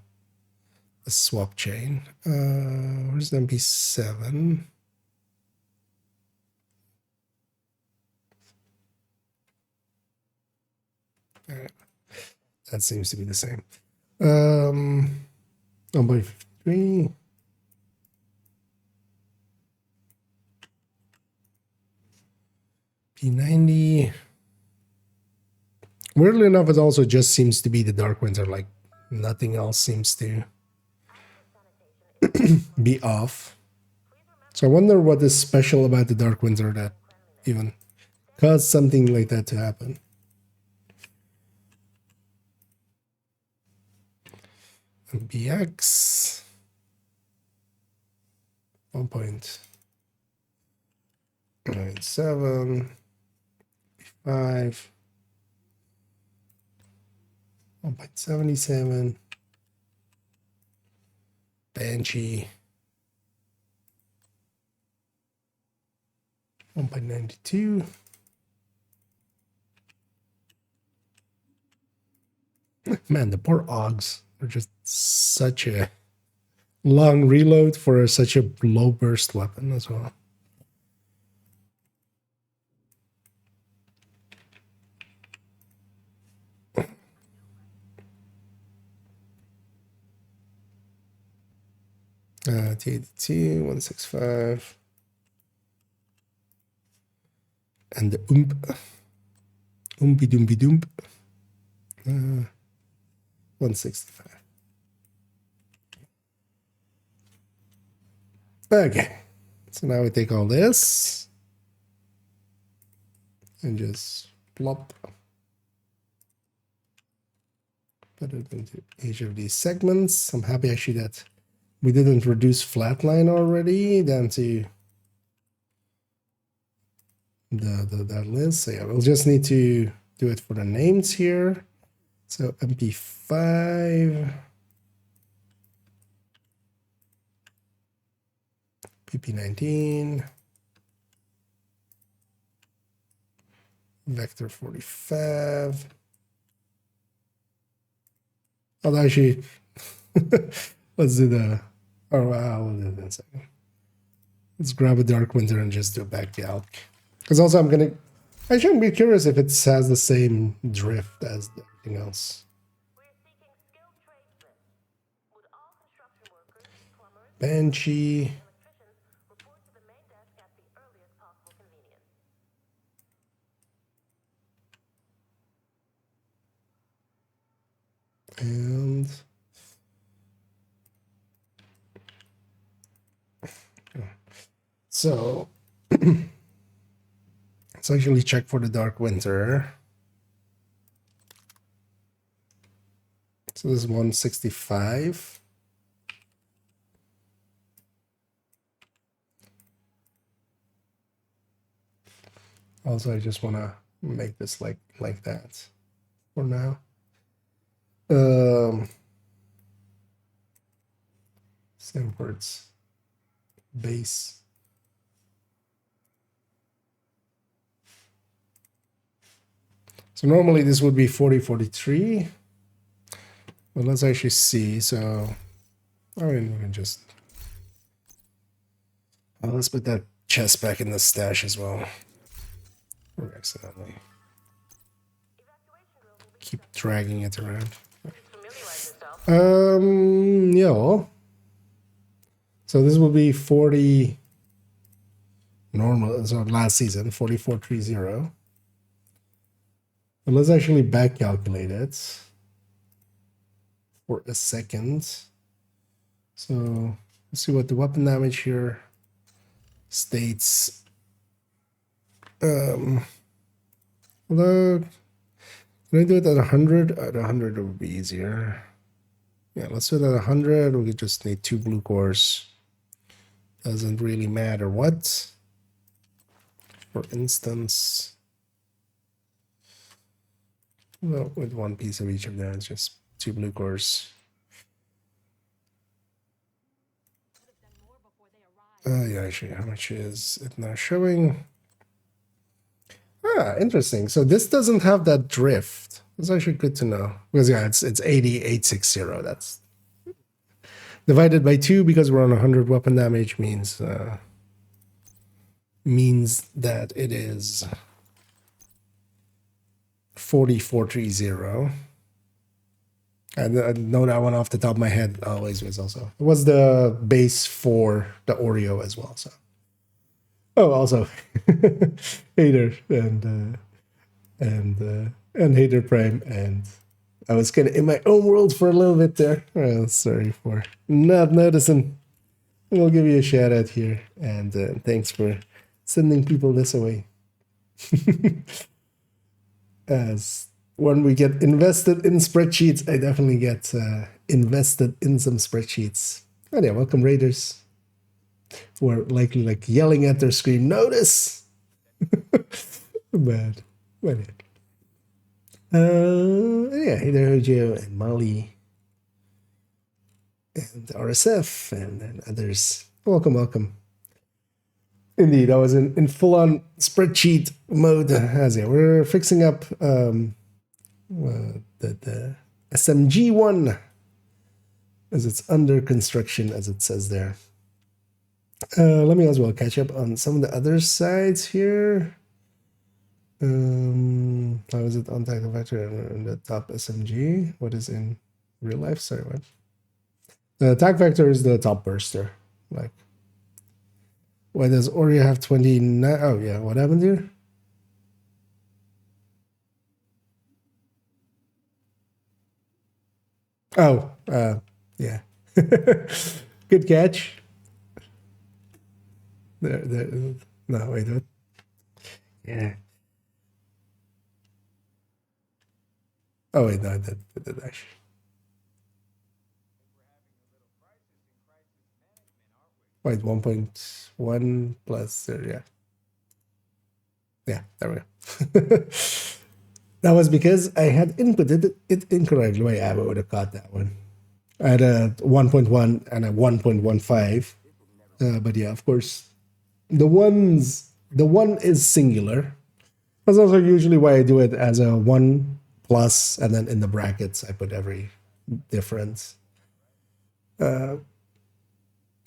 swap chain. Where's the MP7? That seems to be the same. 1.53. P90. Weirdly enough, it also just seems to be the Dark Winter, like nothing else seems to be off. So I wonder what is special about the Dark Winter that even caused something like that to happen. BX 1.97 5 1.77 Banshee 1.92 Man, the poor Augs are just such a long reload for such a low burst weapon as well. T82, 165. And the Oompy Doompy Doomp. 165. Okay. So now we take all this. and just plop. Put it into each of these segments. I'm happy actually that we didn't reduce flatline already down to that list. So yeah, we'll just need to do it for the names here. So MP5, PP19, Vector 45. Oh, actually, let's do the. Oh, wow, we'll do it in a second. Let's grab a Dark Winter and just do a back calc. Because also, I'm gonna. Actually, I'm be curious if it has the same drift as everything else. We're seeking skilled tradesmen. Would all construction workers, plumbers, Banshee. electricians report to the main desk at the earliest possible convenience? And so let's actually check for the Dark Winter. So this is 165. Also, I just want to make this like that for now. Same for its base. So normally this would be 4043. Well, let's actually see. So I mean, we can just let's put that chest back in the stash as well. Or accidentally keep dragging it around. Yeah. So this will be 40 normal. So last season 4430. But let's actually back calculate it for a second. So let's see what the weapon damage here states. Although, can I do it at 100? At 100 it would be easier. Yeah, let's do it at 100. We could just need 2 blue cores. Doesn't really matter what. For instance, well, with 1 piece of each of them, it's just 2 blue cores. Yeah, actually, how much is it now showing? Ah, interesting. So this doesn't have that drift. It's actually good to know. Because yeah, it's 80860. That's divided by 2 because we're on 100 weapon damage means that it is 4430. And I know that one off the top of my head always was also. It was the base for the Oreo as well. So, oh, also Hater and Hater Prime, and I was kind of in my own world for a little bit there. Well, sorry for not noticing. We'll give you a shout out here, and thanks for sending people this away. As when we get invested in spreadsheets, I definitely get invested in some spreadsheets. And yeah, welcome Raiders, who are likely like yelling at their screen, notice! Bad. Well, yeah, hey there, Hojo and Molly and RSF and others. Welcome, welcome. Indeed, I was in full-on spreadsheet mode. As yeah, we're fixing up the SMG one as it's under construction, as it says there. Let me as well catch up on some of the other sides here. How is it on Tactical Factory in the top SMG? What is in real life? Sorry, what? The attack vector is the top burster. Like, why does Oreo have 29? Oh yeah, what happened here? Oh, yeah. Good catch. There. No, wait, what? Yeah. Oh wait, no, I did actually. Wait, 1.1 plus, yeah. Yeah, there we go. That was because I had inputted it incorrectly. Wait, I would have caught that one. I had a 1.1 and a 1.15. But yeah, of course, the one is singular. That's also usually why I do it as a 1 plus, and then in the brackets I put every difference,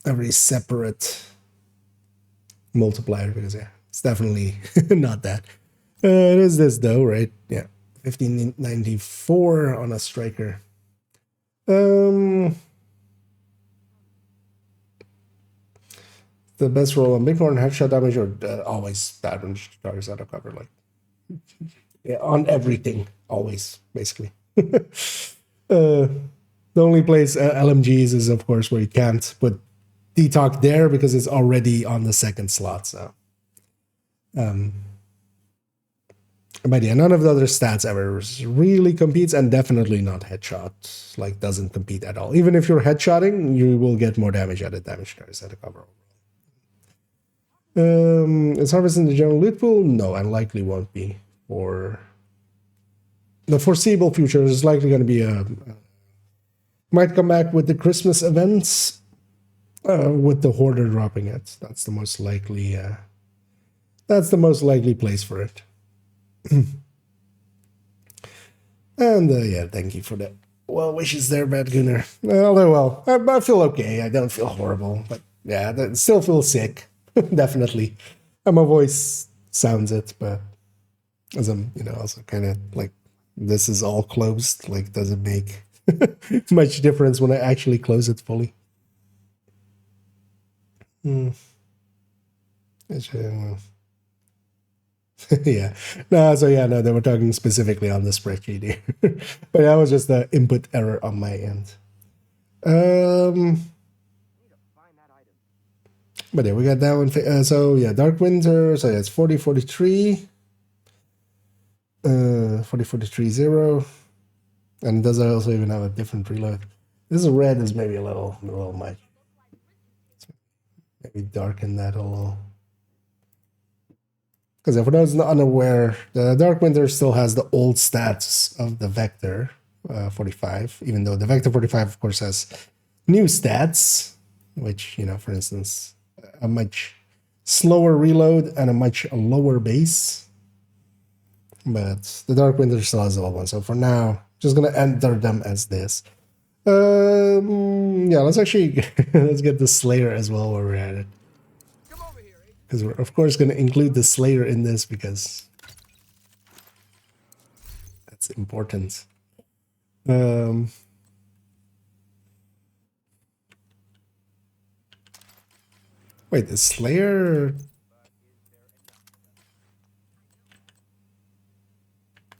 every separate multiplier, because yeah, it's definitely not that. It is this though, right? Yeah, 1594 on a striker. The best roll on Bighorn, headshot damage, or always bad when targets out of cover, like yeah, on everything, always basically. The only place LMGs is of course where you can't put detox there because it's already on the second slot. So, but yeah, none of the other stats ever really competes, and definitely not headshot. Like doesn't compete at all. Even if you're headshotting, you will get more damage at a damage carries at a cover. Is harvesting the general loot pool? No, and likely won't be for the foreseeable future. Is likely going to be a might come back with the Christmas events, with the hoarder dropping it. That's the most likely. That's the most likely place for it. And yeah, thank you for that. Well wishes there, Bad Gunner. Although, well, I feel okay. I don't feel horrible, but yeah, I still feel sick. Definitely. And my voice sounds it, but as I'm, also kind of like, this is all closed. Like, doesn't make much difference when I actually close it fully. Yeah. No, so yeah, no, they were talking specifically on the spreadsheet here. But that was just the input error on my end. But yeah, we got that one. So yeah, Dark Winter. So yeah, it's 4043. 4043 0. And does it also even have a different reload? This red is maybe a little much. Maybe darken that a little. Because for those unaware, the Dark Winter still has the old stats of the Vector 45, even though the Vector 45, of course, has new stats, which, for instance, a much slower reload and a much lower base. But the Dark Winter still has the old one. So for now, just going to enter them as this. Yeah, let's actually let's get the Slayer as well while we're at it. Because we're, of course, going to include the Slayer in this because that's important. Wait, the Slayer...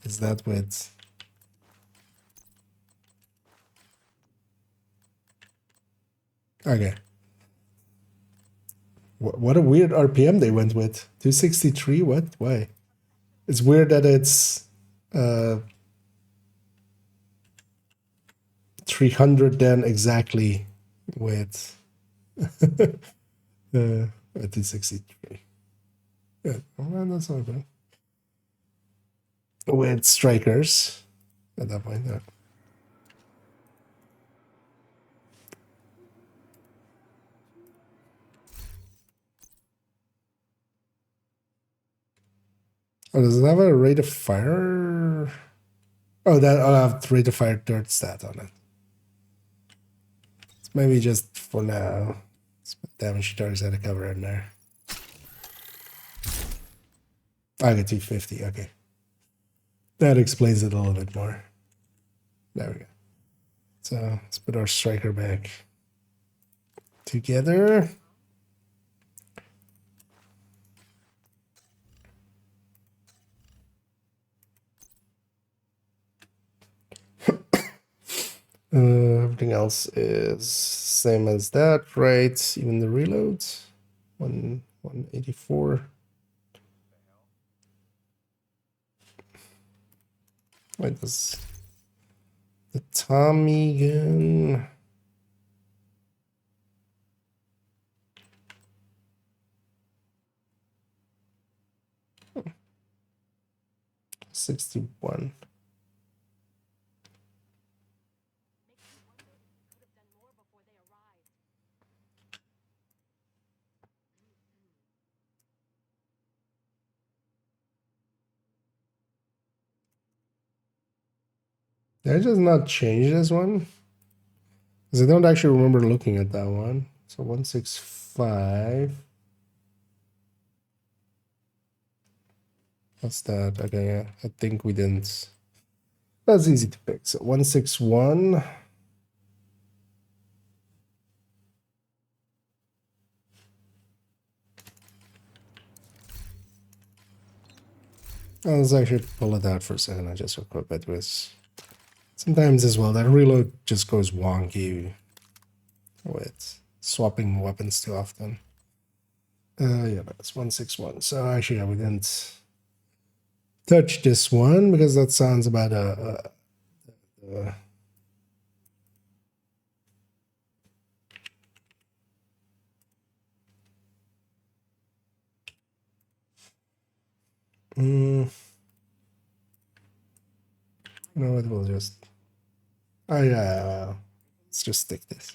Is that with... Okay. What a weird RPM they went with. 263, what? Why? It's weird that it's 300 then exactly with 263. Yeah, well, that's not bad. With strikers at that point. Yeah. Oh, does it have a rate of fire? Oh, that I'll have rate of fire third stat on it. So maybe just for now. Let's put damage targets at a cover in there. I get 250. Okay, that explains it a little bit more. There we go. So let's put our striker back together. Everything else is same as that, right? Even the reloads. 184. Wait, this The Tommy gun. $61. Did I just not change this one? Because I don't actually remember looking at that one. So 165. What's that? Okay, yeah. I think we didn't. That's easy to pick. So 161. Let's actually pull it out for a second. I just equip it with. Sometimes as well, that reload just goes wonky with swapping weapons too often. Yeah, that's 161. So actually, yeah, we didn't touch this one because that sounds about you know what? We'll just. Oh yeah, let's just stick this.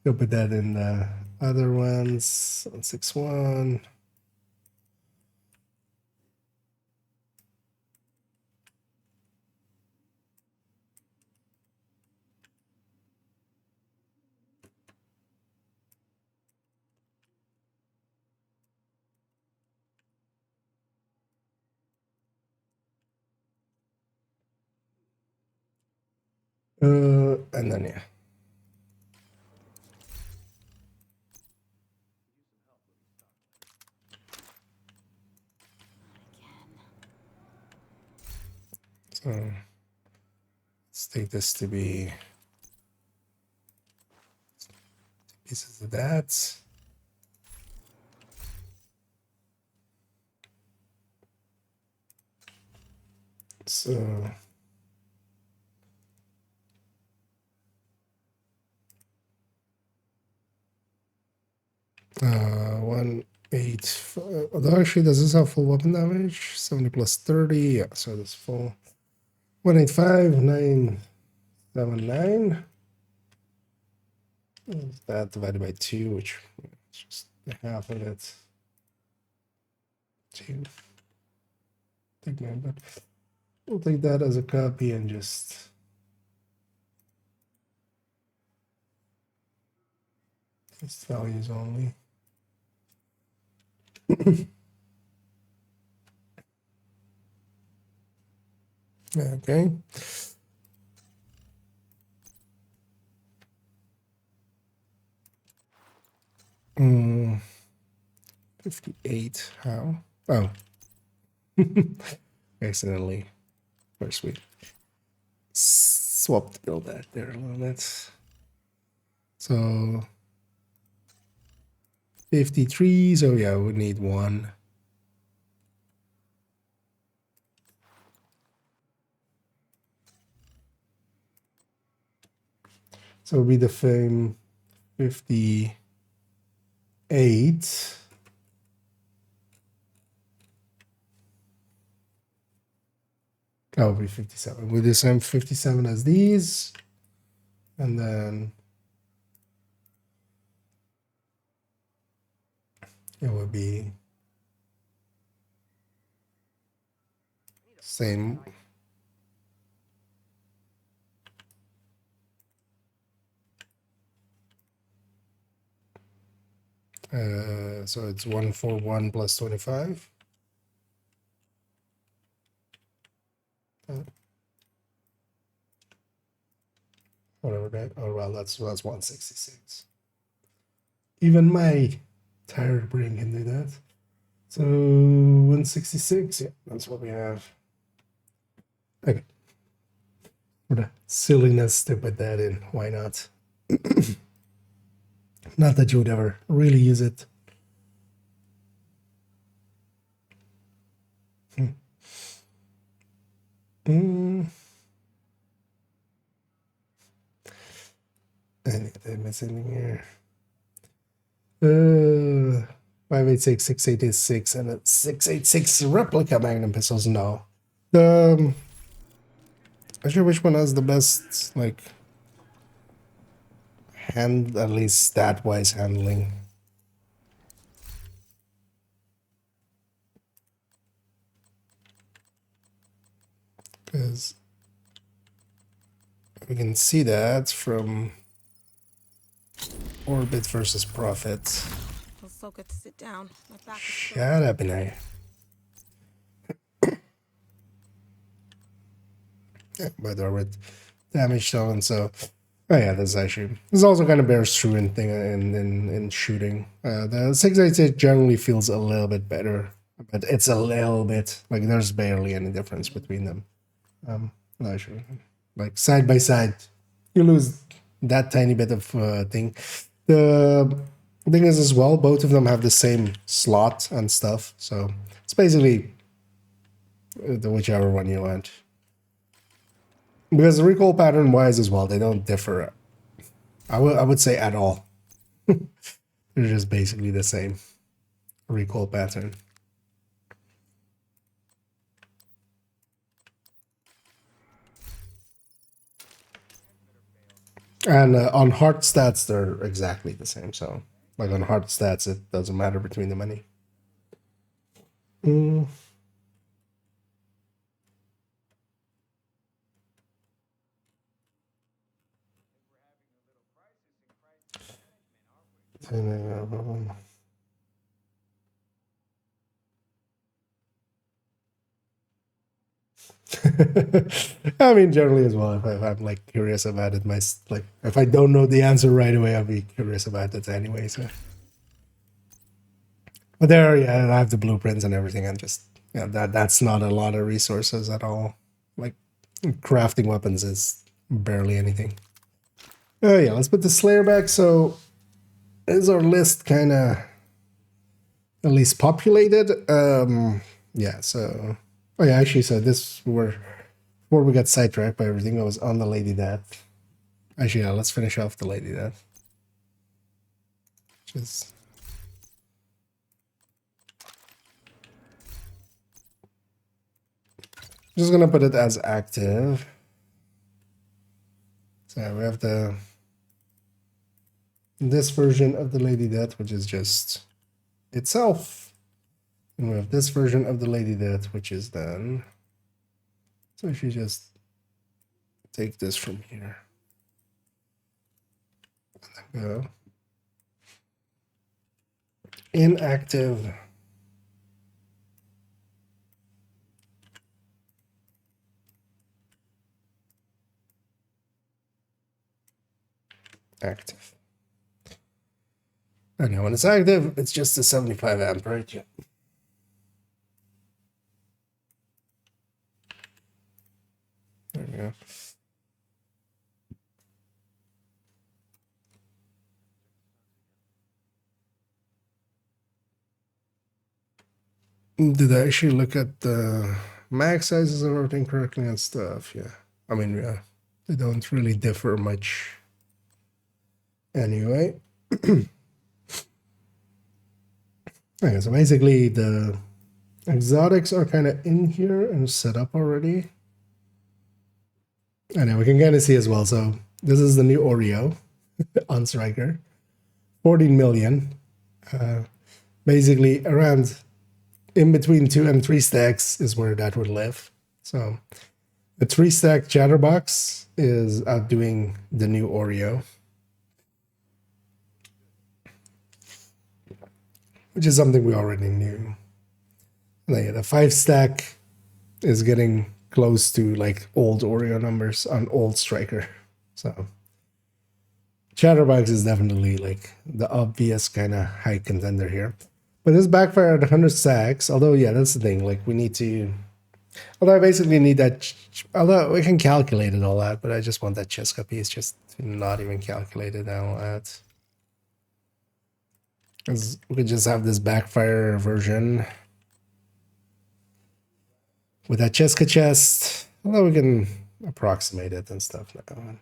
Go put that in the other ones. 161. And then yeah. So let's take this to be pieces of that. So uh 185. Although actually, does this have full weapon damage? 70 plus 30. Yeah, so this full 185, 979. That divided by 2, which is just half of it. 2. Take mine, but we'll take that as a copy and just its values only. Okay. Mm, 58. How? Oh. Accidentally. First we swapped all that there a little bit. So 53. So yeah, we need 1. So it'll be the same 58. That will be 57. We'll do the same 57 as these. And then it will be same. So it's 141 plus 25. Whatever that. Oh well, that's 166. Even my tired brain can do that. So 166. Yeah, that's what we have. Okay. For the silliness to put that in, why not? Not that you would ever really use it. Anything missing here? 586, 686, and a 686 replica magnum pistols. No. I sure which one has the best, like, at least stat-wise handling. Because we can see that from Orbit versus Profit. Feels so good to sit down. My back is sore. Shut up, Inai. Yeah, but Orbit damage done, so oh yeah, this also kind of bears true in shooting. The 686 generally feels a little bit better, but it's a little bit like there's barely any difference between them. No, sure. Like side by side, you lose that tiny bit of thing. The thing is as well, both of them have the same slot and stuff, so it's basically the whichever one you want. Because the recoil pattern wise as well, they don't differ. I would say at all. They're just basically the same recoil pattern. And on heart stats, they're exactly the same. So, like on heart stats, it doesn't matter between them any. I mean, generally as well. If I'm like curious about it, like if I don't know the answer right away, I'll be curious about it anyway. So, but there, yeah, I have the blueprints and everything, and just yeah, that's not a lot of resources at all. Like crafting weapons is barely anything. Oh yeah, let's put the Slayer back. So, is our list kind of at least populated? Yeah. So. Oh yeah, actually, so before we got sidetracked by everything, I was on the Lady Death. Actually, yeah, let's finish off the Lady Death. Just gonna put it as active. So we have this version of the Lady Death, which is just itself. And we have this version of the Lady Death, which is done. So if you just take this from here. And then go. Inactive. Active. And now when it's active, it's just a 75 amp, right? Yeah. There we go. Did I actually look at the mag sizes and everything correctly and stuff? Yeah. I mean, yeah, they don't really differ much. Anyway. Okay, so basically the exotics are kind of in here and set up already. I know we can kind of see as well. So this is the new Oreo on Striker, 14 million. Basically around in between 2 and 3 stacks is where that would live. So the 3-stack Chatterbox is outdoing the new Oreo, which is something we already knew. And then, yeah, the 5-stack is getting close to like old Oreo numbers on old Striker. So Chatterbox is definitely like the obvious kind of high contender here. But this backfire at 100 stacks, although yeah, that's the thing. Like we need to, although I basically need that, although we can calculate it all out, but I just want that Cheska piece just not even calculated all out. Because we could just have this backfire version with that Cheska chest, although we can approximate it and stuff now.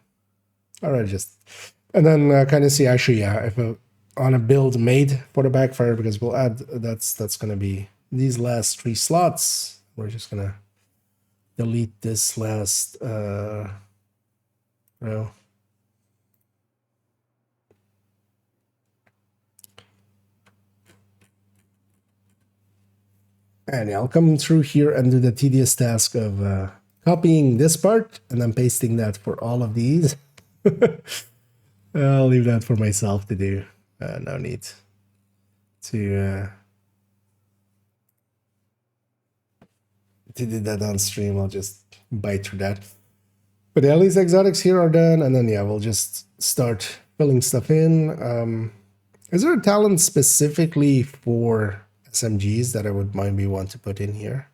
Alright, just and then kind of see actually, yeah, if on a build made for the backfire, because we'll add that's gonna be these last 3 slots. We're just gonna delete this last row. And yeah, I'll come through here and do the tedious task of copying this part and then pasting that for all of these. I'll leave that for myself to do. No need to do that on stream. I'll just bite through that. But yeah, at least exotics here are done, and then yeah, we'll just start filling stuff in. Is there a talent specifically for SMGs that I would maybe want to put in here?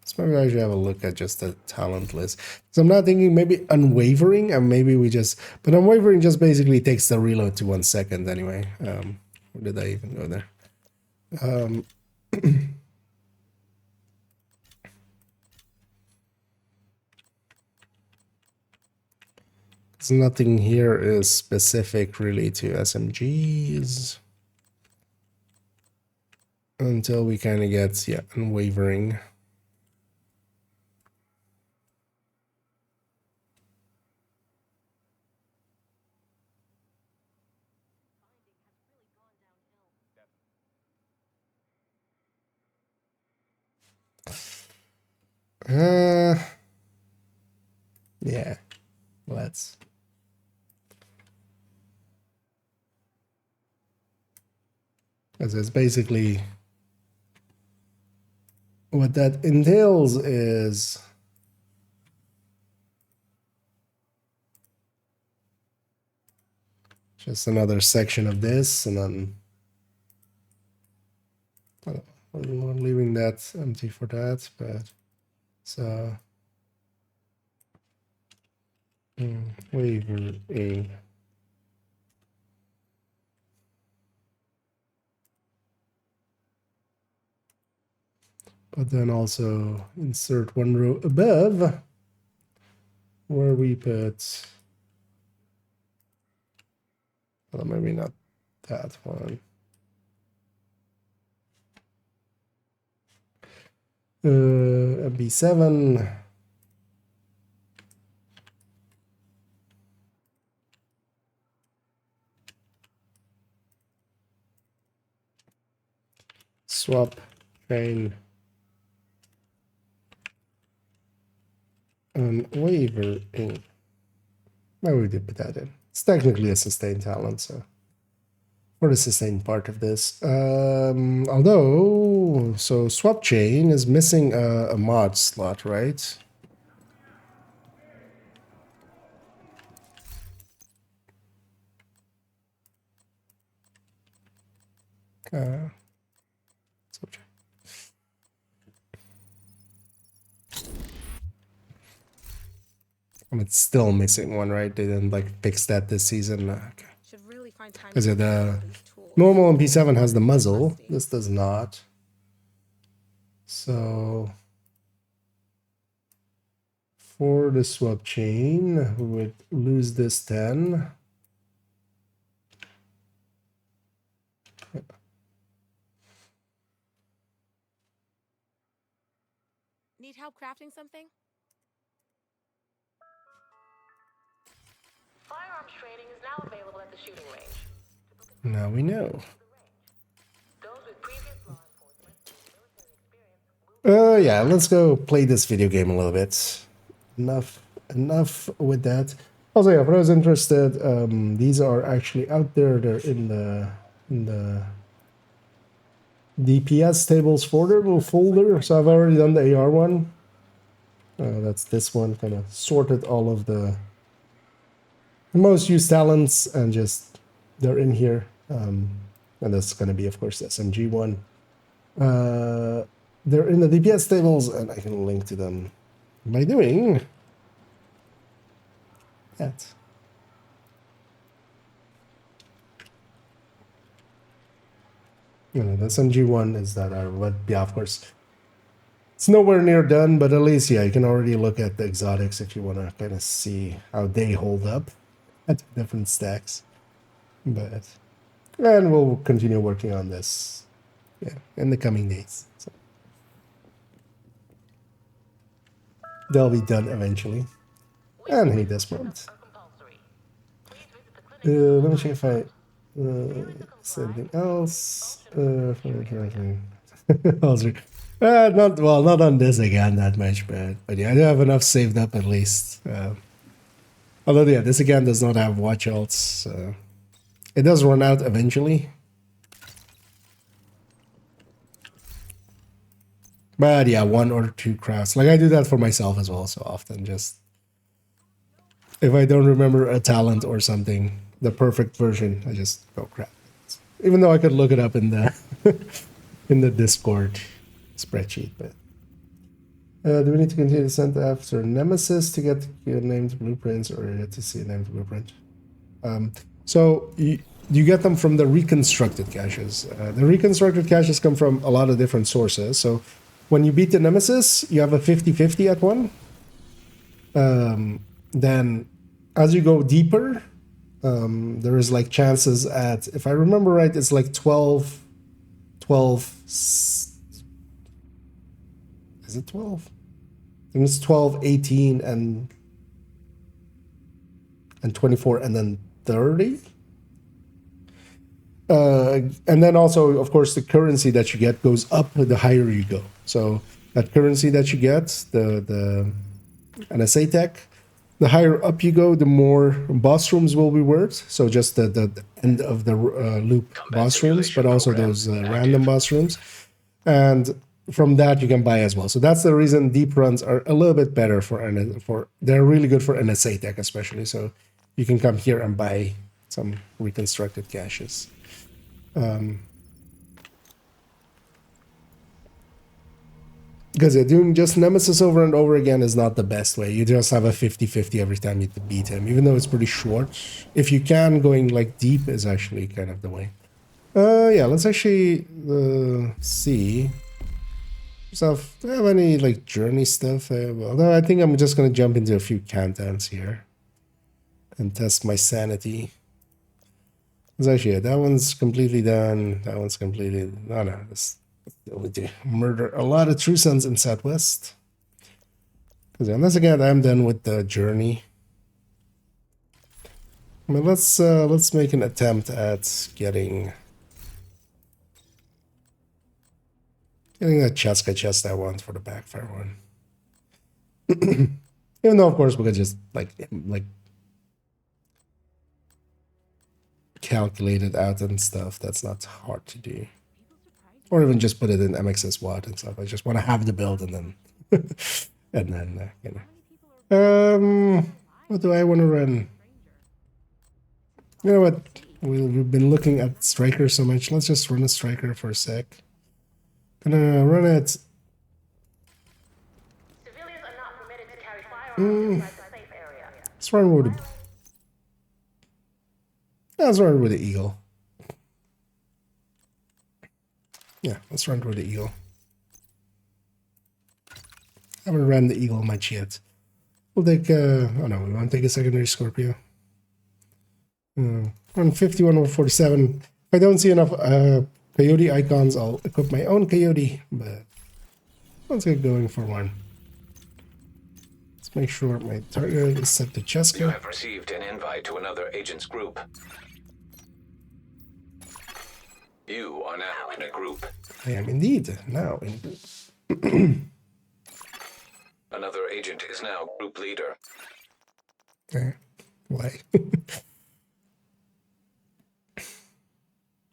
So maybe I should have a look at just the talent list. So I'm not thinking maybe unwavering, and maybe we just, but unwavering just basically takes the reload to 1 second anyway. Where did I even go there? So nothing here is specific really to SMGs until we kind of get, yeah, unwavering. Yeah, let's. As it's basically what that entails is just another section of this, and then we're leaving that empty for that, but so waiver A. But then also insert 1 row above where we put, well, maybe not that one. MB7. Swap chain and waiver in. Why would we put that in? It's technically a sustained talent, so for the sustained part of this. Although, so swap chain is missing a mod slot, right? Swap chain. It's still missing one, right? They didn't like fix that this season. Okay. Should really find time Is to it get all these tools. normal MP7 has the muzzle? This does not. So for the swap chain, we would lose this 10. Need help crafting something? Firearms training is now available at the shooting range. Now we know. Those with previous law enforcement and military experience will Yeah, let's go play this video game a little bit. Enough with that. Also, yeah, for those interested, these are actually out there. They're in the DPS tables folder, little folder. So I've already done the AR one. That's this one. Kind of sorted all of the most used talents and just they're in here. And that's going to be, of course, the SMG one. They're in the DPS tables, and I can link to them by doing that. You know, the SMG one is that our web, yeah, of course. It's nowhere near done, but at least, yeah, you can already look at the exotics if you want to kind of see how they hold up at different stacks. But, and we'll continue working on this, yeah, in the coming days. So they'll be done eventually. And hey, this month. Let me check if I something else. Not on this again that much, but yeah, I do have enough saved up at least. Although yeah, this again does not have watch alts. It does run out eventually. But yeah, 1 or 2 crafts. Like I do that for myself as well so often. Just if I don't remember a talent or something, the perfect version, I just go crap. Even though I could look it up in the in the Discord spreadsheet, but do we need to continue to send after Nemesis to get named blueprints, or yet to see a named blueprint? So you get them from the reconstructed caches. The reconstructed caches come from a lot of different sources. So when you beat the Nemesis, you have a 50-50 at one. Then as you go deeper, there is like chances at, if I remember right, it's like 12, is it 12? I think it's 12, 18, and 24, and then 30. And then also, of course, the currency that you get goes up the higher you go. So that currency that you get, the NSA tech, the higher up you go, the more boss rooms will be worth. So just the end of the loop boss rooms, but also those random boss rooms. And from that you can buy as well. So that's the reason deep runs are a little bit better they're really good for NSA tech especially. So you can come here and buy some reconstructed caches. Because doing just Nemesis over and over again is not the best way. You just have a 50-50 every time you beat him, even though it's pretty short. If you can, going like deep is actually kind of the way. Yeah, let's actually see. So, do I have any like journey stuff? Well, no, I think I'm just gonna jump into a few countdowns here and test my sanity. It's actually, yeah, that one's completely done. That one's completely. No, this. We do murder a lot of True Sons in Southwest. Because unless again I'm done with the journey. I mean, let's make an attempt at getting that chest I want for the backfire one. Even though of course we could just like calculate it out and stuff. That's not hard to do. Or even just put it in MXS WAD and stuff. I just want to have the build and then, you know. What do I want to run? You know what? We've been looking at Striker so much. Let's just run a Striker for a sec. Gonna run it. Civilians are not permitted to carry firearms inside the safe area. Let's run with the. Let's run with the Eagle. Yeah, let's run with the Eagle. I haven't ran the Eagle much yet. We'll take, oh no, we want to take a secondary Scorpio. On 51 or 47. If I don't see enough Coyote icons, I'll equip my own Coyote, but let's get going for one. Let's make sure my target is set to You Cheska. have received an invite to another agent's group. You are now in a group. I am indeed now in group. Another agent is now group leader. Why?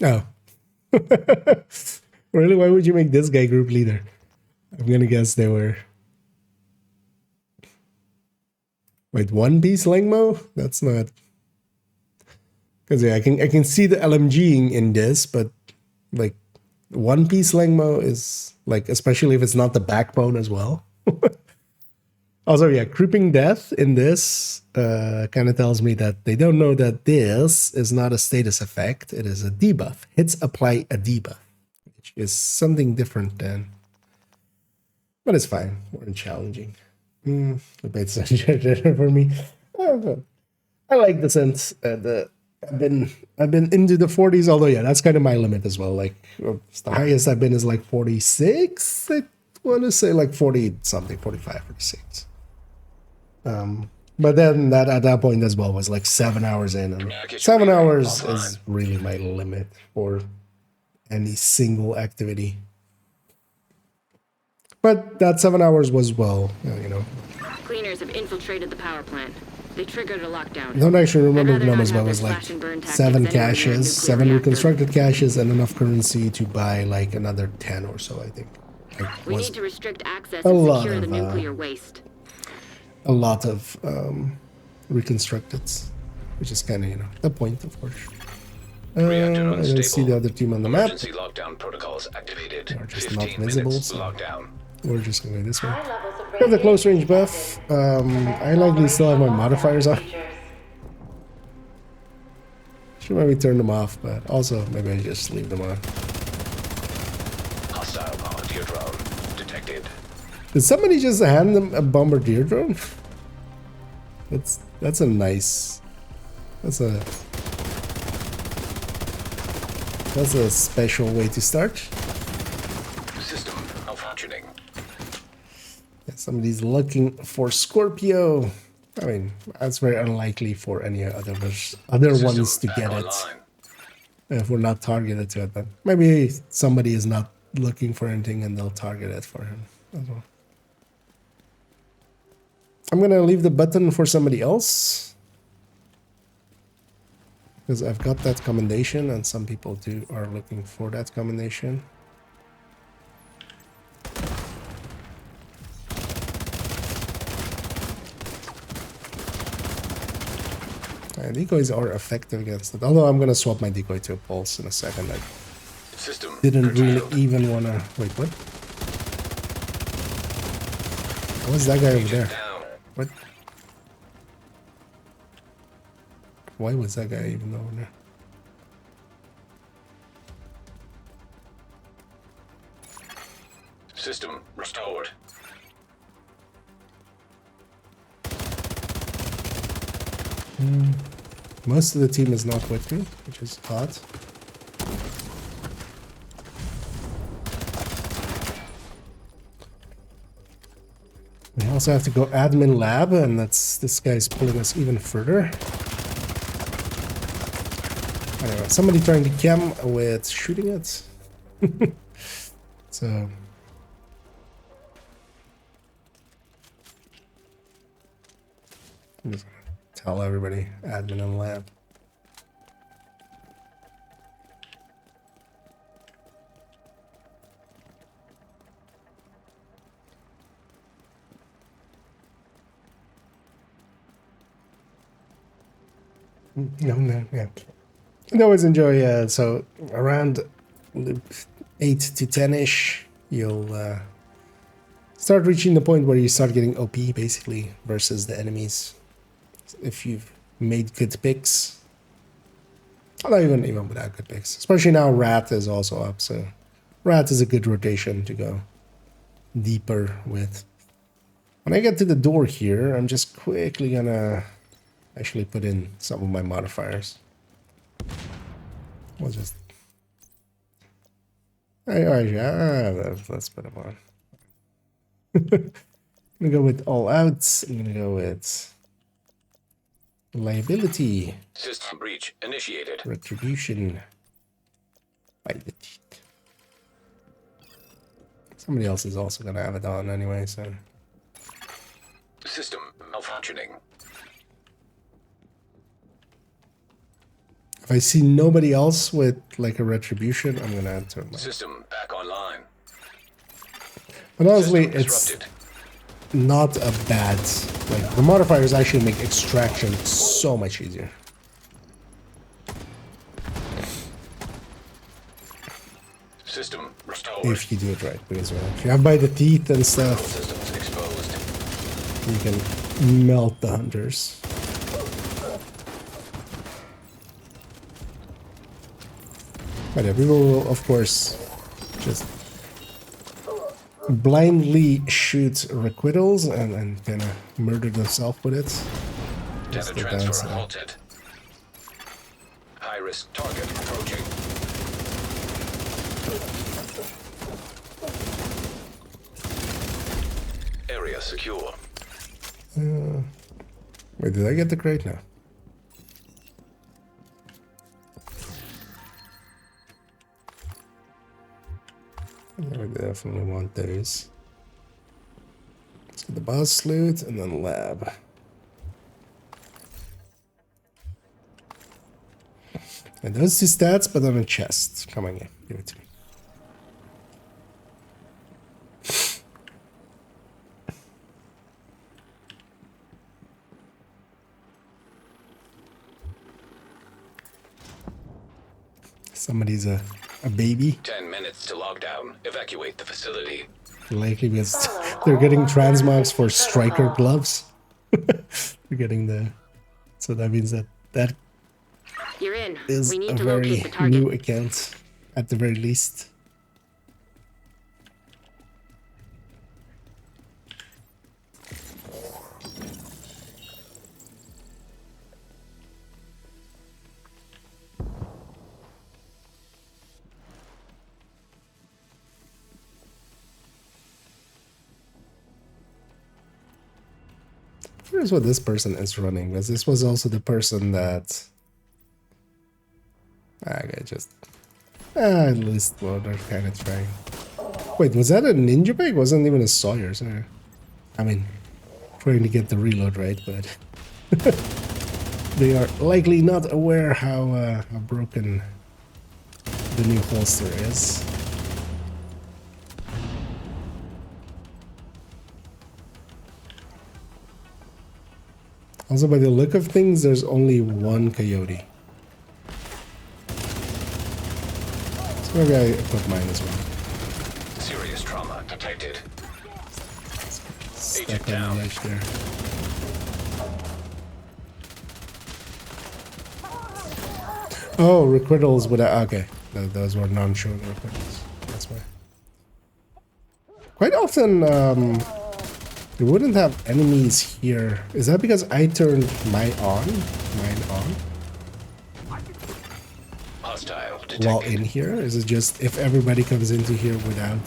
Oh. Really? Why would you make this guy group leader? I'm gonna guess they were. Wait, One Piece Langmo? That's not. Because yeah, I can see the LMGing in this, but like One Piece Langmo is like, especially if it's not the backbone as well. Also, yeah, Creeping Death in this kind of tells me that they don't know that this is not a status effect. It is a debuff. Hits apply a debuff, which is something different than But it's fine. We're challenging. A bit suggested for me. I like the sense. I've been into the 40s, although yeah, that's kind of my limit as well. Like the highest I've been is like 46. I want to say like 40 something, 45, 46. But then that at that point as well was like 7 hours in, and 7 hours is really my limit for any single activity. But that 7 hours was well, you know. Cleaners have infiltrated the power plant. They triggered a lockdown. I don't actually remember I'd the rather numbers, not but it have was their like slash and burn tactics 7 anywhere near a caches, nuclear 7 reactor. reconstructed caches, and enough currency to buy like another 10 or so, I think. Like, We was need to restrict access a and lot secure the of, nuclear waste. a lot of reconstructed, which is kind of, you know, the point, of course. I Reactor don't see the unstable. other team on the map. Emergency lockdown protocols activated. They're just 15 not visible, minutes so lockdown. we're just going this way. I have the close range buff. I likely still have my modifiers on. Should maybe turn them off, but also maybe I just leave them on. Hostile bombardier drone detected. Did somebody just hand them a bombardier drone? That's a nice. That's a special way to start. System malfunctioning. Yeah, somebody's looking for Scorpio. I mean, that's very unlikely for any other ones to System get back it. online. If we're not targeted to it, then maybe somebody is not looking for anything and they'll target it for him as well. I'm gonna leave the button for somebody else, because I've got that commendation and some people too are looking for that commendation. Decoys are effective against it, although I'm gonna swap my decoy to a pulse in a second. I System didn't really curtailed. even wanna... Wait, what? What's that guy over there? Down. What? Why was that guy even over there? System restored. Most of the team is not with me, which is odd. We also have to go admin lab, and this guy's pulling us even further. Anyway, somebody trying to cam with shooting it. So I'm just gonna tell everybody admin and lab. No, yeah. I always enjoy, so around 8 to 10-ish, you'll start reaching the point where you start getting OP, basically, versus the enemies. If you've made good picks. Although even without good picks. Especially now Rat is also up, so Rat is a good rotation to go deeper with. When I get to the door here, I'm just quickly gonna actually put in some of my modifiers. We'll just... let's put them on. I'm gonna go with all outs. I'm gonna go with liability, System breach initiated. retribution, by the teeth. Somebody else is also gonna have it on anyway, so... System malfunctioning. If I see nobody else with like a retribution, I'm gonna add to it. System back online. But honestly, System it's disrupted. not a bad... Like, the modifiers actually make extraction so much easier. System restored. If you do it right, because if you have by the teeth and stuff, Systems exposed. you can melt the hunters. But yeah, we will, of course, just blindly shoot requittals and kind of murder themselves with it. That's Data the transfer downside. halted. High-risk target approaching. Area secure. Wait, did I get the crate now? Yeah, we definitely want those. Let's get the boss loot and then lab. And those two stats, but on a chest. Come on, yeah, give it to me. Somebody's a baby. 10 minutes to lockdown. Evacuate the facility. Likely because they're getting transmogs for striker gloves. They're getting the... So that means that You're in. is We a need to very locate the target. new account, at the very least. Here's what this person is running, because this was also the person that... Okay, just... at least well, they're kind of trying. Wait, was that a ninja bag? Wasn't even a Sawyer's. I mean, trying to get the reload right, but... they are likely not aware how broken the new holster is. Also, by the look of things, there's only one coyote. So maybe I equip mine as well. Serious trauma detected. Step Agent on down. the edge there. Oh, requittals would okay. Those were non-showing requittals. That's why. Quite often, we wouldn't have enemies here. Is that because I turned mine on? Hostile detected. While in here? Is it just if everybody comes into here without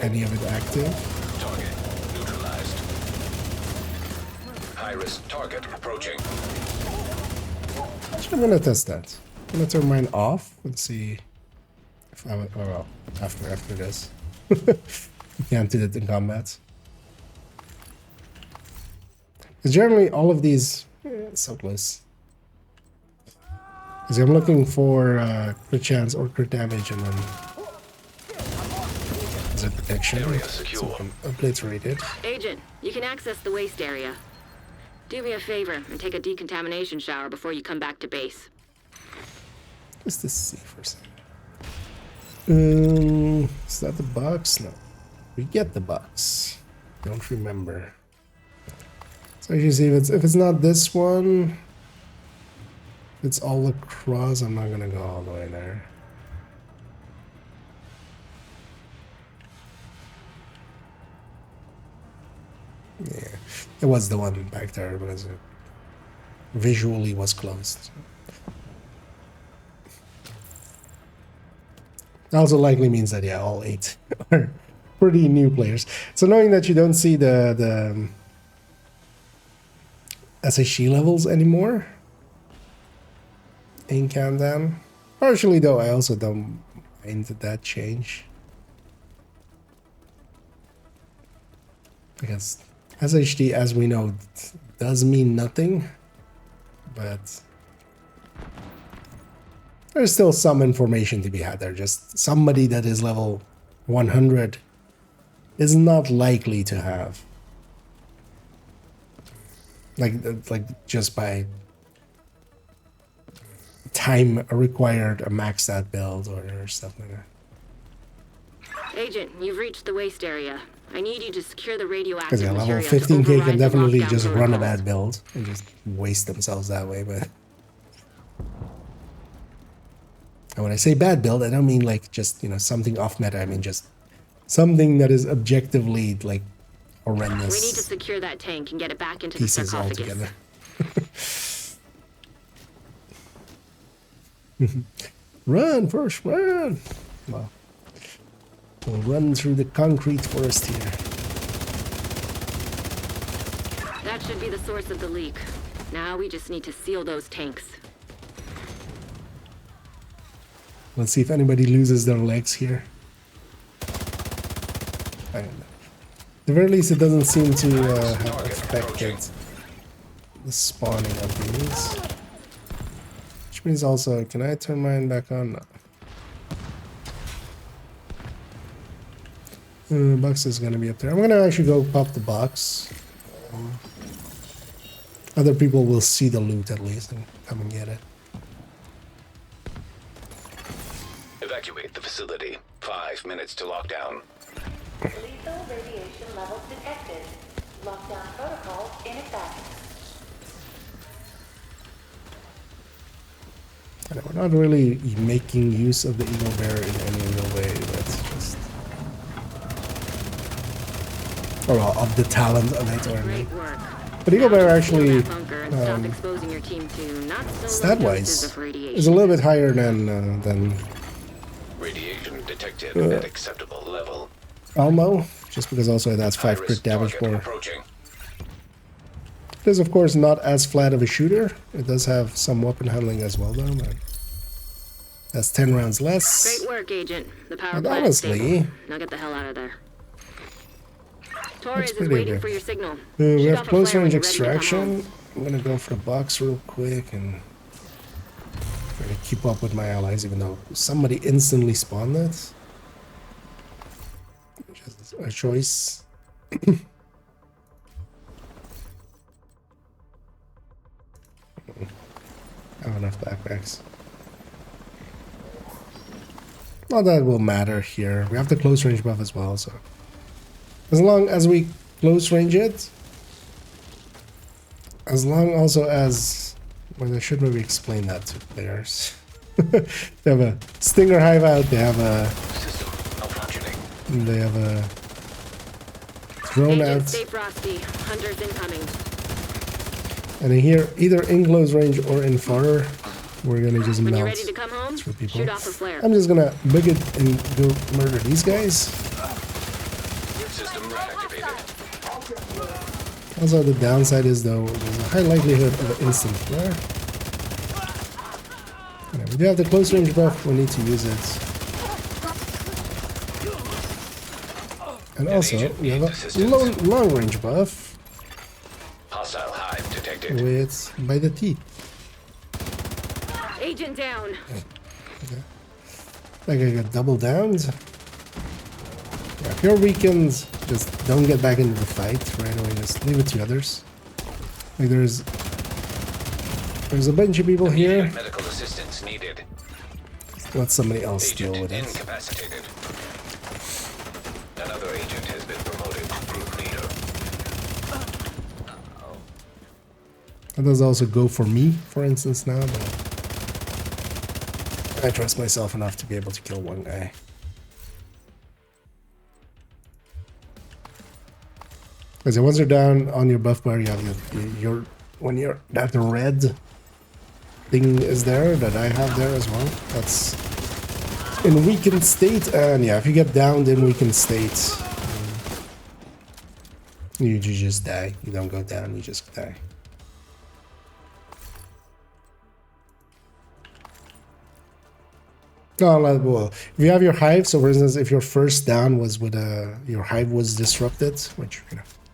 any of it active? Target neutralized. High-risk target approaching. Actually, I'm gonna test that. I'm gonna turn mine off and see if I would. Oh well, after this. You can't do that in combat. Because generally, all of these so close. Because I'm looking for crit chance or crit damage, and then is it protection? Area secure. So I'm obliterated. Agent, you can access the waste area. Do me a favor and take a decontamination shower before you come back to base. What's this C for a second? Is that the box? No. We get the box. Don't remember. So you see, if it's not this one, it's all across. I'm not gonna go all the way there. Yeah, it was the one back there because it visually was closed. That also likely means that, yeah, all 8 are pretty new players. It's annoying that you don't see the SHG levels anymore in Countdown. Partially, though, I also don't mind that change. Because SHD, as we know, does mean nothing, but there's still some information to be had there. Just somebody that is level 100 is not likely to have, like just by time required, a maxed out build or stuff like that. Agent, you've reached the waste area. I need you to secure the radioactive Because yeah, level material to 15k override can the definitely lockdown just run a protocols. bad build and just waste themselves that way. But and when I say bad build, I don't mean like just, you know, something off meta. I mean just something that is objectively like We need to horrendous secure that tank and get it back into the pieces sarcophagus. altogether. Run, first, run! Well, we'll run through the concrete forest here. That should be the source of the leak. Now we just need to seal those tanks. Let's see if anybody loses their legs here. I don't know. At the very least, it doesn't seem to have affected the spawning of these. Which means also, can I turn mine back on? No. The box is gonna be up there. I'm gonna actually go pop the box. Other people will see the loot at least and come and get it. Evacuate the facility. 5 minutes to lockdown. Lethal radiation levels detected. Lockdown protocols in effect. And we're not really making use of the Eagle Bear in any real way. That's just... or of the talent of it, or Great work. but Eagle Bear actually, Seal that bunker and stop exposing your team to not so low stat-wise, doses of radiation. is a little bit higher than Radiation detected at acceptable level. Elmo, just because also it has 5 crit High-risk damage target more. approaching. It is of course not as flat of a shooter. It does have some weapon handling as well though, but that's 10 rounds less. Great work, Agent. The power But plant is honestly, stable. Now get the hell out of there. Torres is pretty waiting good. for your signal. We Shoot have off a close flare when range you're ready to come extraction. home. I'm gonna go for the box real quick and try to keep up with my allies, even though somebody instantly spawned it. Which is a choice. I have enough backpacks. Not that it will matter here. We have the close range buff as well, so as long as we close range it, as long also as, well, I should maybe explain that to players. They have a Stinger hive out. They have a System malfunctioning. drone Agent, out, stay frosty. Hunters incoming. and in here, either in close range or in far, we're gonna just When you're melt ready to come home, through people. shoot off a flare. I'm just gonna bug it and go murder these guys. System reactivated. Also, the downside is though, there's a high likelihood of an instant flare. Yeah, we do have the close range buff, we need to use it. And also, we have a long range buff Hostile hive detected. with by the teeth. Agent down. Like I got double downed. Yeah, if you're weakened, just don't get back into the fight right away. Just leave it to others. Like there's a bunch of people here. Immediate medical assistance needed. Let somebody else deal Agent with it. incapacitated. Another agent has been promoted to group leader. That does also go for me, for instance, now, but I trust myself enough to be able to kill one guy. Because once you're down on your buff bar, you have when you're that red thing is there that I have there as well. That's in weakened state, and yeah, if you get downed in weakened state, you just die. You don't go down, you just die. No, well, if you have your hive, so for instance, if your first down was with your hive was disrupted, which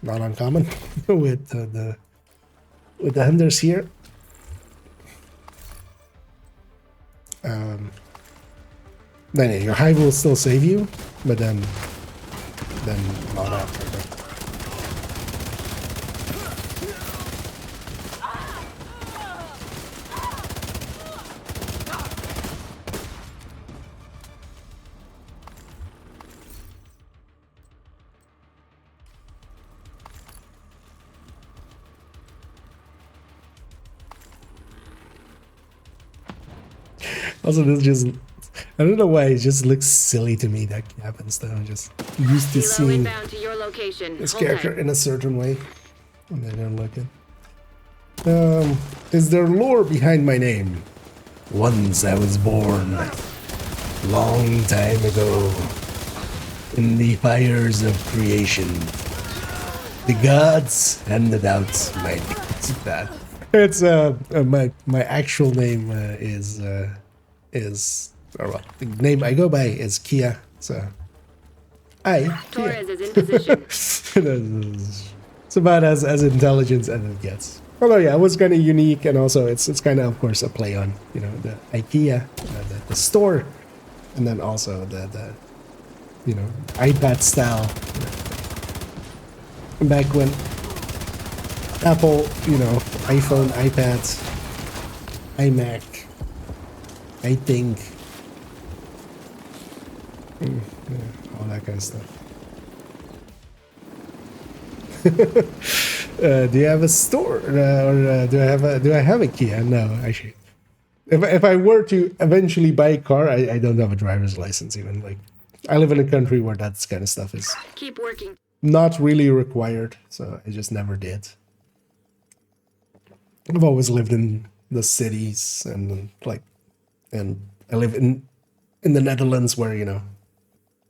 not uncommon with the hunters here. Then yeah, your hive will still save you, but then not after. But. Also, this just I don't know why it just looks silly to me that happens though. I'm just used to Kilo seeing inbound to your location. this Hold character tight. in a certain way. And I don't like it. Is there lore behind my name? Once I was born, long time ago, in the fires of creation, the gods handed out my that. It's my actual name is or well, the name I go by is Kia. So Kia. Torres is in position. It's about as intelligent as it gets. Although yeah, it was kind of unique, and also it's kind of course a play on the IKEA, the store, and then also the iPad style. Back when Apple, iPhone, iPad, iMac, I think, all that kind of stuff. Do you have a store, or do I have a Kia? No, actually. If I were to eventually buy a car, I don't have a driver's license even. Like, I live in a country where that kind of stuff is Keep working. not really required, so I just never did. I've always lived in the cities and I live in the Netherlands where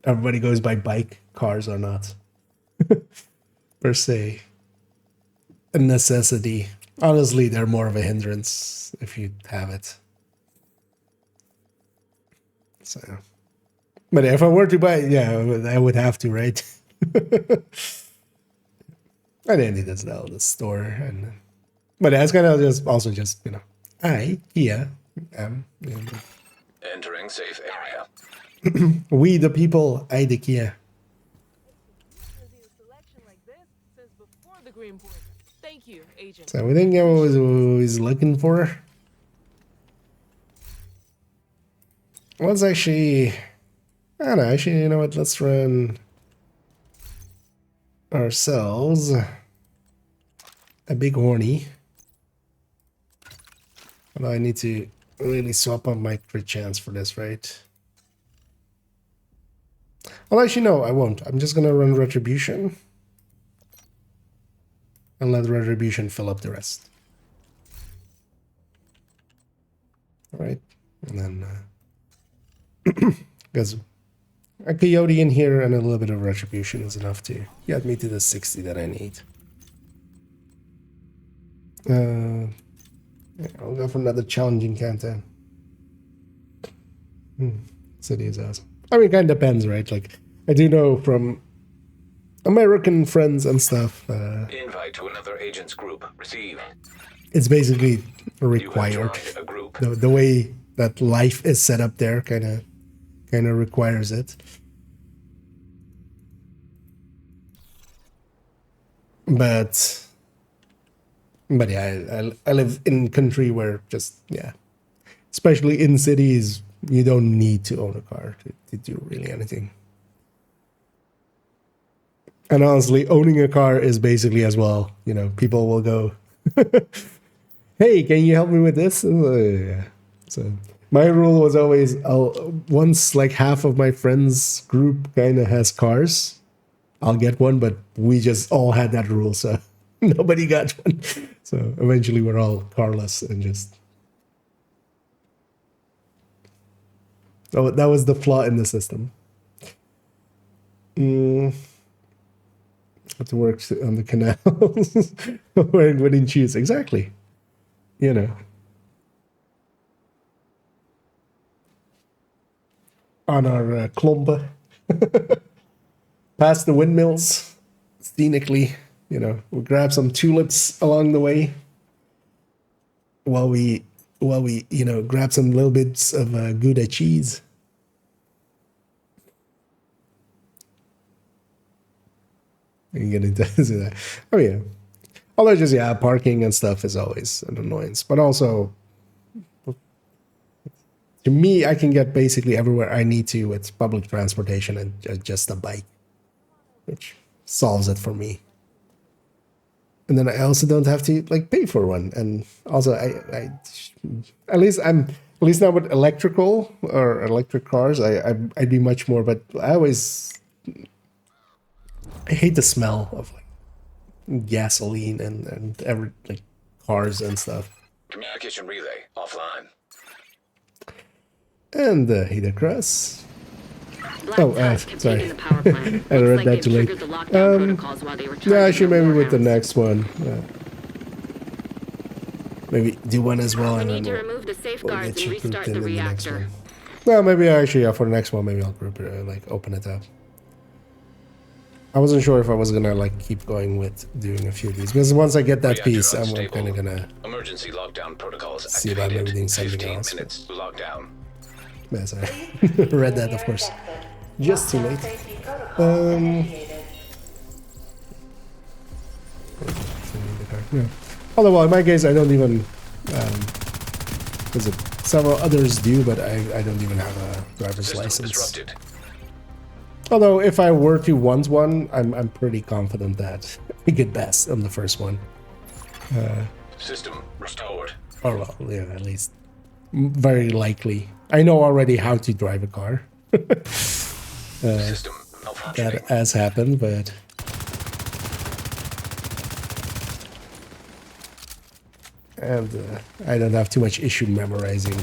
everybody goes by bike. Cars are not per se a necessity. Honestly, they're more of a hindrance if you have it. So, but if I were to buy, I would have to, right? I didn't need this now, the store, but that's kind of just Entering safe area. we the people, I the Kia. Thank you, Agent. So we think I was looking for. Let's actually, I don't know, actually, you know what, let's run ourselves a big horny. Although I need to really swap up my crit chance for this, right? Well, actually, no, I won't. I'm just gonna run Retribution and let Retribution fill up the rest. All right, and then because a Coyote in here and a little bit of Retribution is enough to get me to the 60 that I need. Yeah, I'll go for another challenging countdown. City is awesome. I mean, it kind of depends, right? Like, I do know from American friends and stuff, Invite to another agent's group. Receive. it's basically You have required. joined a group. The way that life is set up there kind of requires it. But yeah, I live in a country where especially in cities, you don't need to own a car to do really anything. And honestly, owning a car is basically as well, people will go, hey, can you help me with this? Yeah. So my rule was always, once like half of my friends group kind of has cars, I'll get one, but we just all had that rule, so nobody got one. So eventually we're all carless and just... Oh, that was the flaw in the system. Have to work on the canals. Wearing shoes, exactly. On our klompen. Past the windmills, scenically, we'll grab some tulips along the way while we grab some little bits of Gouda cheese. You can get into that. Oh yeah. Although just parking and stuff is always an annoyance. But also, to me, I can get basically everywhere I need to with public transportation and just a bike, which solves it for me. And then I also don't have to pay for one. And also, I at least I'm At least not with electrical or electric cars. I do much more, but I hate the smell of like gasoline and every like cars and stuff. Communication relay offline. And hit across. Black Oh, Tusk have sorry. taken the power plant. I Looks read like that they've too late. triggered the lockdown protocols while they were Yeah, charging actually, the maybe with the warehouse. next one. Maybe do one as well. We And need to then remove the we'll safeguards get and you restart grouped in the the next reactor. one. Well, maybe actually, yeah, for the next one, maybe I'll group it, like open it up. I wasn't sure if I was gonna like keep going with doing a few of these because once I get that Reactor piece, I'm unstable. kind of gonna Emergency lockdown protocols see about activated. maybe doing something 15 else. minutes lockdown. Yeah, sorry. Read that, of course. Just too late. Yeah. Although, well, in my case, I don't even. Because several others do, but I don't even have a driver's System license. disrupted. Although, if I were to want one, I'm pretty confident that I get best on the first one. System restored. Or well, yeah, at least very likely. I know already how to drive a car. System malfunctioning. That has happened, but and I don't have too much issue memorizing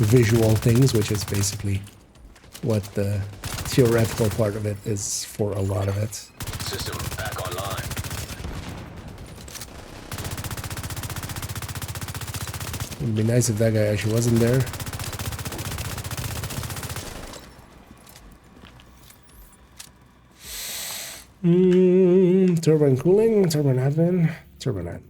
visual things, which is basically what the theoretical part of it is for a lot of it. System back online. It'd be nice if that guy actually wasn't there. Turbine cooling, turbine admin, turbine admin.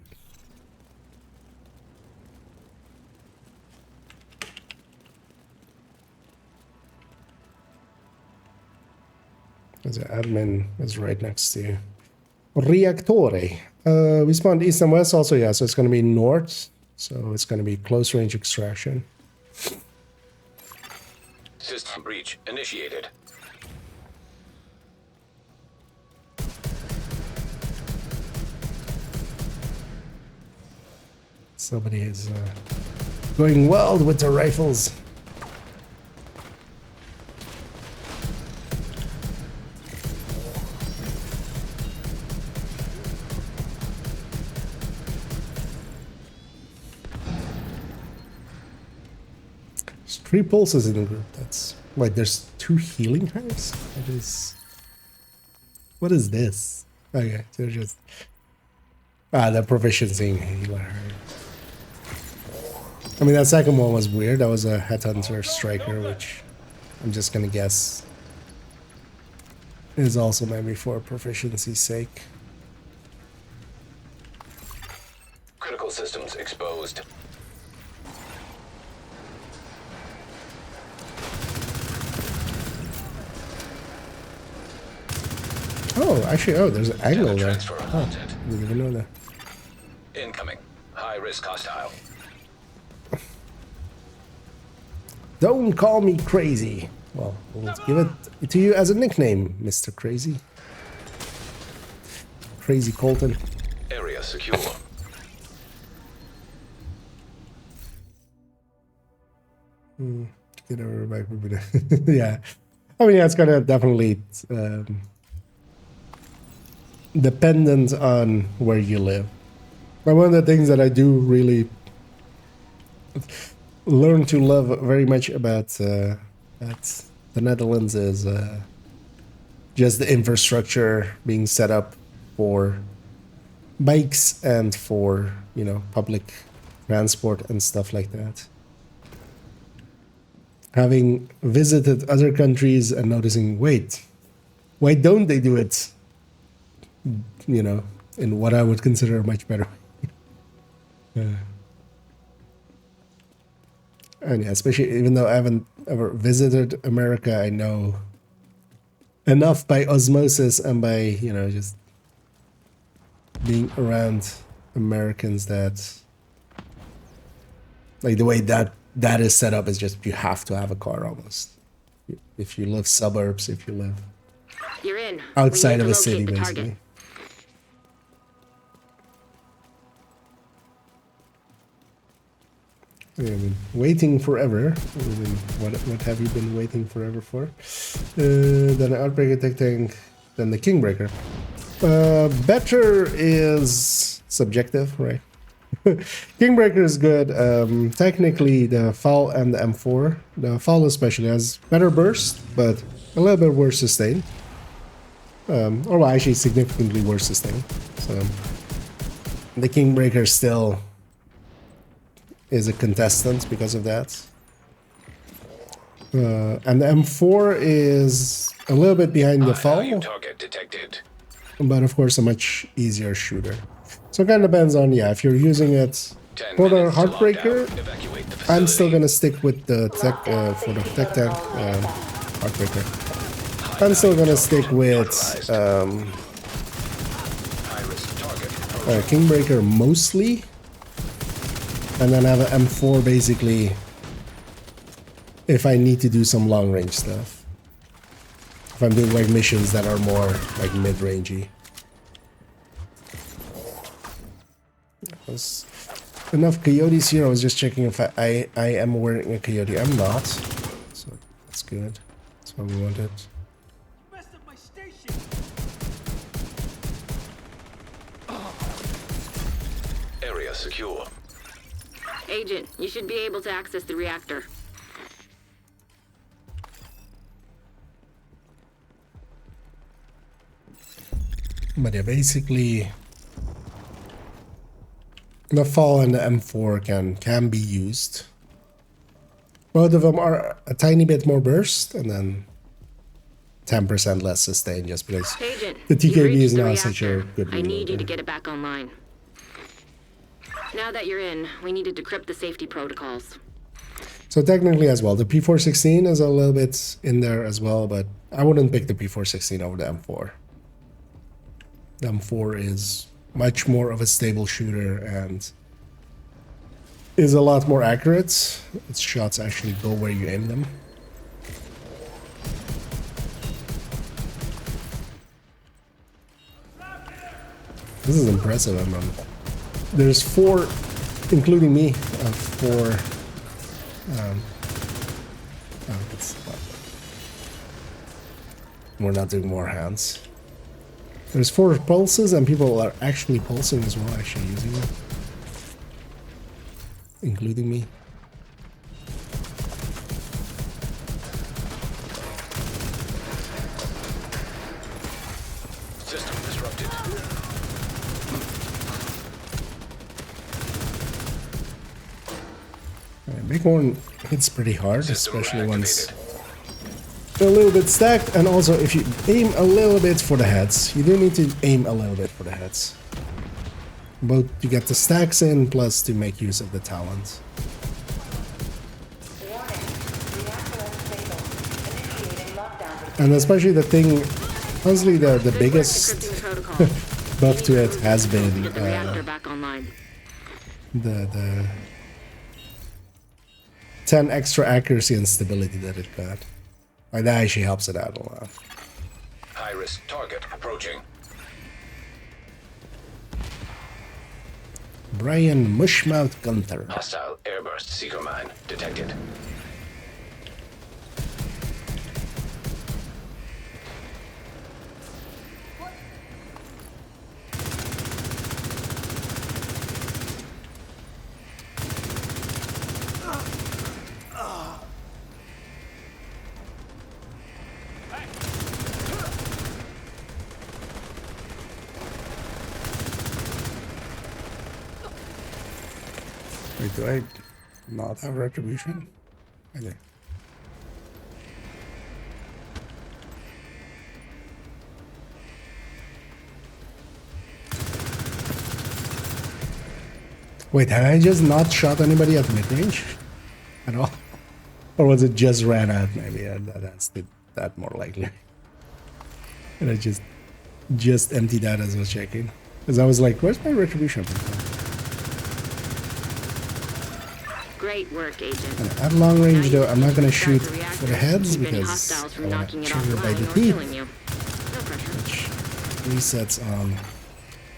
The admin is right next to Reactore. We spawned east and west also, yeah, so it's going to be north. So it's going to be close range extraction. System breach initiated. Somebody is going wild with the rifles. There's 3 pulses in the group. That's wait. There's 2 healing hives. That is. What is this? Okay, they're just the proficiency in healer. I mean, that second one was weird. That was a headhunter striker, which I'm just gonna guess is also maybe for proficiency's sake. Critical systems exposed. Oh, actually, there's an angle Data there. transfer Oh, halted. didn't even know that. Incoming. High risk hostile. Don't call me crazy. Well, we'll give it to you as a nickname, Mr. Crazy. Crazy Colton. Area secure. Get over back. Yeah. I mean, yeah, it's kind of definitely dependent on where you live. But one of the things that I do really learn to love very much about the Netherlands is just the infrastructure being set up for bikes and for, you know, public transport and stuff like that. Having visited other countries and noticing, wait, why don't they do it, you know, in what I would consider a much better way? And yeah, especially even though I haven't ever visited America, I know enough by osmosis and by, you know, just being around Americans that, like, the way that is set up is just you have to have a car almost. If you live suburbs, if you live You're in. outside of We a need to city, locate the basically. target. I've been waiting forever. I mean, what have you been waiting forever for? Then an Outbreaker Tech Tank, then the Kingbreaker. Better is subjective, right? Kingbreaker is good. Technically, the Foul and the M4, the Foul especially, has better burst, but a little bit worse sustain. Or well, actually significantly worse sustain. So the Kingbreaker still is a contestant because of that. And the M4 is a little bit behind the Foul, Target detected. but of course a much easier shooter. So it kind of depends on, yeah, if you're using it 10 for the minutes to lock Heartbreaker, down. Evacuate the I'm still facility. gonna stick with the tech for the tech tank Heartbreaker. I'm still gonna stick with High-risk target. Kingbreaker mostly, and then have an M4 basically if I need to do some long range stuff. If I'm doing like missions that are more like mid-rangey. There's enough coyotes here. I was just checking if I am wearing a coyote. I'm not. So that's good. That's what we wanted. Area secure. Agent, you should be able to access the reactor. But yeah, basically the Fall and the M4 can be used. Both of them are a tiny bit more burst and then 10% less sustain just because Agent, the you've TKB reached is the now such a reactor. good I need you to reloader. get it back online. Now that you're in, we need to decrypt the safety protocols. So technically as well, the P416 is a little bit in there as well, but I wouldn't pick the P416 over the M4. The M4 is much more of a stable shooter and is a lot more accurate. Its shots actually go where you aim them. This is impressive, man. There's 4, including me, 4. We're not doing more hands. There's 4 pulses, and people are actually pulsing as well, actually using them, including me. System disrupted. Bighorn hits pretty hard, System especially once reactivated. a little bit stacked, and also if you aim a little bit for the heads. You do need to aim a little bit for the heads. Both to get the stacks in, plus to make use of the talent. And especially the thing, honestly, the Good work biggest decrypting the protocols. buff to it has to been get the reactor back online. the 10 extra accuracy and stability that it got. Like, that actually helps it out a lot. High-risk target approaching. Brian Mushmouth Gunther. Hostile airburst seeker mine detected. Wait, do I not have retribution? I do. Wait, had I just not shot anybody at mid-range at all? Or was it just ran out? Maybe that's that more likely. And I just emptied that as I was checking. Because I was like, where's my retribution? Great work, Agent. And at long range, though, I'm not going to Start shoot the reactor for the heads to keep any because hostiles I from want knocking to it trigger by offline the or teeth, killing you. No pressure. which resets on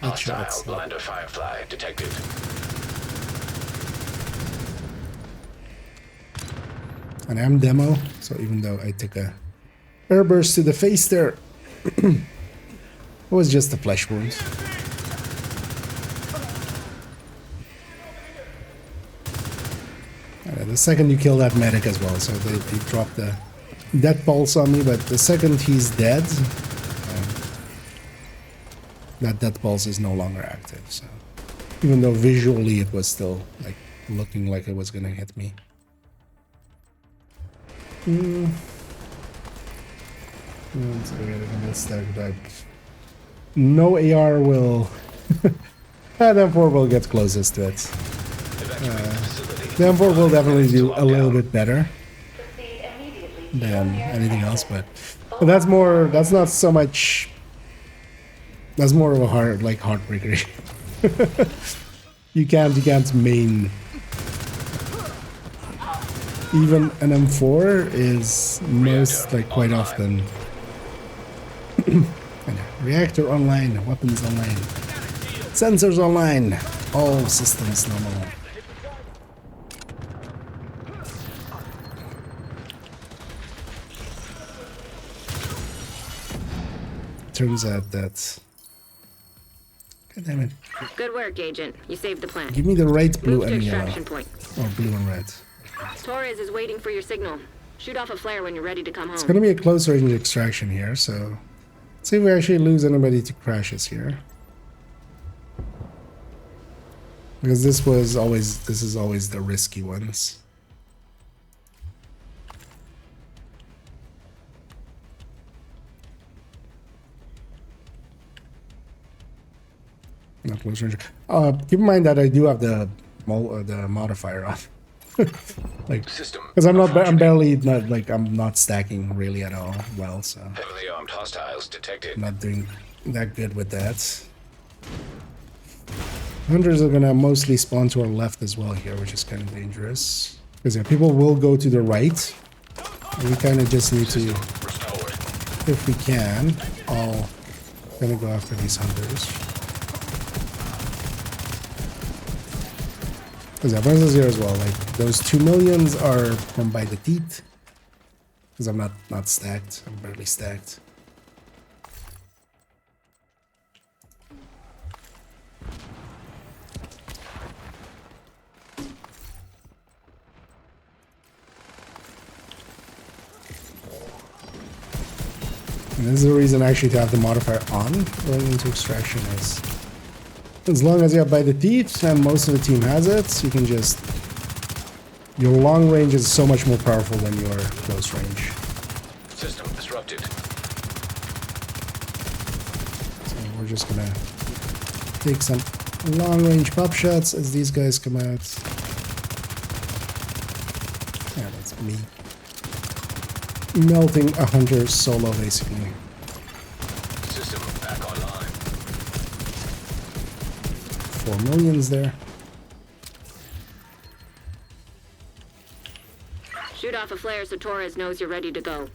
Hostile headshots. blinder firefly detected. an M demo, so even though I took a airburst to the face there, it was just a flesh wound. The second you kill that medic as well, so they drop the death pulse on me, but the second he's dead, that death pulse is no longer active, so even though visually it was still like looking like it was gonna hit me. So no AR will the M4 will get closest to it. The M4 will definitely do a little bit better than anything else, but that's not so much, that's more of a heartbreaker. you can't main. Even an M4 is most, like, quite often reactor online, weapons online, sensors online, all systems normal. Turns out that, god damn it, Good work, Agent. You saved the planet. give me the right blue Move to and yellow, extraction point. or blue and red. Torres is waiting for your signal. Shoot off a flare when you're ready to come It's home. gonna be a close range extraction here, so let's see if we actually lose anybody to crashes here. Because this is always the risky ones. Not close range. Keep in mind that I do have the modifier off. Like, System. because I'm barely I'm not stacking really at all well, so Heavily armed hostiles detected. I'm not doing that good with that. Hunters are gonna mostly spawn to our left as well here, which is kind of dangerous. Because yeah, people will go to the right. And we kind of just need to, Restored. if we can, all gonna go after these hunters. Because yeah, versus here as well, like those 2 millions are from by the teeth. Because I'm not stacked, I'm barely stacked. And this is the reason actually to have the modifier on going into extraction is, as long as you have by the teeth and most of the team has it, you can just, your long range is so much more powerful than your close range. System disrupted. So we're just gonna take some long range pop shots as these guys come out. Yeah, that's me melting a hunter solo basically. System back online. 4 millions there. Shoot off a flare so Torres knows you're ready to go.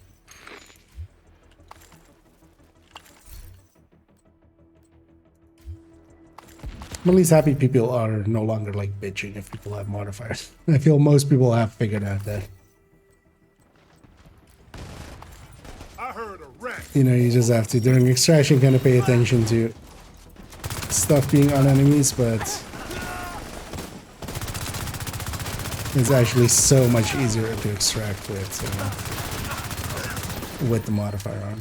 I'm at least happy people are no longer like bitching if people have modifiers. I feel most people have figured out that, I heard a wreck. you know, you just have to, during extraction, kind of pay attention to stuff being on enemies, but it's actually so much easier to extract with the modifier on.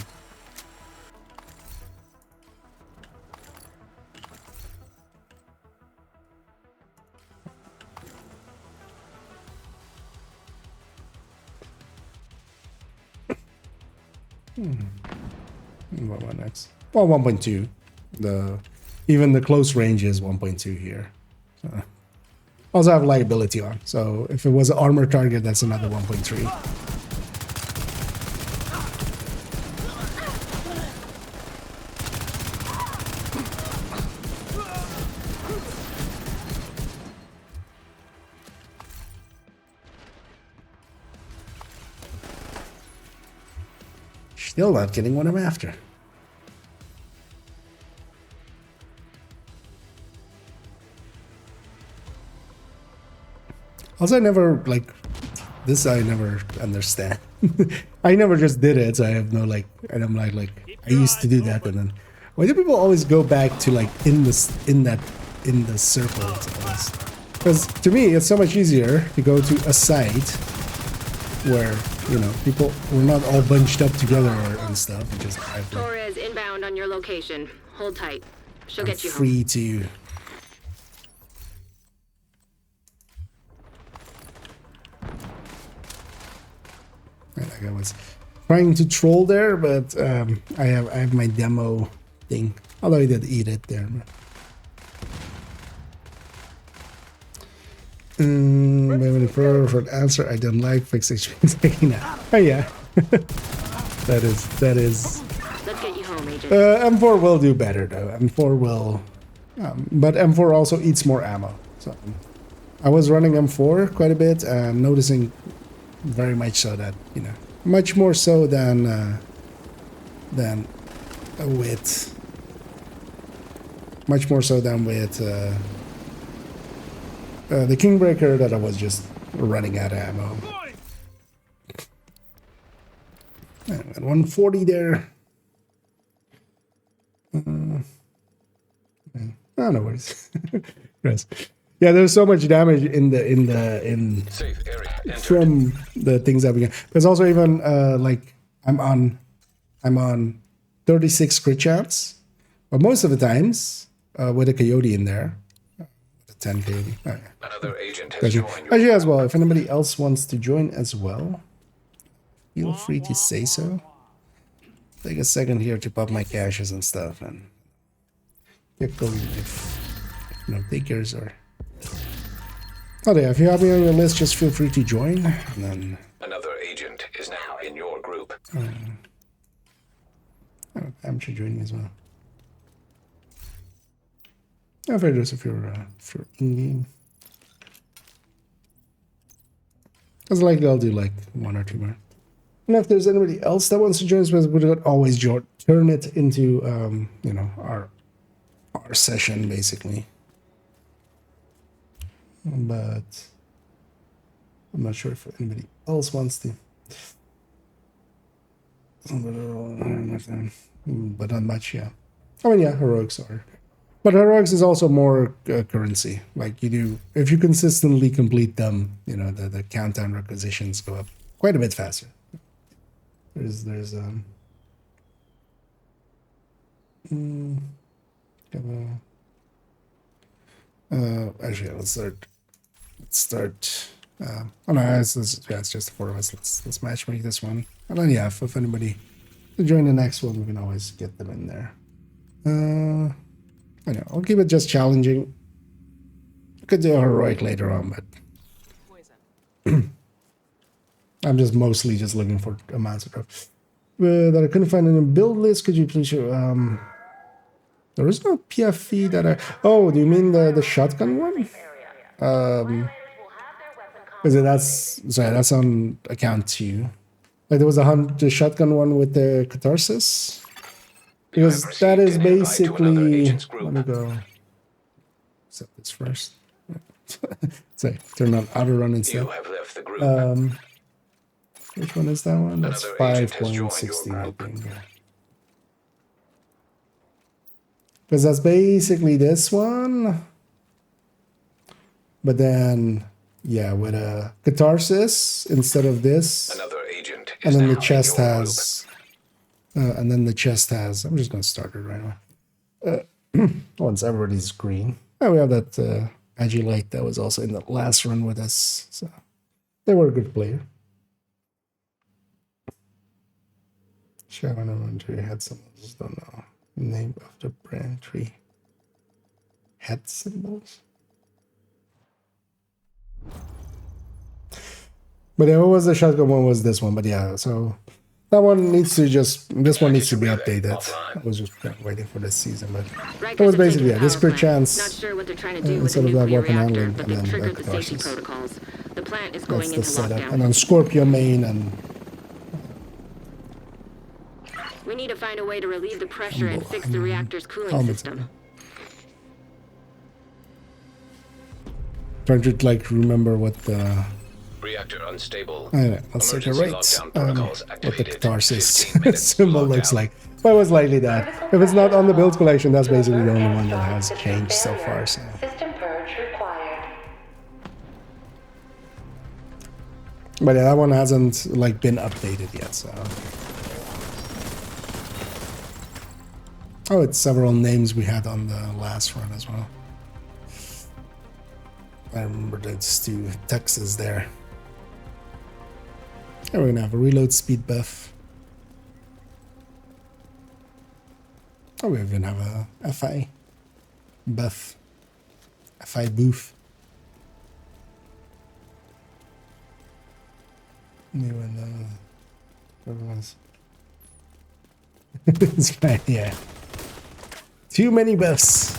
What about next? Well, 1.2. Even the close range is 1.2 here. So. Also have liability on, so if it was an armor target, that's another 1.3. Still not getting what I'm after. Also, I never, like, This I never understand. I never just did it, so I have no like. And I'm like I used to do that, and then why do people always go back to like in the circle? Because to me, it's so much easier to go to a site where people were not all bunched up together and stuff. And just Torres inbound on your location. Hold tight. She'll get you home. free to. Like I was trying to troll there, but I have my demo thing. Although I did eat it there. For an answer, I don't like fixation taking out. Oh yeah, that is. Let's get you home, Agent. M4 will do better though. M4 will, but M4 also eats more ammo. So I was running M4 quite a bit, and noticing very much so that much more so than with much more so than with the Kingbreaker, that I was just running out of ammo. And 140 there. Oh, no worries. Yes. Yeah, there's so much damage in Safe area entered. from the things that we get. There's also even like I'm on 36 crit chance, but most of the times with a coyote in there, the 10 coyote. Oh, yeah. Another agent has joined your Actually, as well, if anybody else wants to join as well, feel free to say so. Take a second here to pop my caches and stuff and get going if no takers or. Oh yeah, if you have me on your list, just feel free to join. And then Another agent is now in your group. I'm sure joining as well. I've heard this if you're in game. Because likely I'll do like 1 or 2 more. And if there's anybody else that wants to join us, we would always turn it into our session basically. But I'm not sure if anybody else wants to. But not much, yeah. I mean, yeah, heroics are. But heroics is also more currency. Like you do, if you consistently complete them, the countdown requisitions go up quite a bit faster. There's actually, let's start. Oh no, it's just the 4 of us. Let's matchmake this one, and then yeah, if anybody to join the next one, we can always get them in there. I know, I'll keep it just challenging. I could do a heroic later on, but I'm just mostly just looking for amounts of stuff that I couldn't find in the build list. Could you please show? There is no PFE that I. Oh, do you mean the shotgun one? That's on account 2. Like there was the shotgun one with the catharsis. Because that is basically. Let me go. Set this first. Sorry, turn on auto run instead. You have left the group. Which one is that one? That's Another agent has joined 5.16, your I group. think. Because that's basically this one. But then, yeah, with a catharsis instead of this. Another agent And is then now the chest in your has. I'm just gonna start it right now. Once everybody's green. Oh, we have that Agilite that was also in the last run with us. So they were a good player. Shaman and tree had some, I just don't know. Name of the brand tree. Head symbols. But yeah, what was the shotgun one? Was this one? But yeah, so that one needs to this one needs to be updated. I was just waiting for this season, but Rikers it was have basically taken the this power crit plant. chance. Not sure what they're trying to do with the Instead of that nuclear weapon reactor, handling, but and they've then triggered the the safety catharsis. protocols. The plant is That's going the into setup. lockdown. And then Scorpio main and We need to find a way to relieve the pressure and fix the reactor's cooling helmet. system. Trying to like remember what the Reactor unstable. Alright, let's take a Emergency rate. lockdown protocols What the activated. catharsis 15 minutes to symbol lock looks down. like. But it was likely that. If it's not on the build collection, that's basically the only one that has changed so far. So. System purge required. But yeah, that one hasn't like been updated yet, so. Oh, it's several names we had on the last run as well. I remember those two Texas there. And we're gonna have a reload speed buff. Oh, we even have a FI buff. FI boof. New and what was? It's fine, yeah. Too many buffs.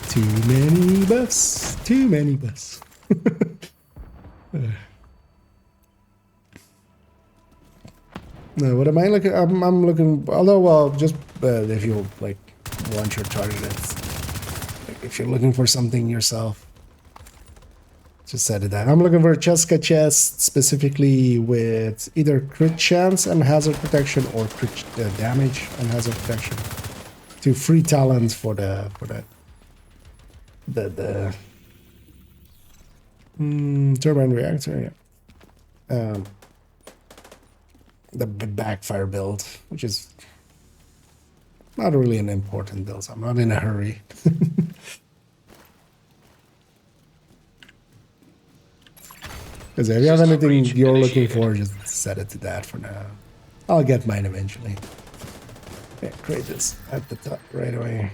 Too many buffs. Too many buffs. No, what am I looking? I'm looking. Although, well, just if you like want your target, like if you're looking for something yourself, just set it down. I'm looking for a Cheska chest specifically with either crit chance and hazard protection or crit damage and hazard protection. To free talent for the turbine reactor, yeah. The backfire build, which is not really an important build, so I'm not in a hurry. Because if you have anything you're looking for, just set it to that for now. I'll get mine eventually. Yeah, create this at the top right away.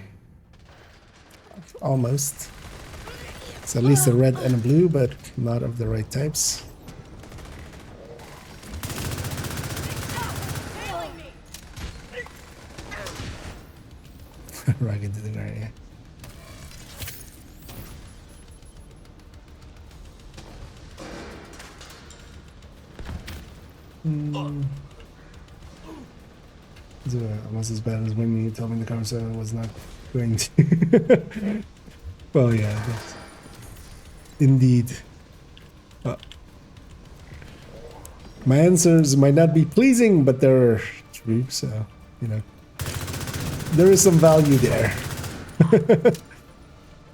Almost. It's at least a red and a blue, but not of the right types. Rugged to the ground, yeah. So, almost as bad as when you told me the conversation was not going to. Well, yeah, that's indeed. My answers might not be pleasing, but they're true, so, you know. There is some value there.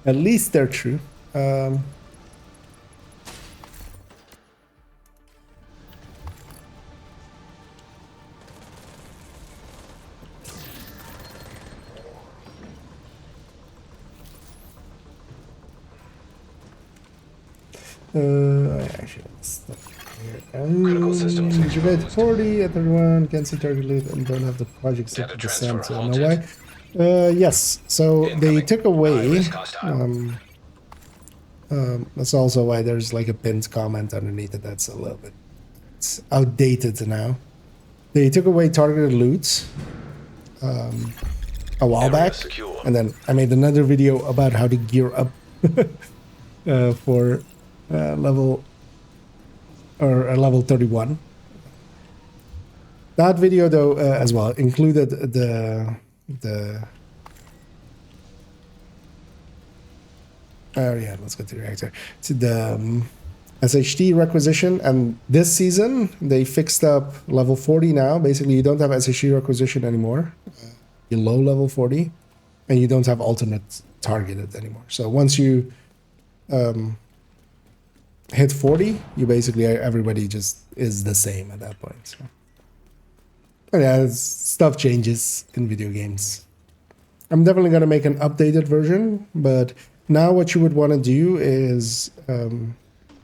At least they're true. Actually, Critical systems you bet 40 at 31, can't see target loot and don't have the project set to descent, so no way. Yes, so they took away, that's also why there's like a pinned comment underneath it that's a little bit, it's outdated now. They took away targeted loot a while back, and then I made another video about how to gear up for level 31. That video, though, as well included the oh yeah, let's go to the reactor. To the SHD requisition, and this season they fixed up level 40 now. Basically, you don't have SHD requisition anymore below level 40, and you don't have alternate targeted anymore. So once you hit 40, you basically, everybody just is the same at that point. So. But yeah, stuff changes in video games. I'm definitely going to make an updated version, but now what you would want to do is, in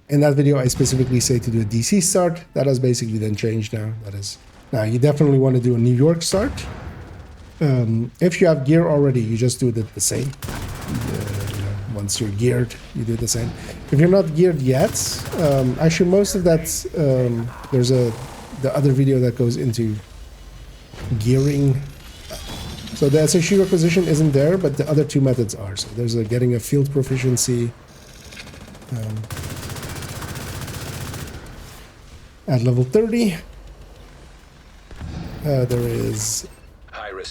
that video I specifically say to do a DC start. That has basically then changed now. That is, now you definitely want to do a New York start. If you have gear already, you just do it the same. Once you're geared, you do the same. If you're not geared yet, actually most of that, there's the other video that goes into gearing. So the SHU requisition isn't there, but the other two methods are. So there's getting a field proficiency at level 30. There is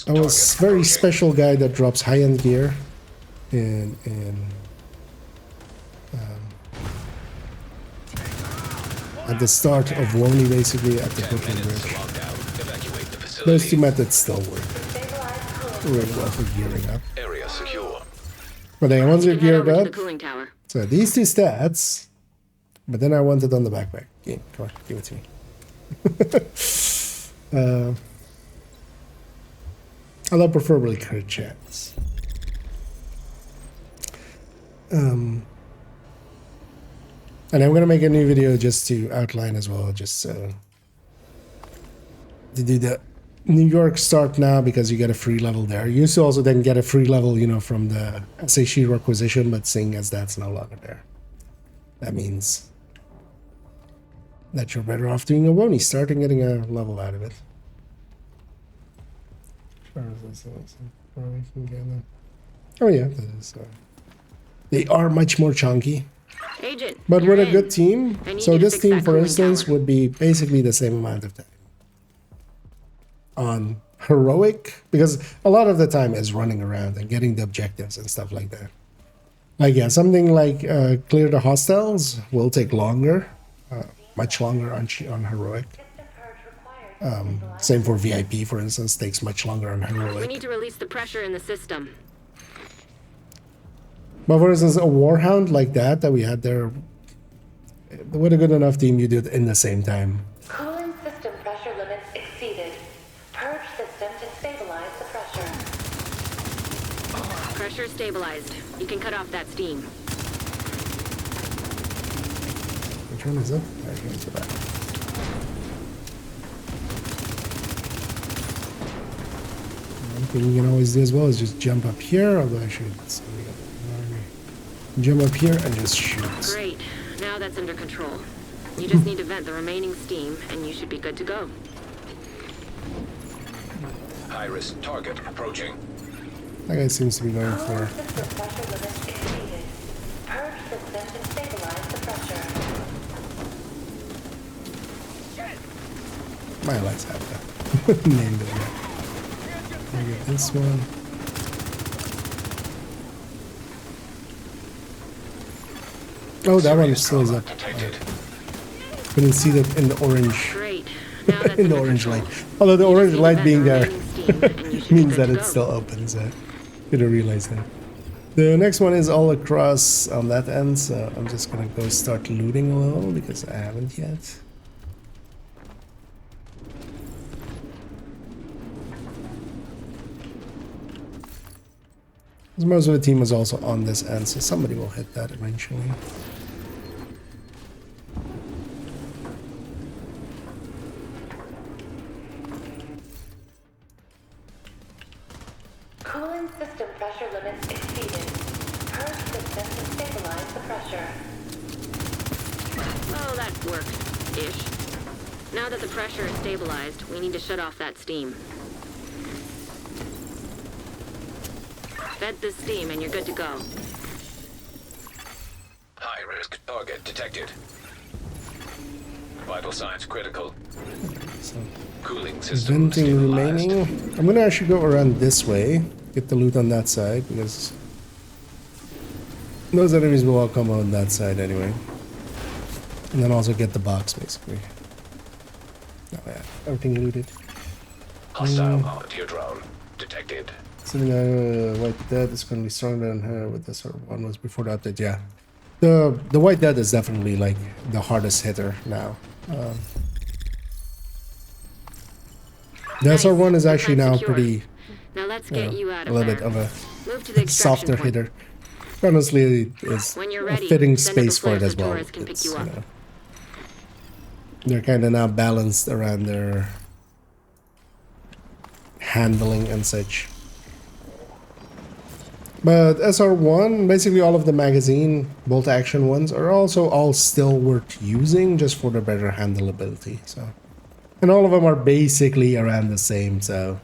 a very special guy that drops high-end gear at the start of Wony, basically at the 10 Brooklyn minutes to Bridge. lockdown. Evacuate the facility. Those two methods still work really well for gearing up. Area secure. But then once You you're can head geared over to the up, cooling tower. so these two stats, but then I want it on the backpack. Game, come on, give it to me. Although preferably crit chance. And I'm gonna make a new video just to outline as well, just to do the New York start now because you get a free level there. You used to also then get a free level, you know, from the SHE requisition, but seeing as that's no longer there, that means that you're better off doing a Wony start and getting a level out of it. Oh yeah, that is, they are much more chunky. Agent, But you're with a in. good team, I need so you to this fix team, that for cooling instance, tower. would be basically the same amount of time on heroic, because a lot of the time is running around and getting the objectives and stuff like that. Like, yeah, something like clear the hostiles will take longer, much longer on heroic. Same for VIP, for instance, takes much longer on We heroic. need to release the pressure in the system. But for instance, a Warhound like that we had there, with a good enough team, you do it in the same time. Cooling system pressure limits exceeded. Purge system to stabilize the pressure. Pressure stabilized. You can cut off that steam. Which one is it? I can't go back. One thing you can always do as well is just jump up here, although I should jump up here and just shoot. Great. Now that's under control. You just need to vent the remaining steam, and you should be good to go. High-risk target approaching. That guy seems to be going for. System pressure limits exceeded. Purge system to stabilize the pressure. My lights have that. Named it yet. I get this one. Oh, that one still is up. Detected. Couldn't see that in the orange, Great. Now that's in the under orange control. light. Although the You just orange need to light vent being the there remaining steam, and you should be means good that to it's go. still open. So didn't realize that. The next one is all across on that end, so I'm just gonna go start looting a little because I haven't yet. Because most of the team was also on this end, so somebody will hit that eventually. Cooling system pressure limits exceeded. Purge system to stabilize the pressure. Oh, that worked. Ish. Now that the pressure is stabilized, we need to shut off that steam. Vent the steam, and you're good to go. High-risk target detected. Vital signs critical. So Cooling system venting stabilized. remaining. I'm gonna actually go around this way, get the loot on that side because those enemies will all come on that side anyway. And then also get the box basically. Oh yeah, everything looted. Hostile volunteer drone detected. Something White Dead is going to be stronger than her with this one was before the update. Yeah, the White Dead is definitely like the hardest hitter now. The Nice. SR1 is Good actually time now secured. pretty Now let's get you out a of little there. bit of a Move to the extraction softer point. hitter. Honestly, it's When you're a ready, fitting send up a space for it flare as so well. Torres can pick It's, you up. they're kind of now balanced around their handling and such. But SR1, basically all of the magazine bolt action ones are also all still worth using just for the better handleability. So, and all of them are basically around the same. So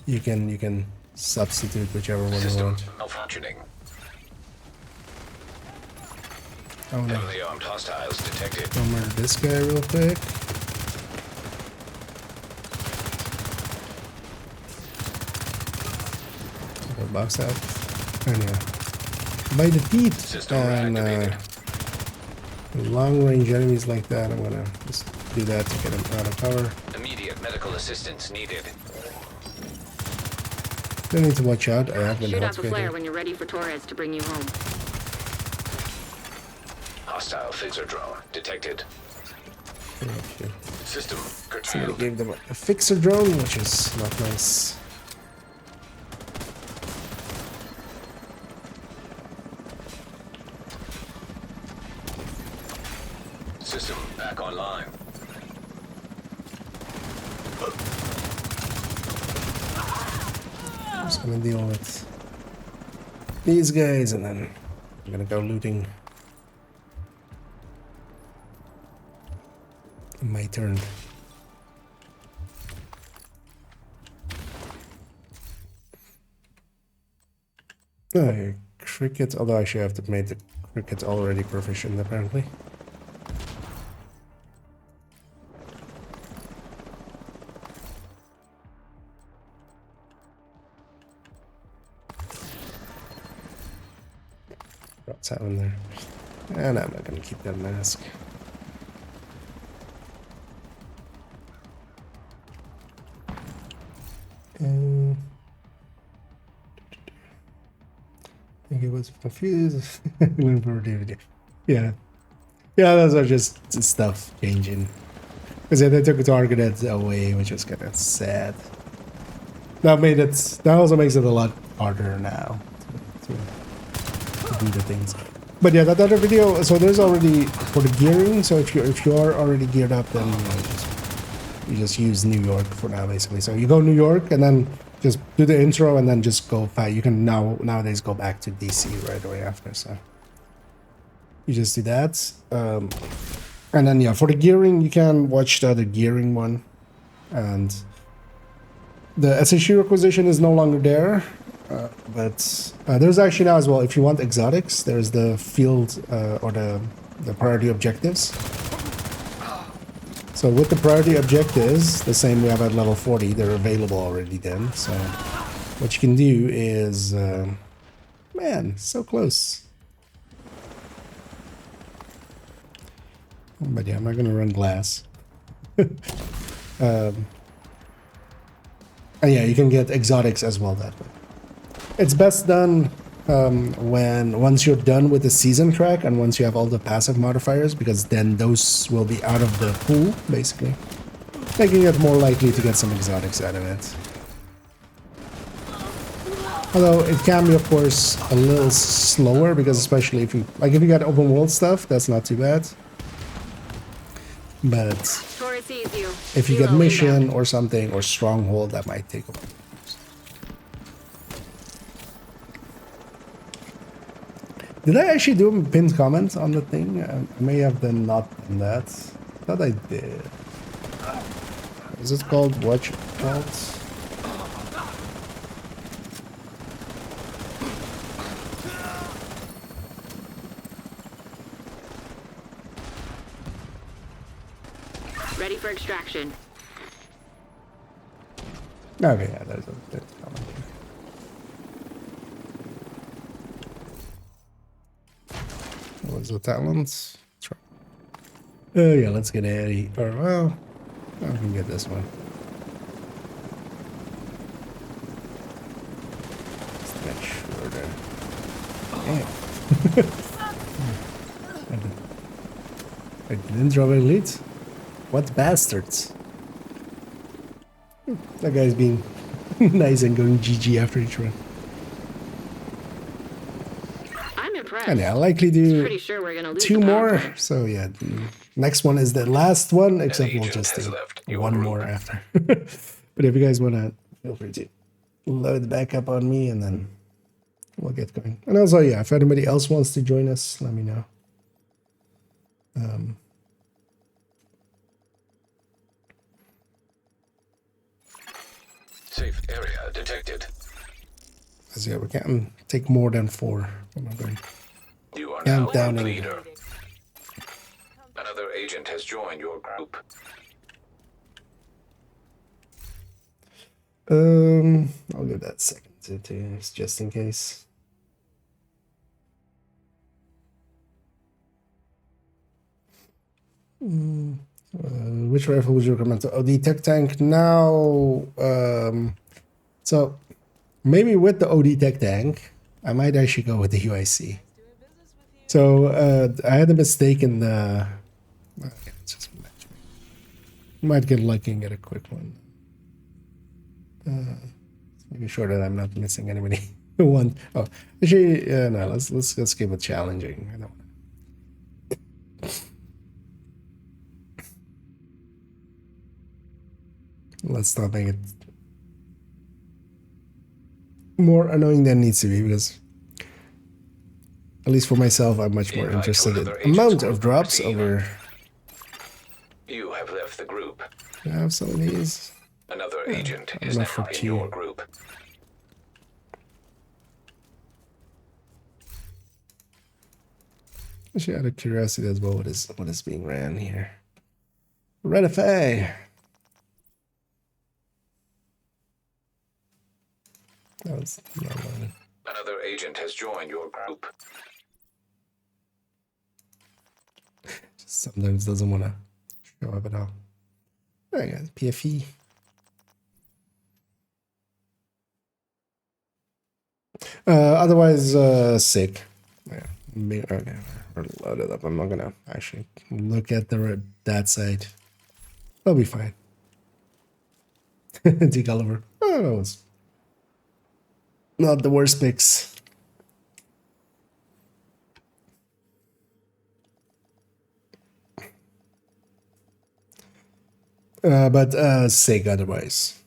you can substitute whichever one you System want. malfunctioning. Oh no. Heavily armed hostiles detected. I'll murder this guy real quick. Got boxed out. And yeah. By the teeth. System And reactivated. long range enemies like that, I'm gonna just do that to get them out of cover. Immediate medical assistance needed. I need to watch out. I have been Shoot health off a flare gating. when you're ready for Torres to bring you home. Hostile fixer drone detected. Okay. System Somebody curtailed. gave them a fixer drone, which is not nice. System back online. I'm just gonna deal with these guys and then I'm gonna go looting. My turn. Cricket, although I should have to make the cricket already proficient apparently. What's happening there? And I'm not gonna keep that mask. I think it was confused. Went for DVD. Yeah. Yeah, those are just stuff changing. Because they took a targeted away, which was kind of sad. That also makes it a lot harder now to do the things. But yeah, that other video. So there's already for the gearing. So if you are already geared up, then you just use New York for now, basically. So you go New York and then just do the intro and then just go back. You can nowadays go back to DC right away after. So you just do that. And then yeah, for the gearing, you can watch the other gearing one. And the SHU requisition is no longer there. But there's actually now as well, if you want exotics, there's the field or the priority objectives. So with the priority objectives, the same we have at level 40, they're available already then. So what you can do is, man, so close. But yeah, I'm not gonna run glass. And yeah, you can get exotics as well that way. It's best done once you're done with the season track and once you have all the passive modifiers, because then those will be out of the pool, basically, making it more likely to get some exotics out of it. Although it can be, of course, a little slower, because especially if you got open world stuff, that's not too bad. But Torres sees you. if you get Helo mission inbound. or something, or stronghold, that might take a while. Did I actually do a pinned comment on the thing? I may have done not done that. Thought I did. Is it called watch out? Ready for extraction. Okay, yeah, there's a pinned comment. What was the talents? Oh yeah, let's get Eddie. Or well, I can get this one. Just make sure that. Damn. I didn't drop any leads. What bastards? That guy's being nice and going GG after each run. I'm impressed. And yeah, I'll likely do Pretty sure we're gonna lose 2 the power more. plant. So yeah, the next one is the last one, except we'll agent just has do left your one group. more after. But if you guys want to, feel free to load back up on me and then we'll get going. And also, yeah, if anybody else wants to join us, let me know. Safe area detected. Because yeah, we can't take more than 4. I'm not going. You are Yeah, I'm now down a in- leader. Another agent has joined your group. I'll give that a second to just in case. Which rifle would you recommend? Oh, the Tech Tank now. So maybe with the OD Tech Tank, I might actually go with the UIC. So I had a mistake in the. Okay, it's just might get lucky and get a quick one. Making sure that I'm not missing anybody. One. Oh, actually, no. Let's keep it challenging. I don't. Let's not make it more annoying than it needs to be, because at least for myself, I'm much more interested in amount of drops over. You have left the group. I have some of these. Another agent is enough now for in two. your group. Actually, out of curiosity as well, what is being ran here? Red FA. That was not loaded. Another agent has joined your group. Sometimes doesn't want to show up at all. I got PFE. Otherwise, sick. Yeah. Okay, we're loaded up. I'm not gonna actually look at that side. I'll be fine. Decaliber. Oh, that was not the worst picks. But sick otherwise.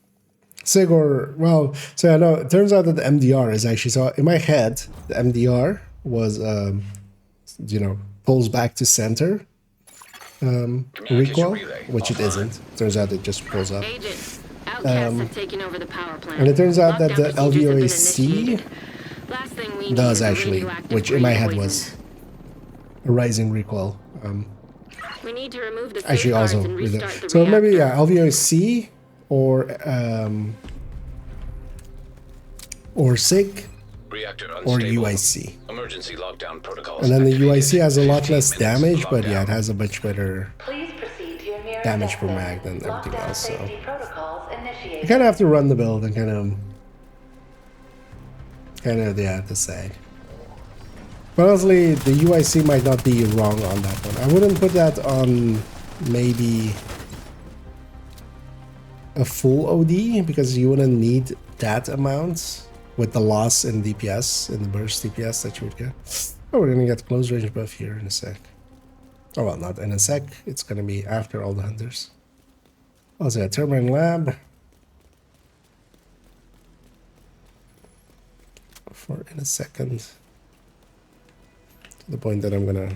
Sig or, well, so I know it turns out that the MDR is actually, so in my head, the MDR was, you know, pulls back to center recoil, which it isn't. Turns out it just pulls up. Agent, outcasts have taken over the power plant. And it turns out that the Lockdown procedures have been LVOAC initiated. Last thing we need does is a actually, radioactive which in my brain head poison. was a rising recoil. We need to remove the Actually, safeguards also, and restart the so maybe, reactor. yeah, LVOAC or SIG Reactor or unstable. UIC. Emergency lockdown protocols. And then the activated. UIC has a lot 15 less minutes damage, but yeah, it lockdown. has a much better Please proceed to your nearest damage per exit. mag than everything Lockdown else. So safety protocols you initiated. kind of have to run the build and kind of yeah, decide. But honestly, the UIC might not be wrong on that one. I wouldn't put that on maybe a full OD, because you wouldn't need that amount with the loss in DPS, in the burst DPS that you would get. Oh, we're gonna get close range buff here in a sec. Oh well, not in a sec. It's gonna be after all the hunters. Also, a Turbine Lab. For in a second. To the point that I'm gonna.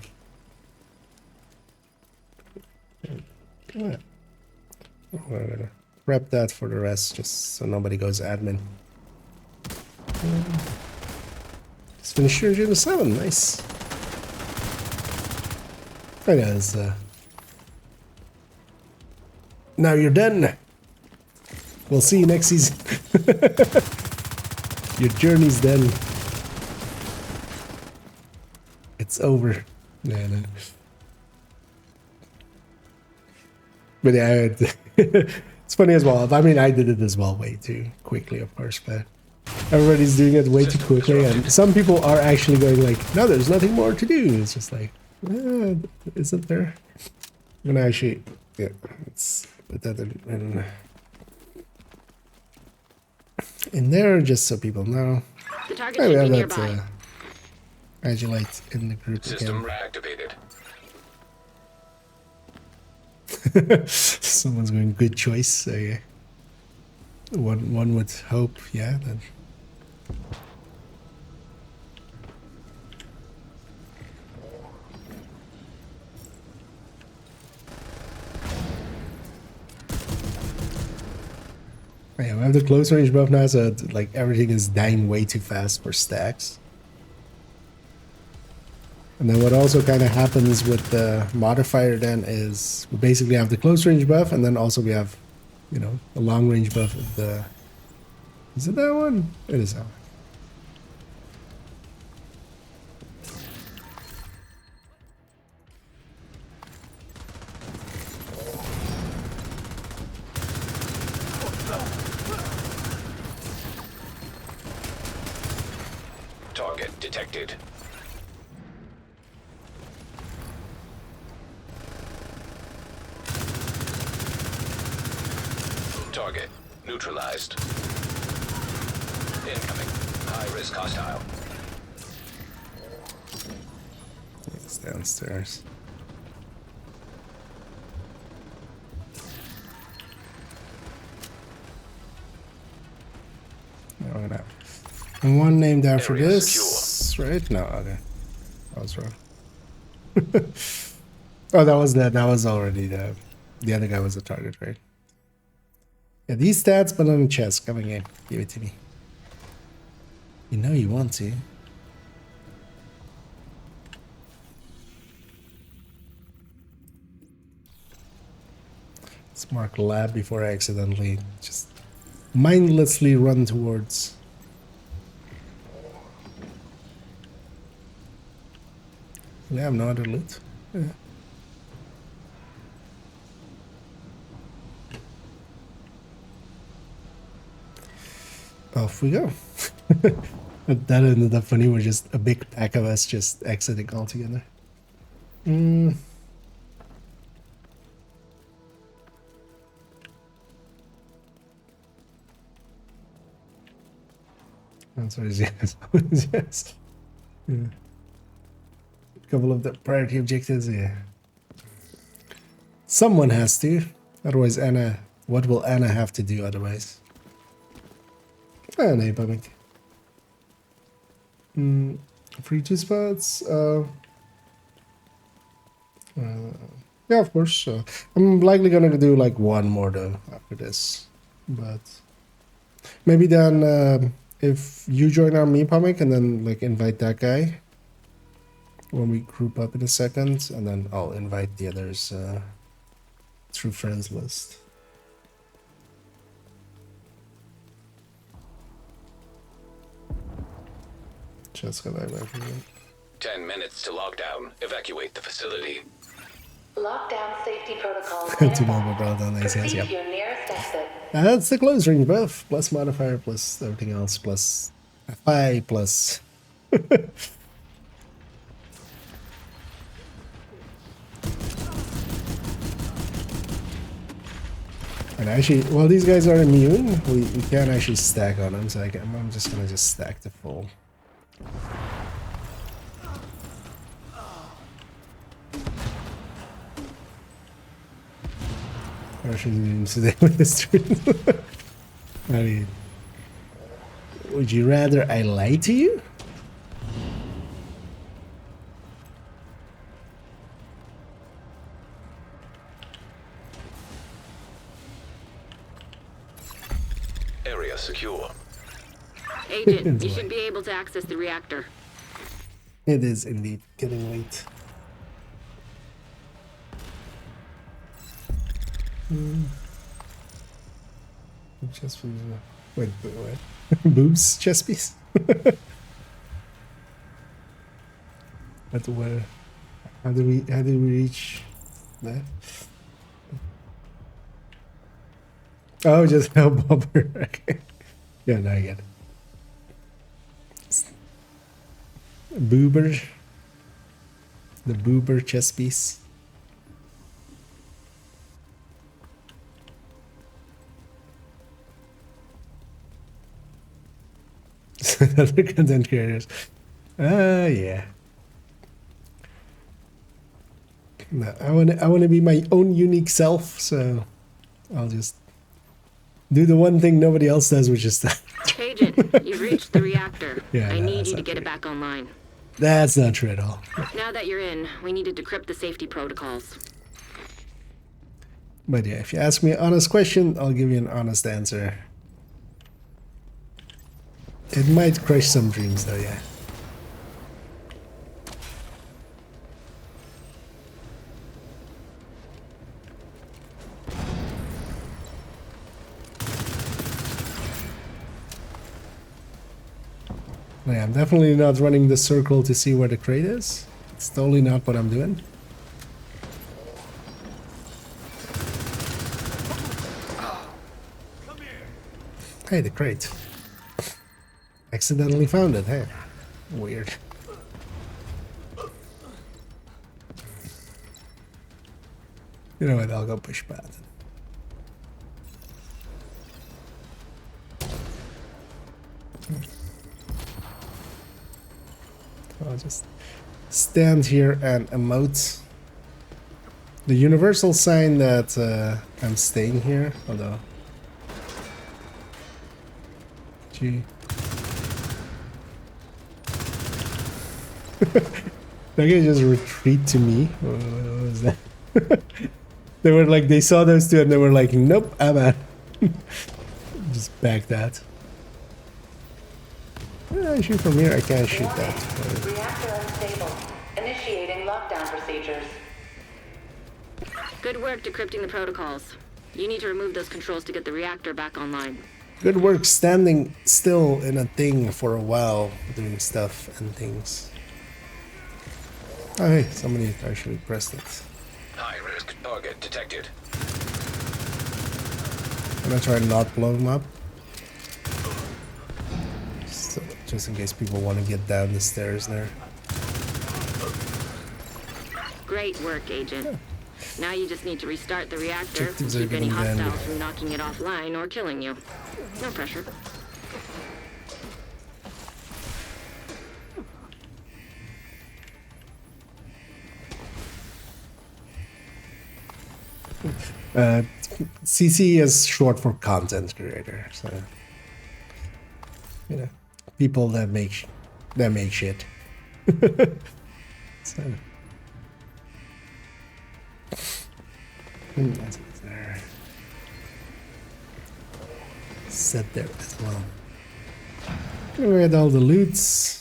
I'm gonna prep that for the rest, just so nobody goes admin. Just finished here in 7, nice. I guess, now you're done. We'll see you next season. Your journey's done. It's over. No. But yeah, it's funny as well. I mean, I did it as well way too quickly, of course, but everybody's doing it way too quickly, and some people are actually going like, no, there's nothing more to do. It's just like, isn't there? I'm gonna actually, yeah, let's put that in there just so people know. The target Oh, we should have be that nearby. Agilite in the group System again. reactivated. Someone's going good choice. So yeah, one would hope, yeah. That yeah, we have the close range buff now, so like everything is dying way too fast for stacks. And then what also kind of happens with the modifier then is we basically have the close range buff, and then also we have, you know, a long range buff of the. Is it that one? It is that one. detected. Target neutralized. Incoming. High-risk hostile. It's downstairs. No, we're gonna have one named after Area this, right? No, okay. I was wrong. Oh, that was that. That was already the other guy was the target, right? Yeah, these stats, but on the chest. Coming in. Give it to me. You know you want to. Let's mark lab before I accidentally just mindlessly run towards. Yeah, I have no other loot. Yeah. Off we go. That ended up funny. We're just a big pack of us just exiting altogether. Answer is yes. Yes. Yeah. A couple of the priority objectives, yeah. Someone has to. Otherwise, Anna. What will Anna have to do otherwise? Ah, nee, pumping. Free 2 spots. Yeah, of course. I'm likely gonna do like one more though after this, but maybe then if you join our meepomic and then like invite that guy when we group up in a second, and then I'll invite the others through friends list. Just got that back from me. 10 minutes to lockdown. Evacuate the facility. Lockdown safety protocols. To mobile down nice, yes, Proceed yep. to your nearest exit. That's the close range buff, plus modifier, plus everything else, plus FI, plus. And actually, well, these guys are immune. We can't actually stack on them, so I'm just gonna just stack the full. I shouldn't even sit with this stream. I mean, would you rather I lie to you? Area secure. Agent, you should be able to access the reactor. It is indeed getting late. Chest piece. Wait, what? Boobs chest piece? But where? How do we reach that? Oh, just help bumper. Okay. Yeah, now I get it. Boober. The boober chess piece. Other content creators. Yeah. No, I wanna be my own unique self, so I'll just do the one thing nobody else does, which is that. Agent, you've reached the reactor. Yeah, I no, need that's you to not get true. it back online. That's not true at all. Now that you're in, we need to decrypt the safety protocols. But yeah, if you ask me an honest question, I'll give you an honest answer. It might crush some dreams though, yeah. Yeah, I'm definitely not running the circle to see where the crate is. It's totally not what I'm doing. Hey, the crate. Accidentally found it, hey. Weird. You know what? I'll go push button. I'll just stand here and emote. The universal sign that I'm staying here. Although, gee, that guy just retreat to me. What was that? They were like, they saw those two and they were like, nope, I'm out. Just back that. Actually, from here I can't shoot that. Reactor unstable. Initiating lockdown procedures. Good work decrypting the protocols. You need to remove those controls to get the reactor back online. Good work standing still in a thing for a while, doing stuff and things. Oh hey, somebody actually pressed it. High-risk target detected. I'm gonna try and not blow them up. So, just in case people want to get down the stairs there. Great work, Agent. Yeah. Now you just need to restart the reactor and Objectives are keep any getting hostiles dandy. from knocking it offline or killing you. No pressure. CC is short for content creator, so you know, people that make shit. So that's there. Set there as well. We had all the loots.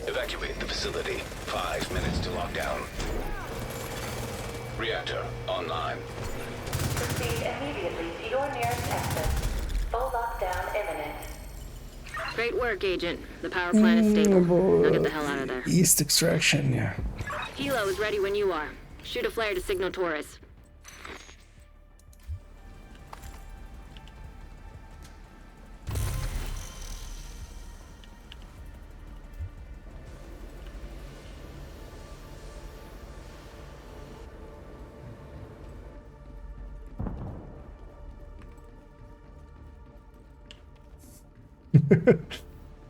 Evacuate the facility. 5 minutes to lockdown. Reactor online. Proceed immediately to your nearest exit. Full lockdown imminent. Great work, Agent. The power plant is stable. Now get the hell out of there. East extraction, yeah. Helo is ready when you are. Shoot a flare to signal Taurus.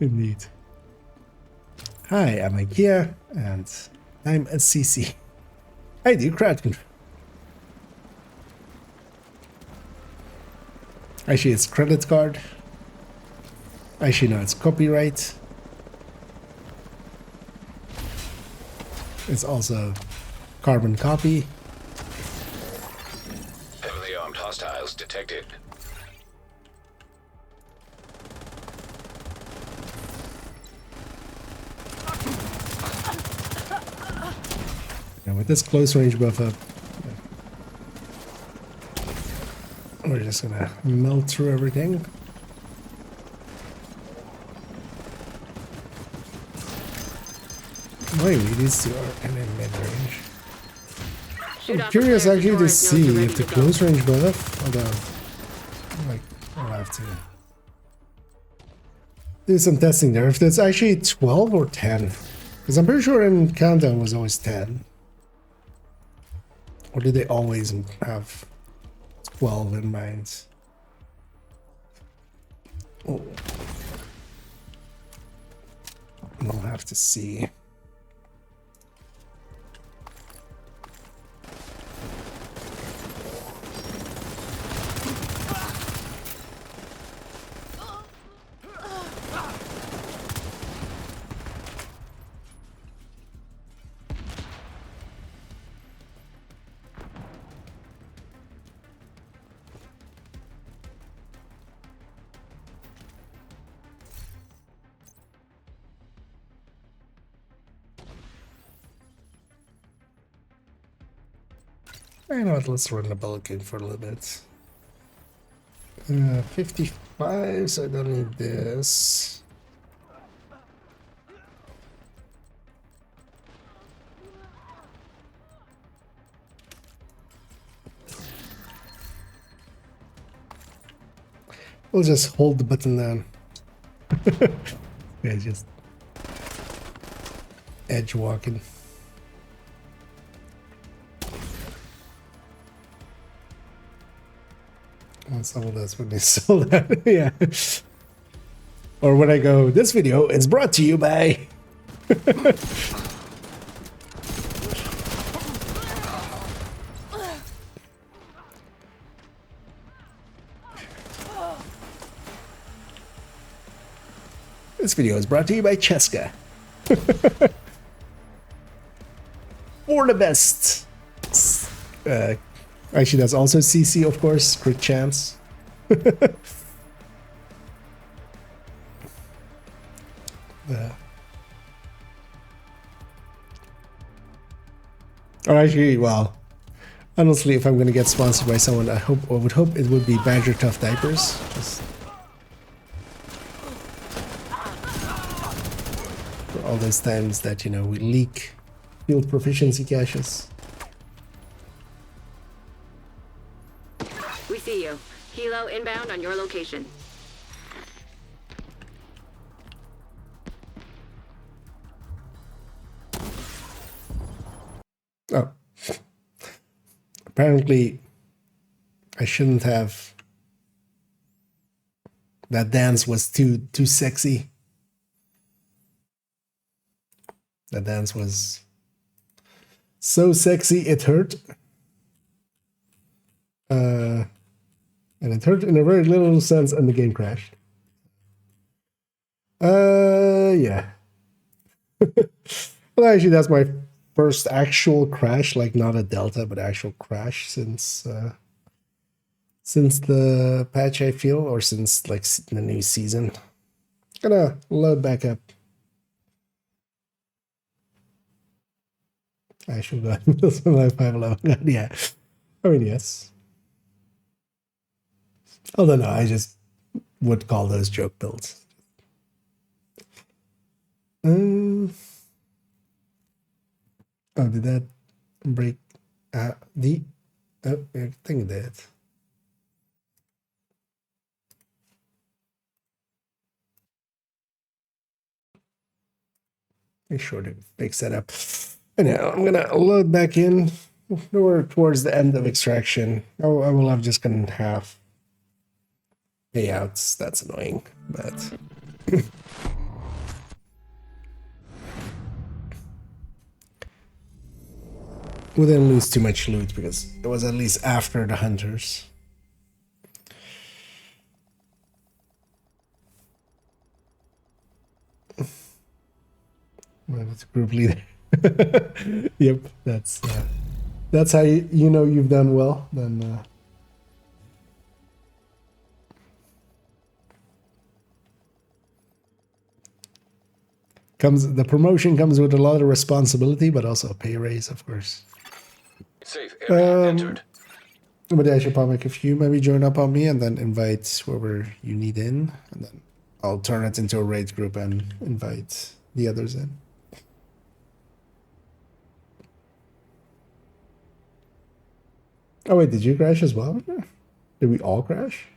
Indeed. Hi, I'm IKEA, and I'm a CC. I do crowd control. Actually, it's credit card. Actually, no, it's copyright. It's also carbon copy. Heavily armed hostiles detected. And with this close range buff up, we're just gonna melt through everything. Wait, these two are kind of mid-range. Shoot I'm off curious a flare to actually to Taurus knows you're see ready if the to go. close range buff, although, like, I'll have to do some testing there. If that's actually 12 or 10. Because I'm pretty sure in Countdown was always 10. Or did they always have 12 in mind? Oh. We'll have to see. You know what, let's run the bulletin for a little bit. 55, so I don't need this. We'll just hold the button down. Yeah, just edge walking. Oh, some of that's when they saw that. Yeah. Or when I go, this video is brought to you by. This video is brought to you by Cheska. For the best. Actually, that's also CC, of course. Crit chance. Or actually, well, honestly, if I'm gonna get sponsored by someone, I would hope it would be Badger Tough Diapers. Just for all those times that, you know, we leak field proficiency caches. We see you. Helo inbound on your location. Oh. Apparently, I shouldn't have. That dance was too sexy. That dance was so sexy it hurt. And it hurt in a very little sense, and the game crashed. Yeah. Well, actually, that's my first actual crash, like not a delta, but actual crash since the patch, I feel, or since like the new season. Gonna load back up. Actual gun. This one like 511 gun. Yeah. I mean, yes. Although no, I just would call those joke builds. Oh, did that break the? Oh, I think it did. Make sure to fix that up. Anyhow, I'm gonna load back in. We're towards the end of extraction. Oh, I will have just gonna have payouts. That's annoying, but. We didn't lose too much loot because it was at least after the hunters. Well, it's group leader. Yep, that's how you know you've done well. Then the promotion comes with a lot of responsibility, but also a pay raise, of course. Safe area entered. But I should probably make a few maybe join up on me and then invite whoever you need in, and then I'll turn it into a raid group and invite the others in. Oh wait, did you crash as well? Did we all crash?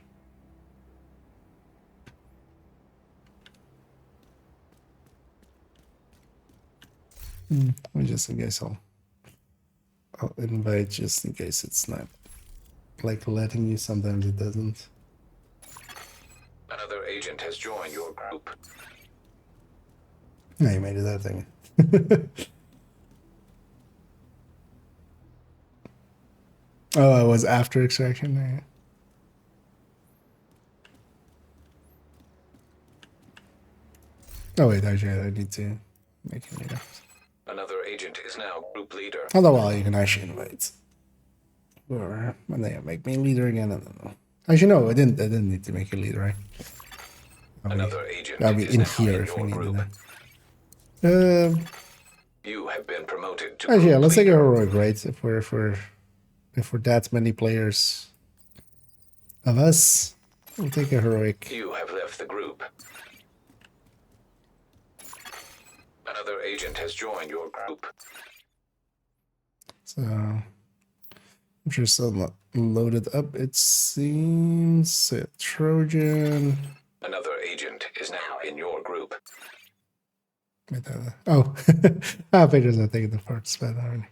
Just in case I'll invite just in case it's not like letting you. Sometimes it doesn't. Another agent has joined your group. Yeah, you made it that thing. Oh, it was after extraction. Yeah. Oh wait, actually, I need to make it later. Another agent is now group leader. Although, well, you can actually invite. Or when they make me leader again, I don't know. Actually, no, I didn't need to make you leader, right? Another agent I'll be is in now here in if we your need group. that. You have been promoted to Actually, yeah, group let's take a leader. heroic, right? If we're that many players of us, we'll take a heroic. You have left the group. Another agent has joined your group. So I'm sure still not loaded up. It seems a Trojan. Another agent is now in your group. Oh, Peter's not taking the first spot already.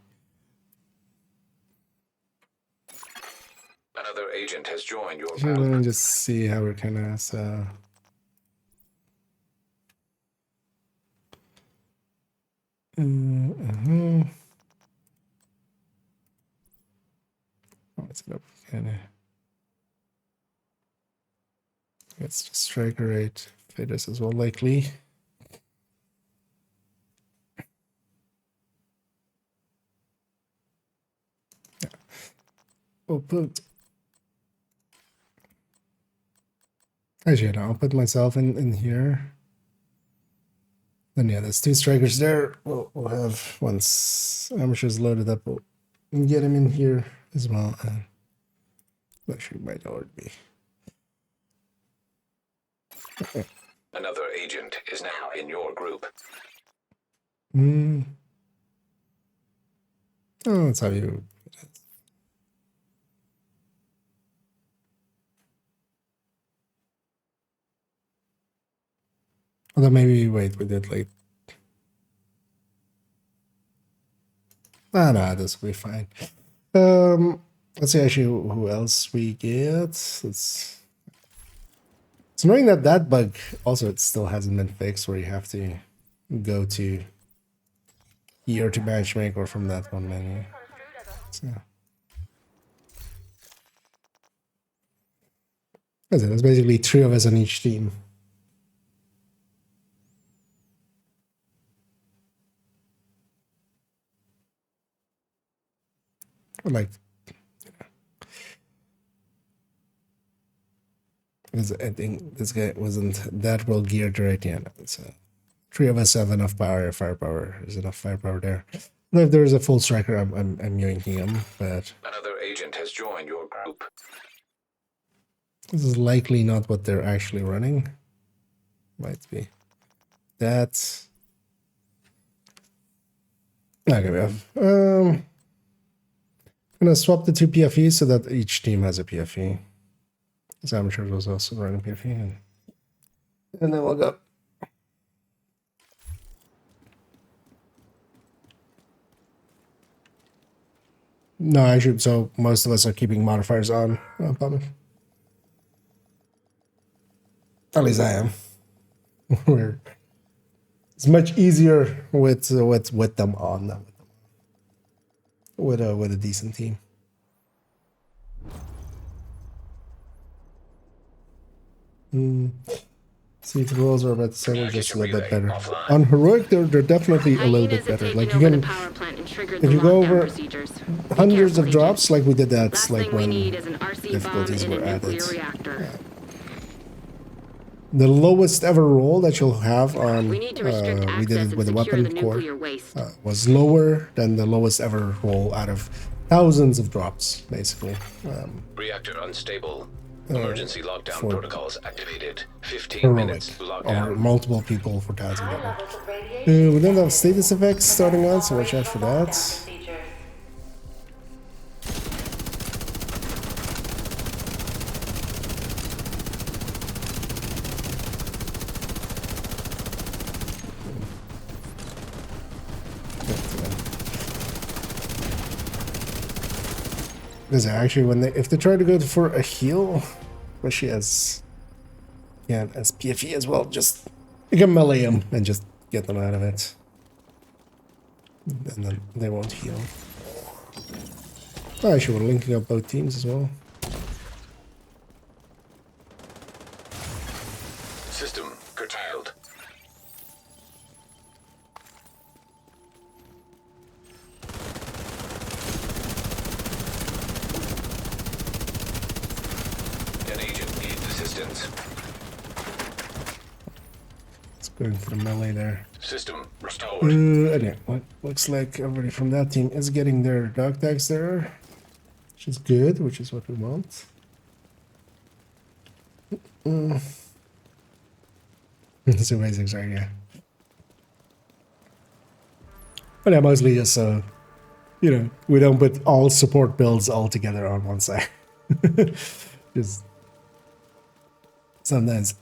Another agent has joined your Let group. me just see how we're kind of so. What's it up? Kind of. It's just striker rate. Faders as well, likely. Yeah. We'll put. Actually, no, I'll put myself in here. Then yeah, there's 2 strikers there. We'll have once Amateur's loaded up, we'll get him in here as well. And actually, might already be. Okay. Another agent is now in your group. Oh, that's how you. Although maybe wait, we did like. No, this will be fine. Let's see actually who else we get. It's annoying that bug also it still hasn't been fixed where you have to go to here to matchmake or from that one menu. So that's it. There's basically 3 of us on each team. Like, because I think this guy wasn't that well geared right yet. So 3 of us have enough firepower. There's enough firepower there. If there's a full striker, I'm yoinking him, but Another agent has joined your group. this is likely not what they're actually running. Might be. That's okay. We have. I'm gonna swap the 2 PFEs so that each team has a PFE. Because Amateur was also running PFE, and then we'll go. No, actually, so most of us are keeping modifiers on. Public. At least I am. We're it's much easier with them on than with a decent team. See, the rules are about the same, or just a little bit better. On heroic, they're definitely a little bit better. Like you can, if you go over hundreds of drops, like we did that, like when difficulties were added. The lowest ever roll that you'll have on, we did it with a weapon core, was lower than the lowest ever roll out of thousands of drops, basically. Reactor unstable. Emergency lockdown protocols activated. 15 minutes lockdown. Or multiple people for 1,000 damage. We don't have status effects starting out, so watch out for that. Because actually, if they try to go for a heal, especially as PFE as well, just you can melee them and just get them out of it, and then they won't heal. Oh, actually, we're linking up both teams as well. System curtailed. It's going for the melee there. System restored. Anyway, what looks like everybody from that team is getting their dog tags there, which is good, which is what we want. It's amazing, sorry, yeah. But yeah, mostly just you know, we don't put all support builds all together on one side. Just sometimes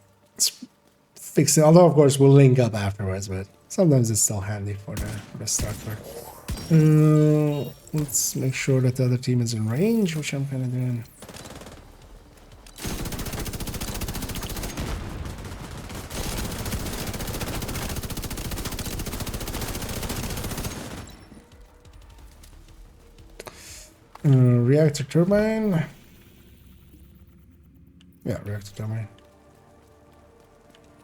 fix it. Although of course we'll link up afterwards, but sometimes it's still handy for the start part. Let's make sure that the other team is in range, which I'm kind of doing. Reactor turbine. Yeah, reactor turbine.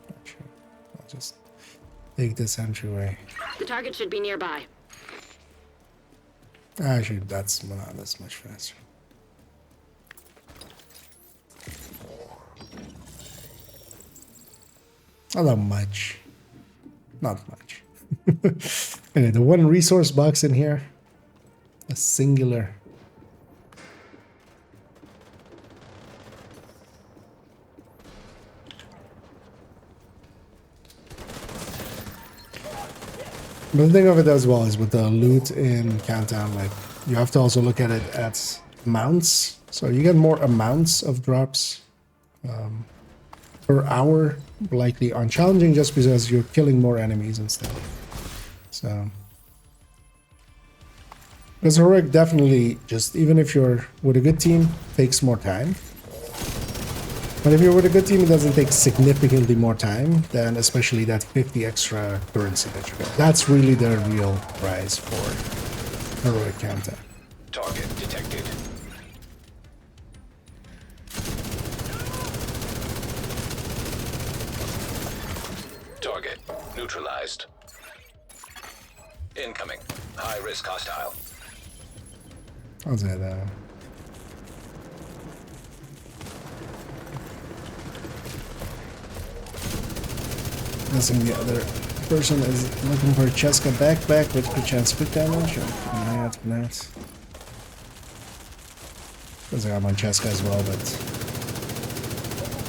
Actually, I'll just take this entryway. The target should be nearby. Actually, that's much faster. Not much. Not much. Anyway, the one resource box in here, a singular. But the thing of it as well is with the loot in Countdown, like you have to also look at it at amounts. So you get more amounts of drops per hour, likely on challenging, just because you're killing more enemies and stuff. So, because heroic definitely just even if you're with a good team takes more time. But if you're with a good team, it doesn't take significantly more time than especially that 50 extra currency that you get. That's really the real prize for heroic Countdown. Target detected. Target neutralized. Incoming. High risk hostile. How's that? Guessing the other person is looking for a Cheska backpack with perchance crit damage. Or not. Because I'm on Cheska as well, but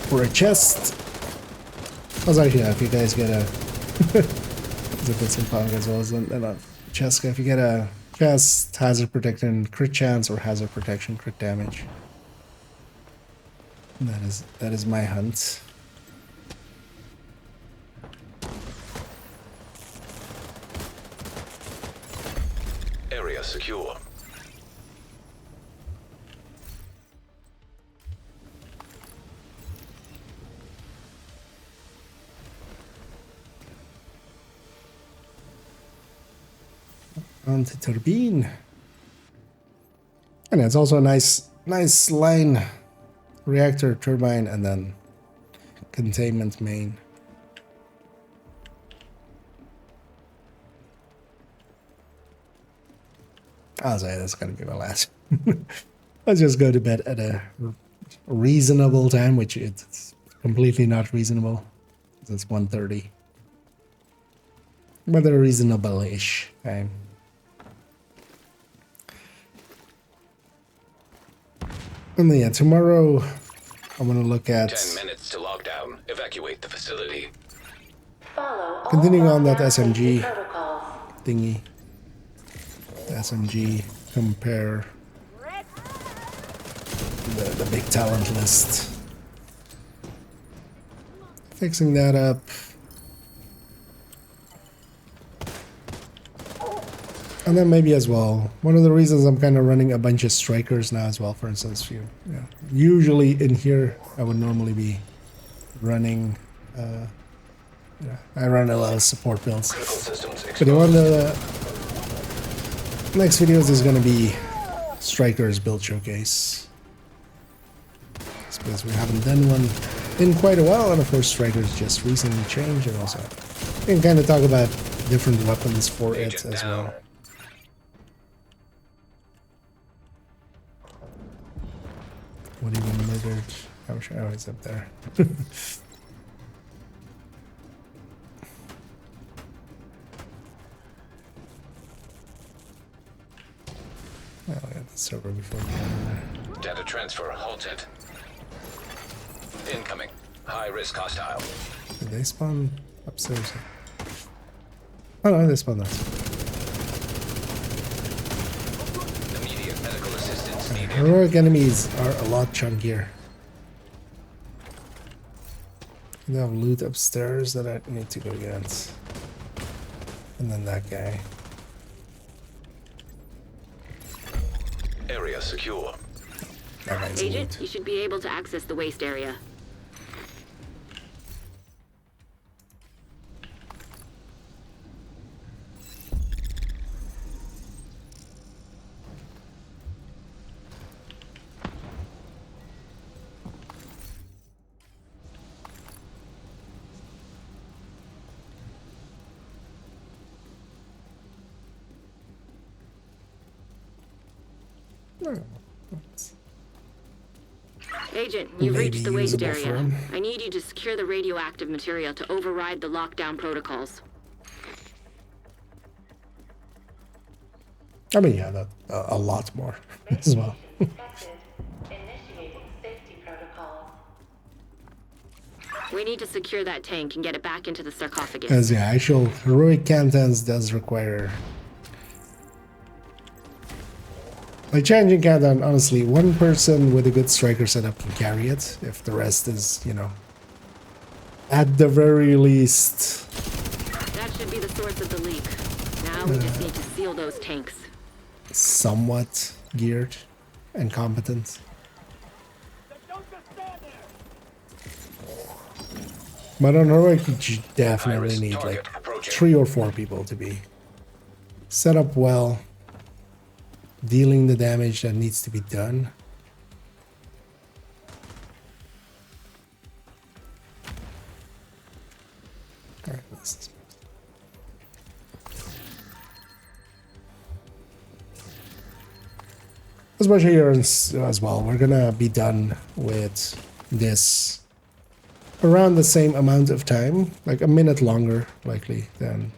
for a chest. I was actually, if you guys get a it's in Pong as well as on Cheska, if you get a chest, hazard protection, crit chance, or hazard protection, crit damage. That is my hunt. Area secure. Anti-turbine. And it's also a nice line. Reactor, turbine, and then containment main. I'll say that's gonna be my last. Let's just go to bed at a reasonable time, which it's completely not reasonable. It's 1:30. But a reasonable-ish time. And then, yeah, tomorrow I'm gonna look at 10 minutes to lockdown. Evacuate the facility. continuing on that SMG thingy. SMG compare the big talent list. Fixing that up. And then maybe as well, one of the reasons I'm kind of running a bunch of strikers now as well, for instance, usually in here I would normally be running, I run a lot of support builds. But in one of the next videos is going to be strikers build showcase. It's because we haven't done one in quite a while, and of course strikers just recently changed, and also we can kind of talk about different weapons for it as well. What even murdered? I'm sure it's up there. Well, I got the server before we got in there. Data transfer halted. Incoming. High risk hostile. Did they spawn upstairs? Oh no, they spawned us. Heroic enemies are a lot chunkier. They have loot upstairs that I need to go get. And then that guy. Area secure. That guy's Agent, loot. you should be able to access the waste area. Agent, you've Maybe reached the waste usable for area. him. I need you to secure the radioactive material to override the lockdown protocols. I mean, yeah, that a lot more as well. Initiating safety protocol. We need to secure that tank and get it back into the sarcophagus. As yeah, actual heroic countdowns does require. Like challenging countdown, honestly, one person with a good striker setup can carry it. If the rest is, you know, at the very least. That should be the source of the leak. Now we just need to seal those tanks. Somewhat geared and competent. But on heroic, you definitely Iris need target like approaching. 3 or 4 people to be set up well, dealing the damage that needs to be done. All right, let's. Especially here as well, we're gonna be done with this around the same amount of time, like a minute longer likely than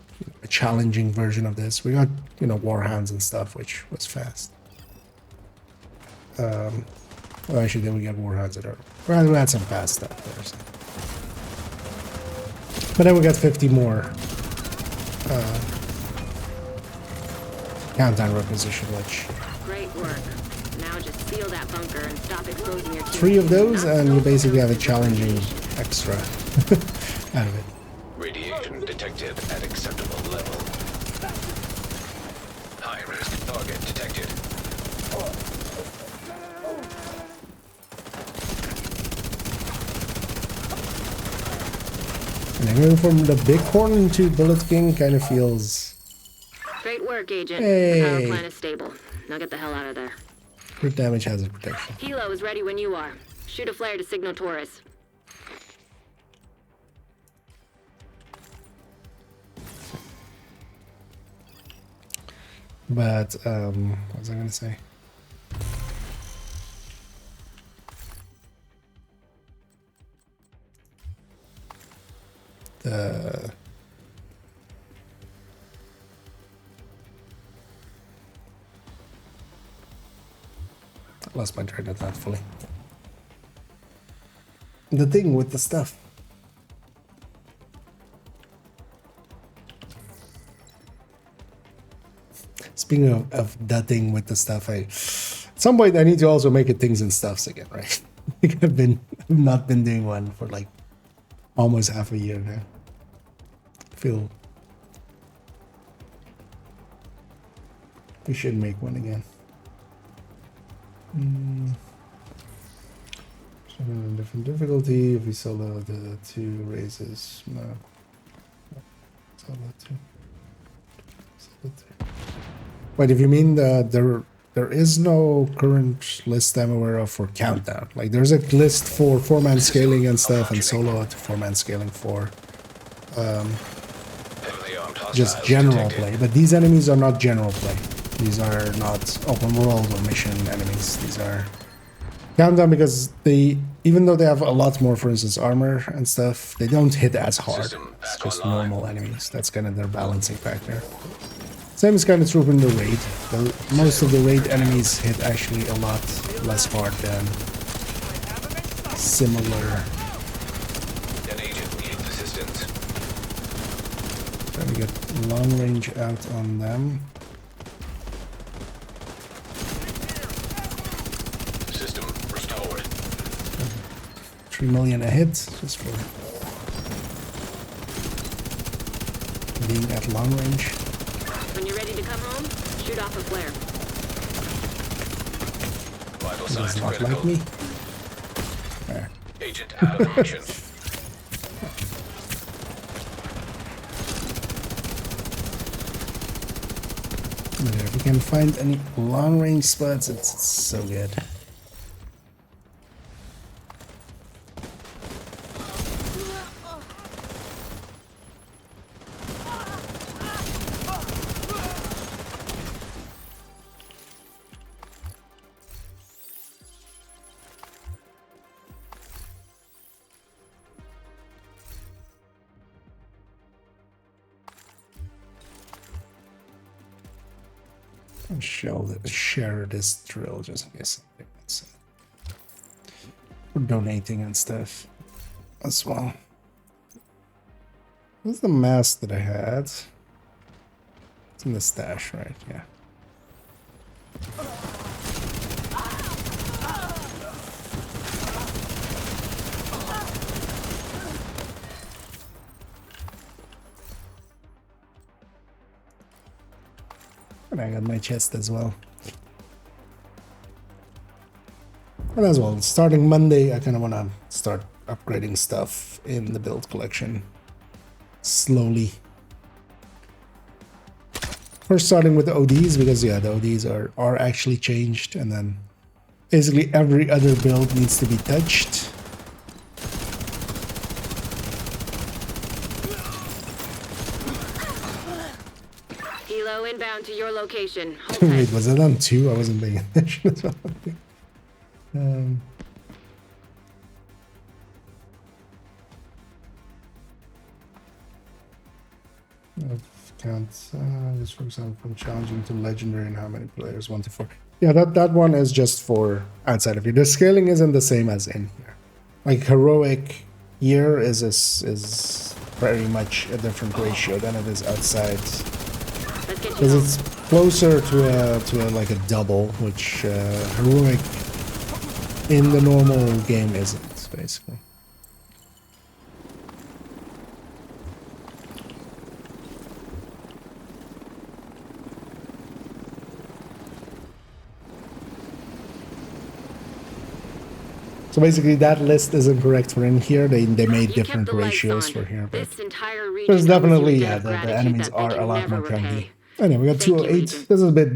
a challenging version of this. We got, you know, warhounds and stuff, which was fast. Well, actually, then we got warhounds that are, well, we had some fast stuff there. So. But then we got 50 more countdown requisition, which Great work. Now just seal that bunker and stop exposing your 3 of those, Not and you so basically have a close to challenging radiation. extra out of it. Radiation detected at acceptable level. High risk target detected. And going from the Bighorn to Bullet King kind of feels Great work, Agent. Hey. The power plant is stable. Now get the hell out of there. crit damage hazard protection. Helo is ready when you are. Shoot a flare to signal Taurus. But what was I gonna say? The I lost my train of thought fully. The thing with the stuff. Speaking of that thing with the stuff, at some point I need to also make it things and stuffs again, right? Like I've not been doing one for like almost half a year now. I feel we should make one again. So different difficulty. If we solo the 2 raises, no. Solo 2. Solo 3. Wait, if you mean there is no current list I'm aware of for countdown. Like there's a list for 4-man scaling and stuff, and solo to 4-man scaling for Heavily armed just hostiles general detected. play. But these enemies are not general play. These are not open world or mission enemies. These are countdown because they, even though they have a lot more, for instance, armor and stuff, they don't hit as hard. System It's back just online. normal enemies. That's kind of their balancing factor. Same is kind of true in the raid. Most of the raid enemies hit actually a lot less hard than similar. An agent needs assistance. Trying to get long range out on them. 3 million a hit, just for being at long range. When you're ready to come home, shoot off a flare. Vital He signs does not critical. like me. There. Agent out of mission. But if we can find any long range spots, it's so good. Share this drill just in case something that's for donating and stuff as well. What's the mask that I had? It's in the stash, right? Yeah. And I got my chest as well. And as well, starting Monday, I kind of want to start upgrading stuff in the build collection. Slowly. First starting with the ODs, because yeah, the ODs are actually changed, and then basically every other build needs to be touched. Helo inbound to your location. Hold Wait, tight. was that on 2? I wasn't paying attention as well. Can't just for example from challenging to legendary and how many players 1 to 4. Yeah, that one is just for outside of here. The scaling isn't the same as in here. Like heroic here is very much a different ratio than it is outside, Let's get you because home. it's closer to a like a double, which heroic in the normal game isn't, basically. So basically that list isn't correct for in here. They made You kept different the lights ratios on. for here, but This entire region there's owes you a definitely, debt yeah, of the gratitude enemies that they are can a lot more never chunky. repay. Anyway, we got Thank you, 208. Agent.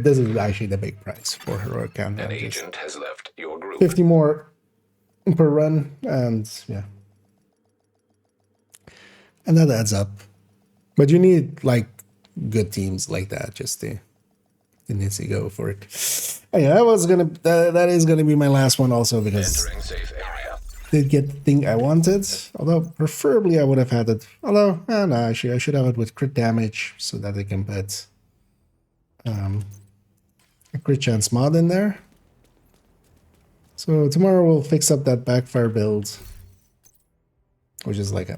This is actually the big price for heroic countdown. An Just agent has left your group. 50 more per run, and yeah. And that adds up. But you need like good teams like that just to go for it. Anyway, that is gonna be my last one also, because Entering safe area. did get the thing I wanted, although preferably I would have had it. Although, no, actually I should have it with crit damage so that I can put a crit chance mod in there. So tomorrow we'll fix up that backfire build, which is like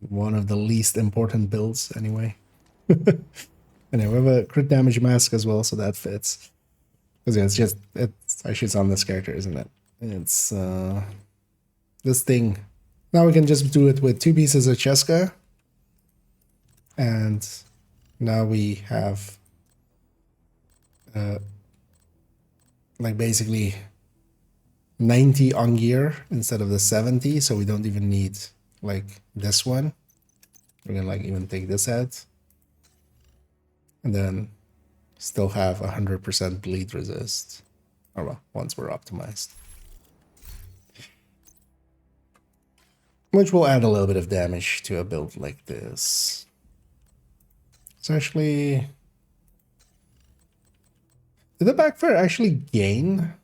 one of the least important builds anyway. Anyway, we have a crit damage mask as well, so that fits. Because yeah, it's actually it's on this character, isn't it? It's this thing. Now we can just do it with 2 pieces of Cheska. And now we have like basically 90 on gear instead of the 70, so we don't even need like this one. We're gonna like even take this out. And then still have 100% bleed resist. Or well, once we're optimized. Which will add a little bit of damage to a build like this. It's actually... Did the backfire actually gain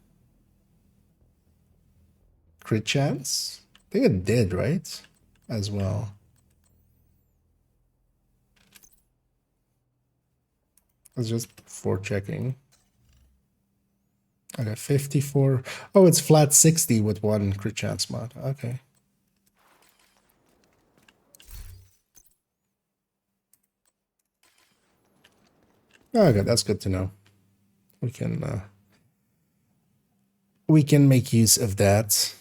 crit chance? I think it did, right? As well. It's just for checking. Okay, 54. Oh, it's flat 60 with 1 crit chance mod. Okay. Okay, that's good to know. We can make use of that.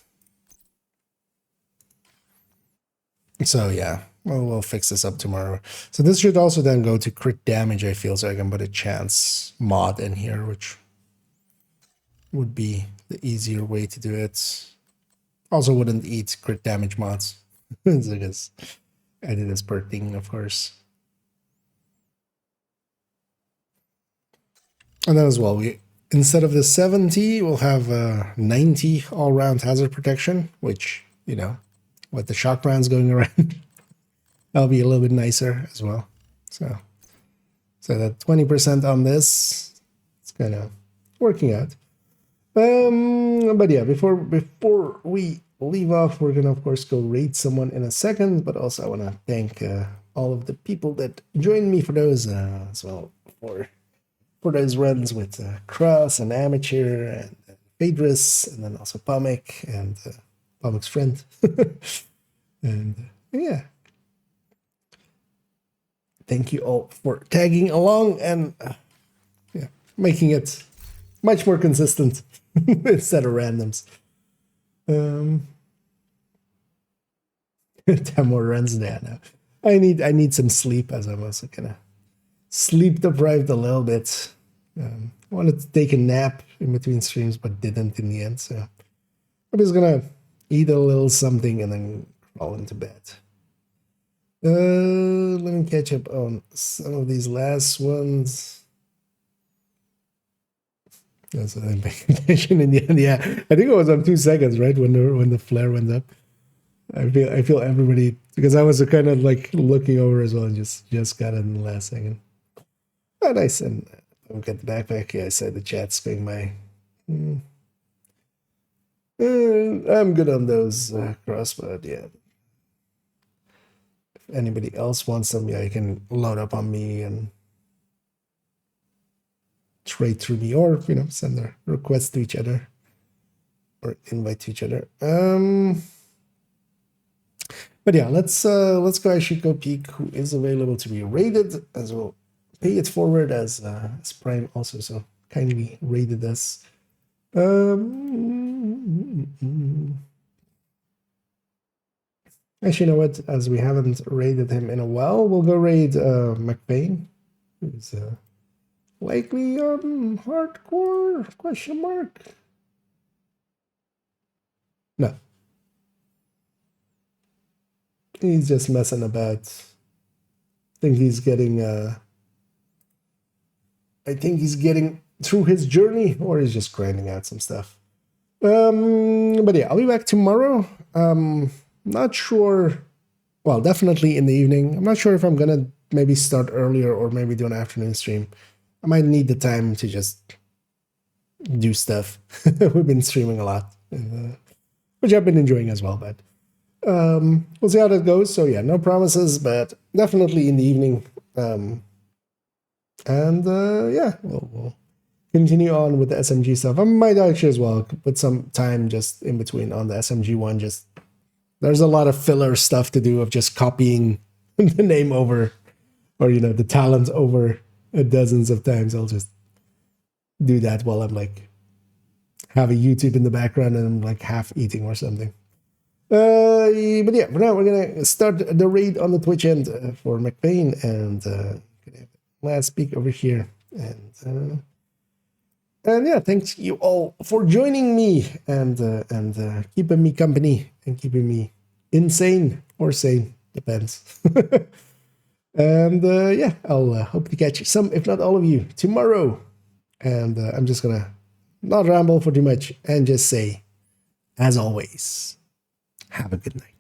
So yeah, we'll fix this up tomorrow. So this should also then go to crit damage, I feel, so I can put a chance mod in here, which would be the easier way to do it. Also wouldn't eat crit damage mods. So I guess I did this per thing, of course. And then as well, we instead of the 70, we'll have 90 all-round hazard protection, which, you know, with the shock rounds going around, that'll be a little bit nicer as well. So that 20% on this, it's kind of working out. But yeah, before we leave off, we're gonna of course go raid someone in a second. But also, I want to thank all of the people that joined me for those as well for those runs with Cross and Amateur and Phaedrus, and then also Pomic and Pomic's friend. And yeah, thank you all for tagging along and yeah, making it much more consistent instead of randoms. 10 more runs there now. I need some sleep, as I'm also kind of sleep deprived a little bit. I wanted to take a nap in between streams, but didn't in the end. So I'm just gonna eat a little something and then crawl into bed. Let me catch up on some of these last ones. That's what I'm paying attention in the end. Yeah, I think it was on 2 seconds, right, when the flare went up. I feel everybody, because I was kind of like looking over as well and just got it in the last second. Oh, nice. And I'll get the backpack. Yeah, I said the chat's being my. I'm good on those crossbow. Yeah. If anybody else wants them, yeah, you can load up on me and trade through me, or you know, send a request to each other or invite to each other. But yeah, let's go actually go peek who is available to be raided as well. Pay it forward as Prime also, so kindly raided us. Actually, you know what? As we haven't raided him in a while, we'll go raid McBain, who's likely on hardcore question mark. No. He's just messing about. I think he's getting through his journey, or he's just grinding out some stuff. But yeah, I'll be back tomorrow. Not sure. Well, definitely in the evening. I'm not sure if I'm gonna maybe start earlier or maybe do an afternoon stream. I might need the time to just do stuff. We've been streaming a lot, which I've been enjoying as well, but we'll see how that goes. So yeah, no promises, but definitely in the evening. Yeah, we'll continue on with the SMG stuff. I might actually as well put some time just in between on the SMG one. Just there's a lot of filler stuff to do of just copying the name over, or you know, the talent over dozens of times. I'll just do that while I'm like have a YouTube in the background and I'm like half eating or something. But yeah, for now we're gonna start the raid on the Twitch end for McBain, and last speak over here, and yeah, thanks you all for joining me and keeping me company and keeping me insane or sane, depends. And yeah, I'll hope to catch some, if not all of you, tomorrow. And I'm just gonna not ramble for too much and just say, as always, have a good night.